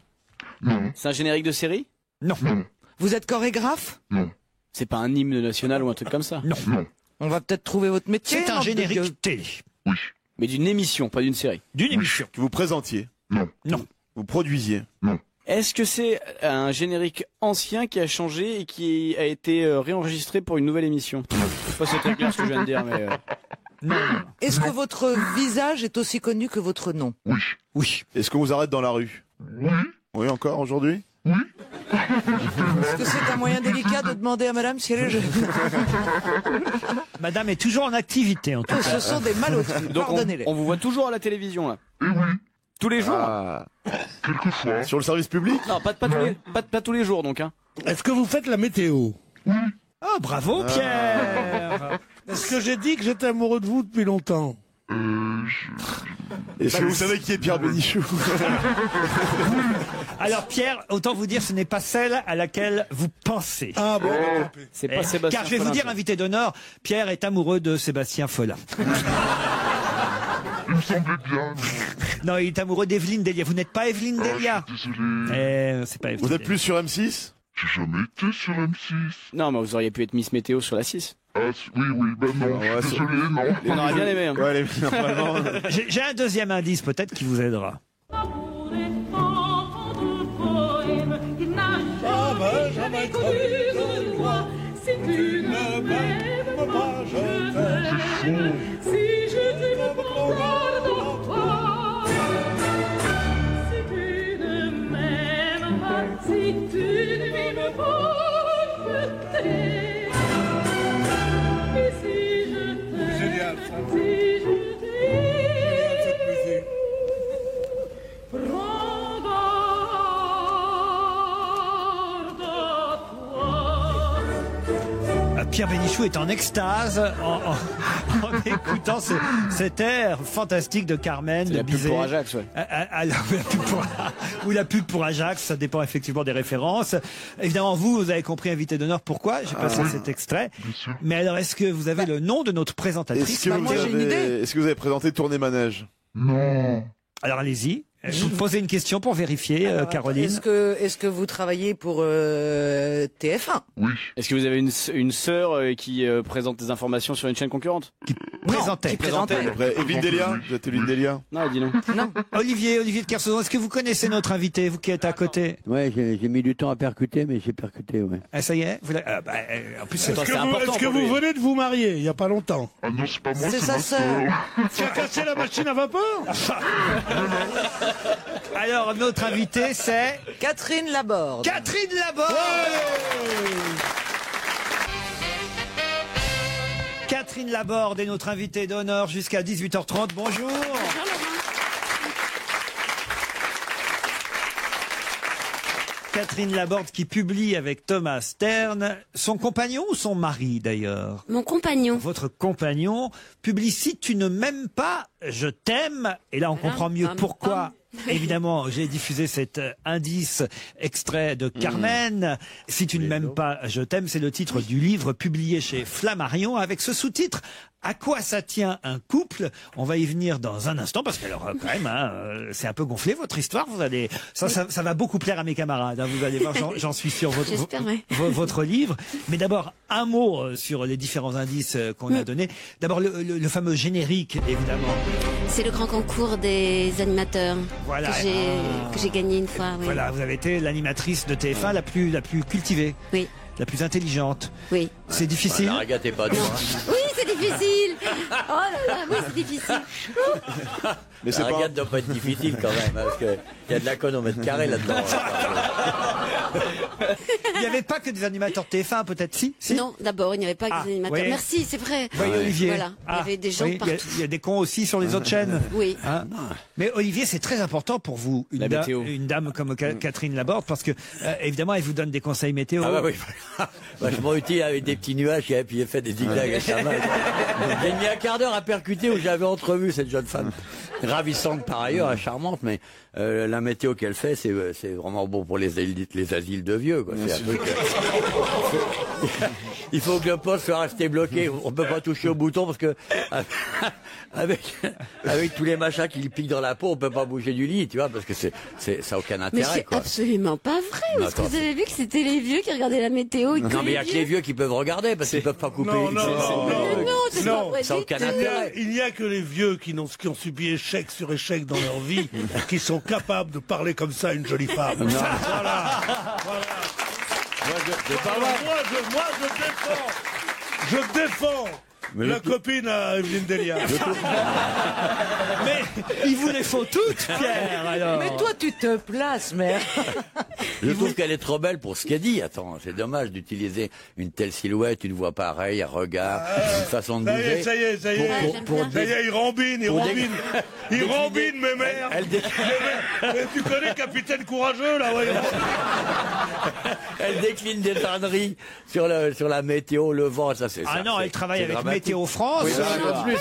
Non. C'est un générique de série? Non. Non. Vous êtes chorégraphe? Non. C'est pas un hymne national ou un truc comme ça? Non. Non. On va peut-être trouver votre métier. C'est un nom de Dieu. générique télé. Oui. Mais d'une émission, pas d'une série. D'une émission. Que vous présentiez? Non. Non. Vous produisiez? Non. Est-ce que c'est un générique ancien qui a changé et qui a été réenregistré pour une nouvelle émission? Je sais pas si c'est très clair ce que je viens de dire, mais... Non. Est-ce que votre visage est aussi connu que votre nom? Oui. Oui. Est-ce qu'on vous arrête dans la rue? Oui. Oui, encore aujourd'hui? Est-ce que c'est un moyen délicat de demander à madame si elle est jeune? Madame est toujours en activité, en tout cas. Ce sont des malotrues. Donc Pardonnez-les. on vous voit toujours à la télévision, là? Et oui. Tous les jours? Quelquefois. Sur le service public? Non, pas tous les jours, donc. Hein. Est-ce que vous faites la météo? Ah, bravo, Pierre. Est-ce que j'ai dit que j'étais amoureux de vous depuis longtemps? Est-ce que vous savez qui est Pierre Bénichou? Alors, Pierre, autant vous dire, ce n'est pas celle à laquelle vous pensez. Ah bon, c'est pas Sébastien Car je vais vous Follin, dire, ça. invité d'honneur, Pierre est amoureux de Sébastien Follin. Il me semblait bien. Non, il est amoureux d'Evelyne Delia. Vous n'êtes pas Evelyne Delia? Désolé. C'est pas Evelyne Vous êtes Delia. plus sur M6? J'ai jamais été sur M6. Non, mais vous auriez pu être Miss Météo sur la 6. Ah, oui, ben non. Ouais, Désolé, non. On aurait bien aimé. Hein. Ouais, normalement. J'ai un deuxième indice peut-être qui vous aidera. Ah ben, jamais connu de loi. Si tu ne m'aimes pas, je t'aime. Si je t'aime encore dans toi. Si tu ne m'aimes pas, si tu ne m'aimes pas, je t'aime. Et si je t'aime, génial, si je t'aime, cette musique. Prends garde à toi. Pierre Bénichou est en extase en écoutant cet air fantastique de Carmen, de Bizet. La pub pour Ajax, ouais. Ou la pub pour Ajax, ça dépend effectivement des références. Évidemment, vous avez compris, invité d'honneur, pourquoi j'ai passé cet extrait. Mais alors, est-ce que vous avez le nom de notre présentatrice? Est-ce que vous avez présenté Tournée Manège? Non. Alors allez-y. Je vous posez une question pour vérifier, Caroline. Est-ce que vous travaillez pour TF1? Oui. Est-ce que vous avez une sœur qui présente des informations sur une chaîne concurrente? Qui présentait. Evelyne Delia? Vous êtes Evelyne Delia? Non, elle dit non. Non. Olivier de Kersauzon, est-ce que vous connaissez notre invité, vous qui êtes à côté? Ouais, j'ai mis du temps à percuter, mais j'ai percuté, ouais. Ah, ça y est en plus, Est-ce que vous venez de vous marier il n'y a pas longtemps? Ah non, c'est pas moi, C'est c'est sa ma sœur. Tu as cassé la machine à vapeur? Alors, notre invité, c'est Catherine Laborde. Catherine Laborde. Catherine Laborde est notre invitée d'honneur jusqu'à 18h30. Bonjour. Catherine Laborde qui publie avec Thomas Stern, son compagnon ou son mari d'ailleurs? Mon compagnon. Votre compagnon publie Si tu ne m'aimes pas, je t'aime. Et là on comprend mieux pourquoi. Évidemment, j'ai diffusé cet indice extrait de Carmen. Si tu ne m'aimes pas, je t'aime. C'est le titre du livre publié chez Flammarion avec ce sous-titre. À quoi ça tient un couple? On va y venir dans un instant parce que alors quand même, c'est un peu gonflé votre histoire. Vous allez, ça va beaucoup plaire à mes camarades. Vous allez voir, j'en suis sûr. Votre livre. Mais d'abord un mot sur les différents indices qu'on a donnés. D'abord le fameux générique, évidemment. C'est le grand concours des animateurs. Voilà. Que j'ai gagné une fois. Oui. Voilà, vous avez été l'animatrice de TF1 la plus cultivée. Oui. La plus intelligente. Oui. C'est difficile. La régate est pas dure. Oui, c'est difficile. Oh là là, oui, c'est difficile. Mais la régate doit pas être difficile quand même, parce qu'il y a de la conne au mètre carré là-dedans. Il n'y avait pas que des animateurs TF1, peut-être si? Non, d'abord, il n'y avait pas que des animateurs. Oui. Merci, c'est vrai. Oui, Olivier. Voilà, il y avait des gens partout. Il y a des cons aussi sur les autres chaînes. Oui. Mais Olivier, c'est très important pour vous, une dame comme Catherine Laborde, parce que évidemment, elle vous donne des conseils météo. Ah bah oui. Je m'en utilise avec des petits nuages et puis j'ai fait des zigzags avec sa main. J'ai mis un quart d'heure à percuter où j'avais entrevu cette jeune femme. Ravissante par ailleurs, charmante, mais la météo qu'elle fait, c'est vraiment bon pour les asiles de vieux, quoi. C'est un truc, il faut que le poste soit resté bloqué. On peut pas toucher au bouton parce que avec tous les machins qui lui piquent dans la peau, on peut pas bouger du lit, tu vois, parce que ça a aucun intérêt. Mais c'est quoi. absolument pas vrai. Parce que vous avez vu que c'était les vieux qui regardaient la météo. Non, mais il y a que les vieux qui peuvent regarder parce qu'ils peuvent pas couper. Non, ça n'a aucun intérêt. Il n'y a que les vieux qui ont subi échec sur échec dans leur vie qui sont capables de parler comme ça à une jolie femme. Voilà. Je défends la copine à Evelyne Delia. Mais il vous les faut toutes, Pierre, alors. Mais toi, tu te places, mère. Je trouve qu'elle est trop belle pour ce qu'elle dit. Attends, c'est dommage d'utiliser une telle silhouette, une voix pareille, un regard, une façon de bouger. Ça y est. Ça y est, il rembine, mes mères. Tu connais Capitaine Courageux, là, voyons. Elle décline des tanneries sur la météo, le vent, ça c'est ça. Ah non, elle travaille avec Météo France. Oui, en plus,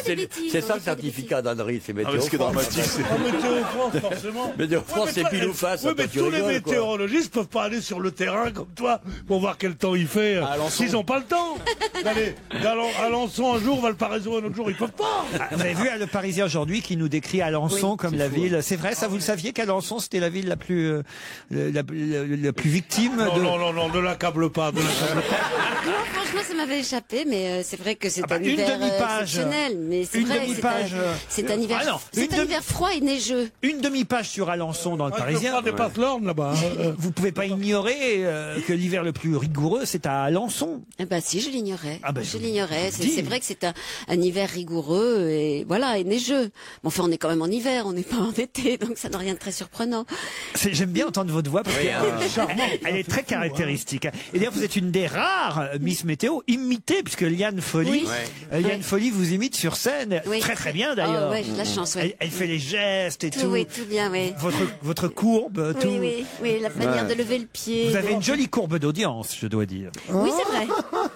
c'est ça le certificat d'Annery, c'est Météo France. Dramatique, Météo France, forcément. Météo France, c'est pile ou face. Oui, mais tous les météorologistes peuvent pas aller sur le terrain comme toi pour voir quel temps il fait. S'ils n'ont pas le temps d'aller à Alençon un jour, Valparaiso un autre jour, ils peuvent pas. Vous avez vu Le Parisien aujourd'hui qui nous décrit Alençon comme la ville. C'est vrai, ça vous le saviez qu'Alençon c'était la ville la plus victime Non, ne l'accable pas. Non, franchement, ça m'avait échappé, mais c'est vrai que c'est un hiver exceptionnel. Mais c'est vrai, c'est un hiver froid et neigeux. Une demi-page sur Alençon dans Le Parisien. Là-bas. Vous pouvez pas ignorer que l'hiver le plus rigoureux, c'est à Alençon. Ah bah si, je l'ignorais. Je l'ignorais. C'est vrai que c'est un hiver rigoureux et voilà, et neigeux. Bon, enfin, on est quand même en hiver, on n'est pas en été, donc ça n'a rien de très surprenant. J'aime bien entendre votre voix parce qu'elle est très caractéristique. Et d'ailleurs, vous êtes une des rares Miss Météo imitées, puisque Liane Folly, Liane Folly vous imite sur scène très très bien d'ailleurs. Oh, ouais, j'ai de la chance. Elle fait les gestes et tout. Oui, tout bien, oui. Votre courbe, tout. Oui, la manière de lever le pied. Vous avez une jolie courbe d'audience, je dois dire. Oui, c'est vrai.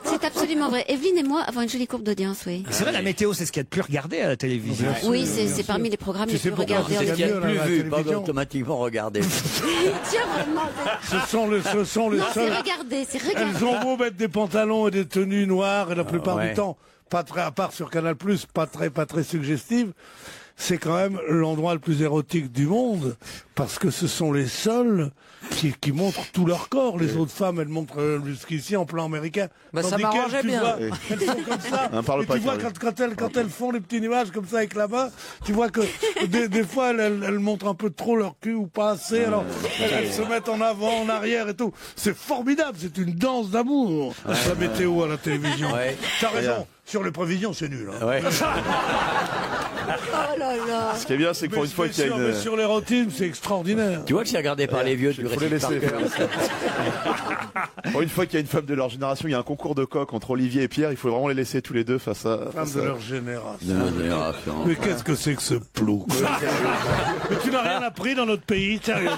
C'est C'est absolument vrai. Evelyne et moi avons une jolie courbe d'audience, oui. C'est vrai, la météo, c'est ce qu'il y a de plus regardé à la télévision. Oui, c'est parmi les programmes les plus regardés. C'est ce qu'il y a de plus vu, pas automatiquement regardé. Tiens, vraiment. Ce sont les Non, seuls. c'est regardé, c'est regardé. Elles ont beau mettre des pantalons et des tenues noires, et la plupart du temps, pas très, à part sur Canal+, pas très suggestives. C'est quand même l'endroit le plus érotique du monde, parce que ce sont les seuls qui montrent tout leur corps. Les autres femmes, elles montrent jusqu'ici en plan américain. Bah, ça Tandis m'arrangeait qu'elles, tu bien. vois, elles sont comme ça. Et tu vois, quand elles font les petits nuages comme ça avec la main, tu vois que des fois, elles montrent un peu trop leur cul ou pas assez. Alors, elles se mettent en avant, en arrière et tout. C'est formidable, c'est une danse d'amour, la météo à la télévision. T'as raison. Sur les prévisions, c'est nul. Hein. Ouais. Oh là là. Ce qui est bien, c'est que pour une fois qu'il y a une. Mais sur l'érotisme, c'est extraordinaire. Tu vois que c'est regardé par les vieux, tu faut les laisser. Pour une fois qu'il y a une femme de leur génération, il y a un concours de coq entre Olivier et Pierre, il faut vraiment les laisser tous les deux face à. Femme de leur génération. Mais qu'est-ce que c'est que ce plou? Mais tu n'as rien appris dans notre pays, sérieux.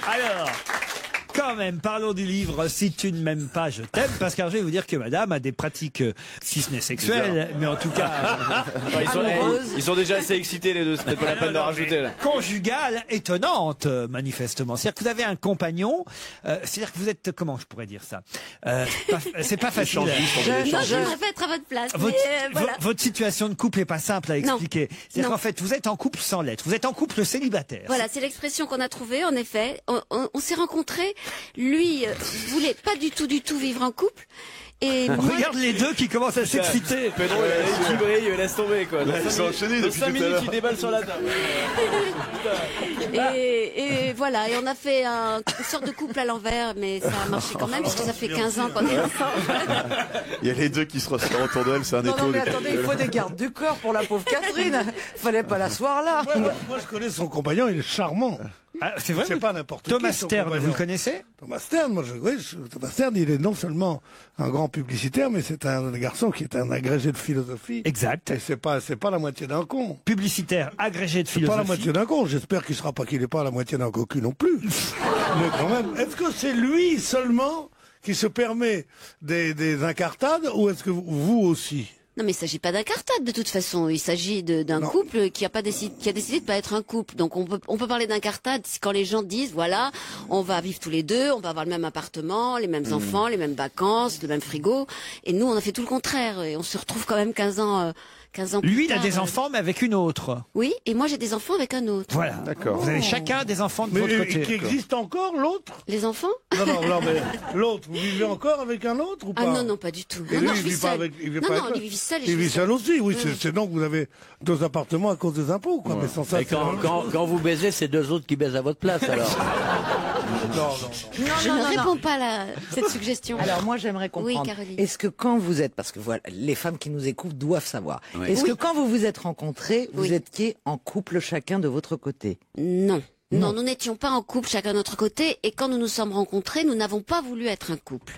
Alors, quand même, parlons du livre « Si tu ne m'aimes pas, je t'aime », parce que je vais vous dire que madame a des pratiques, si ce n'est sexuelles, mais en tout cas... Ils sont déjà assez excités les deux, c'est peut-être pas la peine de rajouter là. Conjugale étonnante, manifestement. C'est-à-dire que vous avez un compagnon, c'est-à-dire que vous êtes, comment je pourrais dire ça, c'est pas facile. Non, je préfère être à votre place. Votre situation de couple est pas simple à expliquer. C'est-à-dire qu'en fait, vous êtes en couple sans l'être. Vous êtes en couple célibataire. Voilà, c'est l'expression qu'on a trouvée, en effet. On s'est rencontrés. Lui voulait pas du tout vivre en couple. Et moi... Regarde les deux qui commencent à s'exciter. Pedro, il brille, laisse tomber quoi. Ils sont enchaînés depuis 5 tout à minutes, l'heure. il déballe sur la table. Et voilà, et on a fait une sorte de couple à l'envers, mais ça a marché quand même, parce que ça fait 15 ans qu'on est ensemble. Il y a les deux qui se resserrent autour d'elle, c'est un étau. Non, mais attendez, il faut des gardes du corps pour la pauvre Catherine. Fallait pas l'asseoir là. Moi, je connais son compagnon, il est charmant. Ah, c'est vrai. C'est pas n'importe qui. Thomas Stern, vous le connaissez? Thomas Stern, Thomas Stern, il est non seulement un grand publicitaire, mais c'est un garçon qui est un agrégé de philosophie. Exact. Et c'est pas la moitié d'un con. Publicitaire, agrégé de C'est philosophie. pas la moitié d'un con. J'espère qu'il n'est pas la moitié d'un cocu non plus. Mais quand même, est-ce que c'est lui seulement qui se permet des incartades, ou est-ce que vous aussi? Non, mais il s'agit pas d'incartade de toute façon. Il s'agit d'un couple qui a décidé de pas être un couple. Donc on peut parler d'incartade quand les gens disent voilà, on va vivre tous les deux, on va avoir le même appartement, les mêmes enfants, les mêmes vacances, le même frigo. Et nous, on a fait tout le contraire. Et on se retrouve quand même 15 ans plus Lui, il a tard. des enfants, mais avec une autre. Oui, et moi j'ai des enfants avec un autre. Voilà. D'accord. Vous avez chacun des enfants de votre côté. Qui existe encore, l'autre? Les enfants? Non, mais l'autre, vous vivez encore avec un autre ou pas? Ah non, pas du tout. Et non, lui, je vis seul. il vit non, pas non, avec il vit seul. Il vit seul aussi, oui. C'est donc vous avez 2 appartements à cause des impôts, quoi. Mais sans ça, et quand vous baisez, c'est 2 autres qui baisent à votre place, alors. Je ne réponds pas à cette suggestion. Alors moi j'aimerais comprendre. Oui, Caroline. Est-ce que quand vous êtes, parce que voilà, les femmes qui nous écoutent doivent savoir. Oui. Est-ce que quand vous vous êtes rencontrés, vous étiez en couple chacun de votre côté? Non. Non, nous n'étions pas en couple chacun de notre côté, et quand nous nous sommes rencontrés, nous n'avons pas voulu être un couple.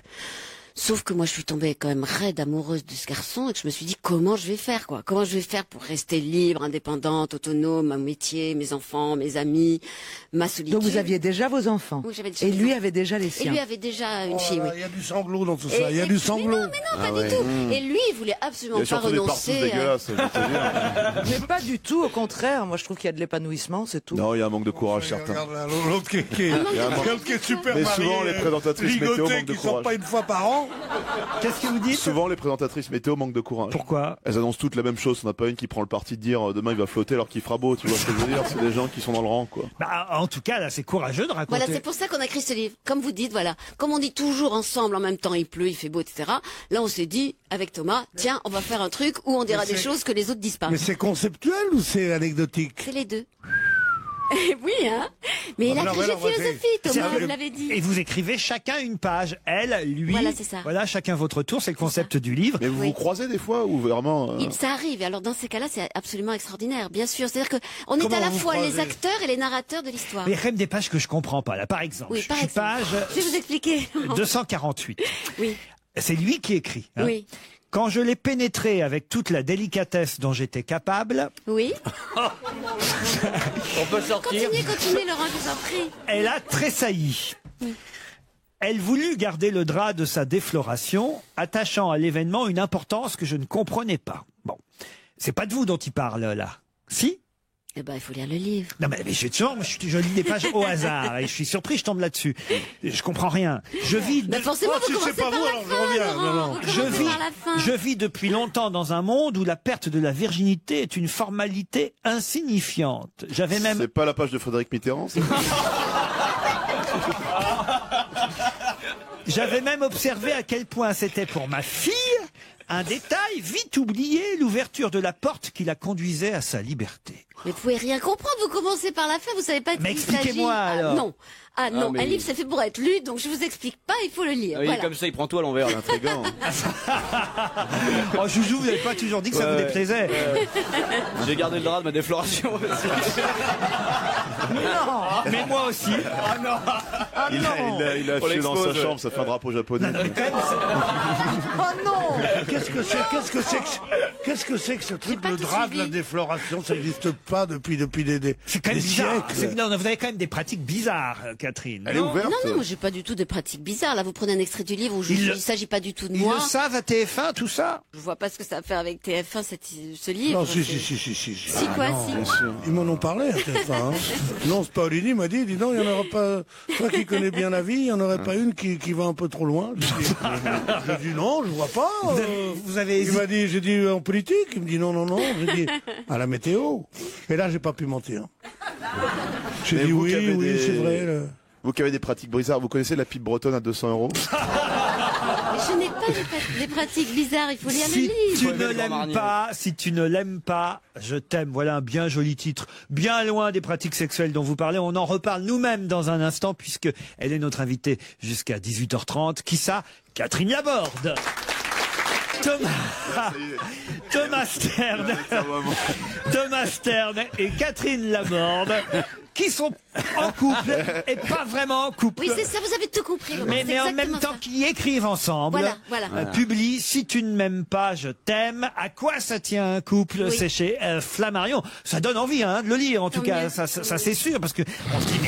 Sauf que moi, je suis tombée quand même raide amoureuse de ce garçon et que je me suis dit comment je vais faire, quoi. Comment je vais faire pour rester libre, indépendante, autonome, mon métier, mes enfants, mes amis, ma solitude. Donc vous aviez déjà vos enfants. Oui, j'avais déjà et mes lui enfants. avait déjà les siens. Et lui avait déjà une fille, oui. Il y a du sanglot dans tout ça. Il y a du sanglot. Mais non, pas du tout. Et lui, il voulait absolument pas renoncer. Dégueulasses, Mais pas du tout, au contraire. Moi, je trouve qu'il y a de l'épanouissement, c'est tout. Non, il y a un manque de courage, certain. L'autre qui est super Mais marié, souvent, les présentatrices météo manquent de qui sort courage. pas une fois par an. Qu'est-ce que vous dites? Souvent, les présentatrices météo manquent de courage. Pourquoi? Elles annoncent toutes la même chose. On n'a pas une qui prend le parti de dire demain il va flotter alors qu'il fera beau. Tu vois ce que je veux dire? C'est des gens qui sont dans le rang, quoi. Bah, en tout cas, là, c'est courageux de raconter. Voilà, c'est pour ça qu'on a écrit ce livre. Comme vous dites, voilà. Comme on dit toujours ensemble, en même temps, il pleut, il fait beau, etc. Là, on s'est dit, avec Thomas, tiens, on va faire un truc où on dira des choses que les autres disent pas. Mais c'est conceptuel ou c'est anecdotique? C'est les deux. Oui, hein. Mais il a agrégé de philosophie, Thomas, vous l'avez dit. Et vous écrivez chacun une page. Elle, lui. Voilà, c'est ça. Voilà, chacun votre tour. C'est le concept du livre. Mais vous vous croisez des fois ou vraiment Ça arrive. Et alors, dans ces cas-là, c'est absolument extraordinaire, bien sûr. C'est-à-dire que on est à la vous fois croisez les acteurs et les narrateurs de l'histoire. Mais il y a quand même des pages que je comprends pas. Là, par exemple. Oui, par je suis exemple. page. Je vais vous expliquer. 248. Oui. C'est lui qui écrit. Hein. Oui. Quand je l'ai pénétré avec toute la délicatesse dont j'étais capable. Oui. On peut sortir. Continuez, Laurent, je vous en prie. Elle a tressailli. Elle voulut garder le drap de sa défloration, attachant à l'événement une importance que je ne comprenais pas. Bon, c'est pas de vous dont il parle là. Si? Eh ben, il faut lire le livre. Non, mais je lis des pages au hasard et je suis surpris, je tombe là-dessus. Je comprends rien. Je vis. Mais forcément, vous commencez par la fin, Laurent. Je vis depuis longtemps dans un monde où la perte de la virginité est une formalité insignifiante. J'avais même. C'est pas la page de Frédéric Mitterrand. J'avais même observé à quel point c'était pour ma fille un détail vite oublié, l'ouverture de la porte qui la conduisait à sa liberté. Mais vous pouvez rien comprendre, vous commencez par la fin, vous savez pas de Mais qui il s'agit. expliquez-moi alors. Non, un livre c'est fait pour être lu, donc je vous explique pas, il faut le lire. Oui, voilà. comme ça, il prend tout à l'envers. Intriguant. Oh, Joujou, vous n'avez pas toujours dit que ça vous déplaisait. J'ai gardé le drap de ma défloration. Non. Mais moi aussi. Il a acheté dans sa chambre, ça fait un drapeau japonais. Oh non! Qu'est-ce que c'est que ce truc de drap de la défloration? Ça n'existe pas depuis des C'est quand même des bizarre. siècles. Non, vous avez quand même des pratiques bizarres, Catherine. Elle est ouverte. Non, moi j'ai pas du tout de pratiques bizarres. Là, vous prenez un extrait du livre où il s'agit pas du tout de Ils moi. le savent à TF1, tout ça? Je vois pas ce que ça a à faire avec TF1, ce livre. Non, si. Si quoi, Non, si. bien sûr. Ils m'en ont parlé à TF1. Hein. Non, Paolini m'a dit non, il n'y en aura pas. Toi qui connais bien la vie, il n'y en aurait pas une qui va un peu trop loin. J'ai dit non, je vois pas. Il m'a dit, j'ai dit en politique. Il me dit non. J'ai dit à la météo. Et là, j'ai pas pu mentir. J'ai dit oui, c'est vrai. Vous qui avez des pratiques bizarres, vous connaissez la pipe bretonne à 200 €? Mais je n'ai pas des pratiques bizarres, il faut lire le Si livre. tu ne l'aimes pas, je t'aime. Voilà un bien joli titre. Bien loin des pratiques sexuelles dont vous parlez. On en reparle nous-mêmes dans un instant puisque elle est notre invitée jusqu'à 18h30. Qui ça? Catherine Laborde. Thomas Stern et Catherine Laborde qui sont en couple et pas vraiment en couple. Oui, c'est ça, vous avez tout compris. Mais en même temps qui écrivent ensemble, Voilà. publient Si tu ne m'aimes pas, je t'aime. À quoi ça tient un couple? Oui. C'est chez Flammarion. Ça donne envie de le lire, en tout cas, ça c'est sûr, parce que on se dit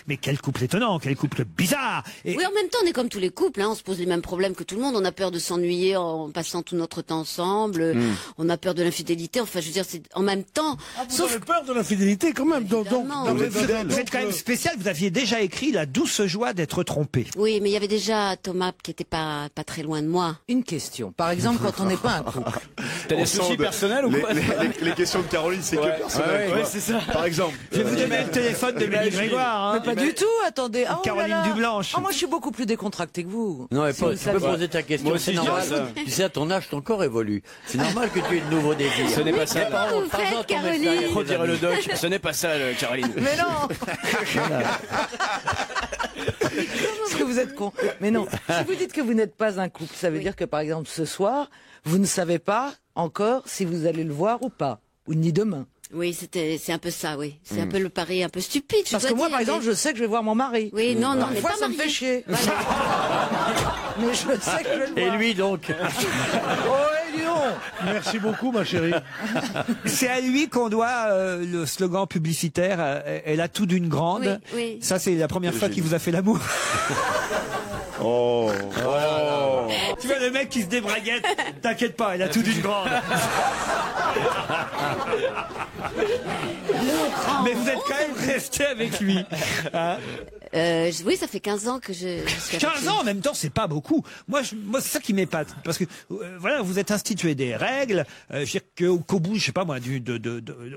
mais quel couple étonnant, quel couple bizarre. Et Oui, en même temps, on est comme tous les couples, on se pose les mêmes problèmes que tout le monde. On a peur de s'ennuyer en passant tout notre temps ensemble. On a peur de l'infidélité. Enfin, je veux dire, c'est en même temps. Vous avez peur de l'infidélité quand même. Donc, vous êtes quand même spécial. Vous aviez déjà écrit La douce joie d'être trompé. Oui, mais il y avait déjà Thomas qui était pas très loin de moi. Une question. Par exemple, quand on n'est pas un couple. T'as des soucis personnels ou quoi? Les questions de Caroline, c'est que personnel. Ouais, c'est ça. Par exemple. Je vais vous donner le téléphone de Mélie Grégoire. Mais pas du tout, attendez. Oh Caroline là là. Dublanche. Oh, moi, je suis beaucoup plus décontractée que vous. Non, mais Si vous tu peux saviez. poser ta question, Moi aussi, c'est je normal. dirais ça. Tu sais, à ton âge, ton corps évolue. C'est normal que tu aies de nouveaux désirs. Ce n'est pas ça. Par Vous exemple, faites, ton Caroline. expérience Trop des dirait le amis. doc. Ce n'est pas ça, Caroline. Mais non. Parce que vous êtes con. Mais non. Si vous dites que vous n'êtes pas un couple, ça veut dire que par exemple ce soir, vous ne savez pas encore si vous allez le voir ou pas, ou ni demain. Oui, c'est un peu ça, oui. C'est un peu le pari un peu stupide. Parce que moi, par exemple, je sais que je vais voir mon mari. Oui, non, on n'est Parfois, pas ça me mariés. fait chier. Mais je sais que je vais le voir. Et lui, donc? Oh, dis donc. Merci beaucoup, ma chérie. C'est à lui qu'on doit le slogan publicitaire Elle a tout d'une grande. Oui. Ça, c'est la première fois qu'il vous a fait l'amour. Oh. Tu vois le mec qui se débraguette. T'inquiète pas, elle a tout d'une grande. Mais vous êtes quand même resté avec lui. Hein? Oui, ça fait 15 ans que je suis avec 15 lui. ans en même temps, c'est pas beaucoup. Moi, c'est ça qui m'épate. Parce que, voilà, vous êtes institué des règles. Je veux dire qu'au bout, je sais pas moi,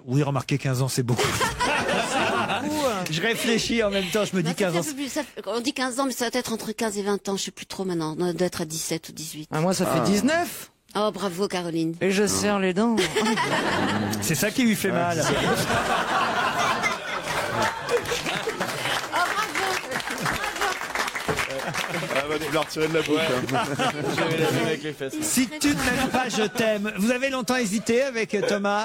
oui, remarquez, 15 ans, c'est beaucoup. Je réfléchis en même temps, je me dis 15 ans. On dit 15 ans, mais ça doit être entre 15 et 20 ans. Je sais plus trop maintenant. On doit être à 17 ou 18. Ah, moi, ça fait 19. Oh, bravo, Caroline. Et je serre les dents. C'est ça qui lui fait mal. me l'ai retiré de la bouche. avec les fesses. Si tu ne m'aimes pas, je t'aime. Vous avez longtemps hésité avec Thomas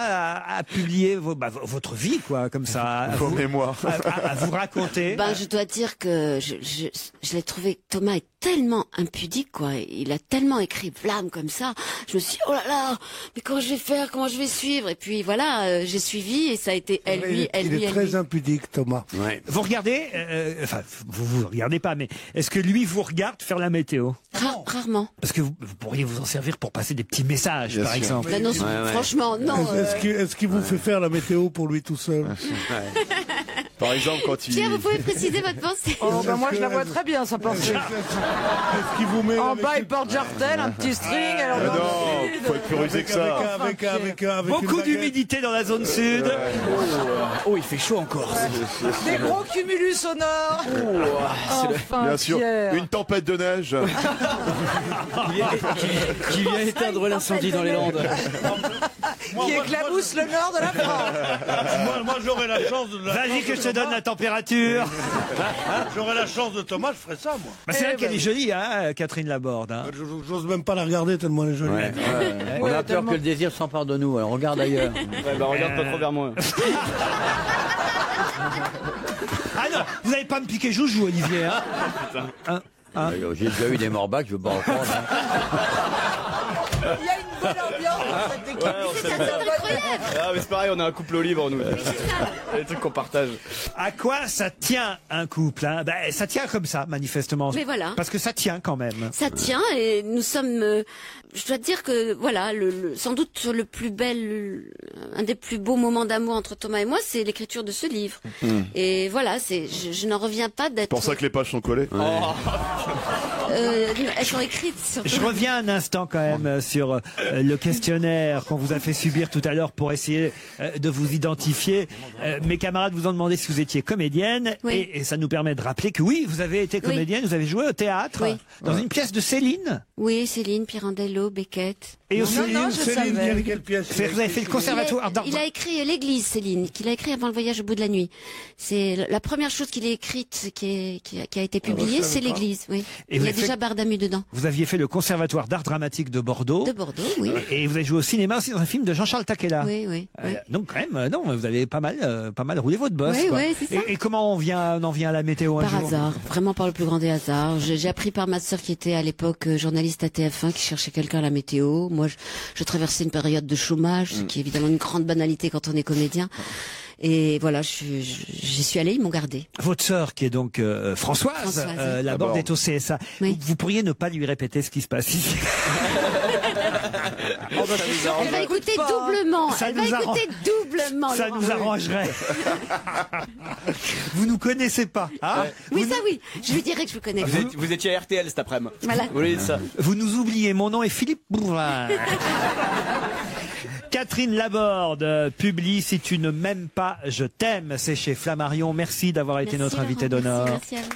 à publier votre vie, quoi, comme ça. À vous raconter. Ben, je dois dire que je l'ai trouvé, Thomas est tellement impudique, quoi. Il a tellement écrit blâme comme ça. Je me suis dit, oh là là, mais comment je vais faire, comment je vais suivre? Et puis voilà, j'ai suivi et ça a été elle, lui. Il est très impudique, Thomas. Ouais. Vous regardez, enfin, vous regardez pas, mais est-ce que lui vous regarde faire la météo? Rarement. Parce que vous pourriez vous en servir pour passer des petits messages, Bien par sûr. exemple. Ben non, franchement, non. Est-ce qu'il vous fait faire la météo pour lui tout seul? Par exemple, quand il... Pierre, vous pouvez préciser votre pensée? Oh, ben moi je la vois très bien, sa pensée. Est-ce qu'il vous met En bas, il porte jartel, un petit string. Alors non, faut être plus rusé que ça. Avec beaucoup d'humidité dans la zone sud. Oh, il fait chaud encore. des gros cumulus au nord. Enfin, Bien sûr, Pierre. une tempête de neige. Qui vient éteindre l'incendie dans les Landes. Qui éclabousse le nord de la France. Moi j'aurais la chance de... Vas-y que je te donne la température. J'aurais la chance de Thomas, je ferais ça, moi. Bah, c'est vrai qu'elle est jolie, hein, Catherine Laborde. Hein. J'ose même pas la regarder tellement elle est jolie. On a peur que le désir s'empare de nous, alors on regarde ailleurs. Regarde pas trop vers moi. Ah non, vous n'allez pas me piquer joujou, Olivier. Hein. J'ai déjà eu des morbacs, je veux pas reprendre. Il y a une bonne ambiance dans cette équipe. Ah, mais c'est pareil, on a un couple au libre, nous. Les trucs qu'on partage. À quoi ça tient un couple, hein? Ben, ça tient comme ça, manifestement. Mais voilà. Parce que ça tient quand même. Ça tient et nous sommes. Je dois dire que voilà, sans doute le plus bel, un des plus beaux moments d'amour entre Thomas et moi, c'est l'écriture de ce livre. Et voilà, je n'en reviens pas d'être. C'est pour ça que les pages sont collées. Elles sont écrites. Surtout. Je reviens un instant quand même sur le questionnaire qu'on vous a fait subir tout à l'heure pour essayer de vous identifier. Mes camarades vous ont demandé si vous étiez comédienne et ça nous permet de rappeler que oui, vous avez été comédienne, vous avez joué au théâtre dans une pièce de Céline. Oui, Céline, Pirandello, Beckett. Et aussi Céline, quelle pièce? Vous avez fait le conservatoire d'art. Il a écrit l'Église, Céline, qu'il a écrit avant le voyage au bout de la nuit. C'est la première chose qu'il a écrite qui a été publiée, c'est l'Église. Oui. Et il y a déjà Bardamu dedans. Vous aviez fait le conservatoire d'art dramatique de Bordeaux. De Bordeaux, oui. Et vous avez joué au cinéma aussi dans un film de Jean-Charles Taquella. Oui. Donc quand même, non, vous avez pas mal roulé votre bosse. Oui, quoi. oui, c'est ça. Et comment on en vient à la météo un Par jour? hasard, vraiment par le plus grand des hasards. J'ai appris par ma sœur qui était à l'époque journaliste à TF1 qui cherchait quelqu'un à la météo. Moi, je traversais une période de chômage, ce qui est évidemment une grande banalité quand on est comédien. Et voilà, j'y suis allée, ils m'ont gardé. Votre sœur, qui est donc Françoise Laborde, est au CSA. Oui. Vous pourriez ne pas lui répéter ce qui se passe ici. Elle va écouter doublement. Ça Elle va écouter doublement. Ça Laurent. nous arrangerait. Vous nous connaissez pas, hein? Oui, ça oui. Je lui dirai que je vous connais. Vous étiez à RTL cet après-midi. Voilà. Vous voulez ça? Vous nous oubliez. Mon nom est Philippe Bourvin. Catherine Laborde publie Si tu ne m'aimes pas, je t'aime. C'est chez Flammarion. Merci d'avoir été notre invité d'honneur. Merci à vous.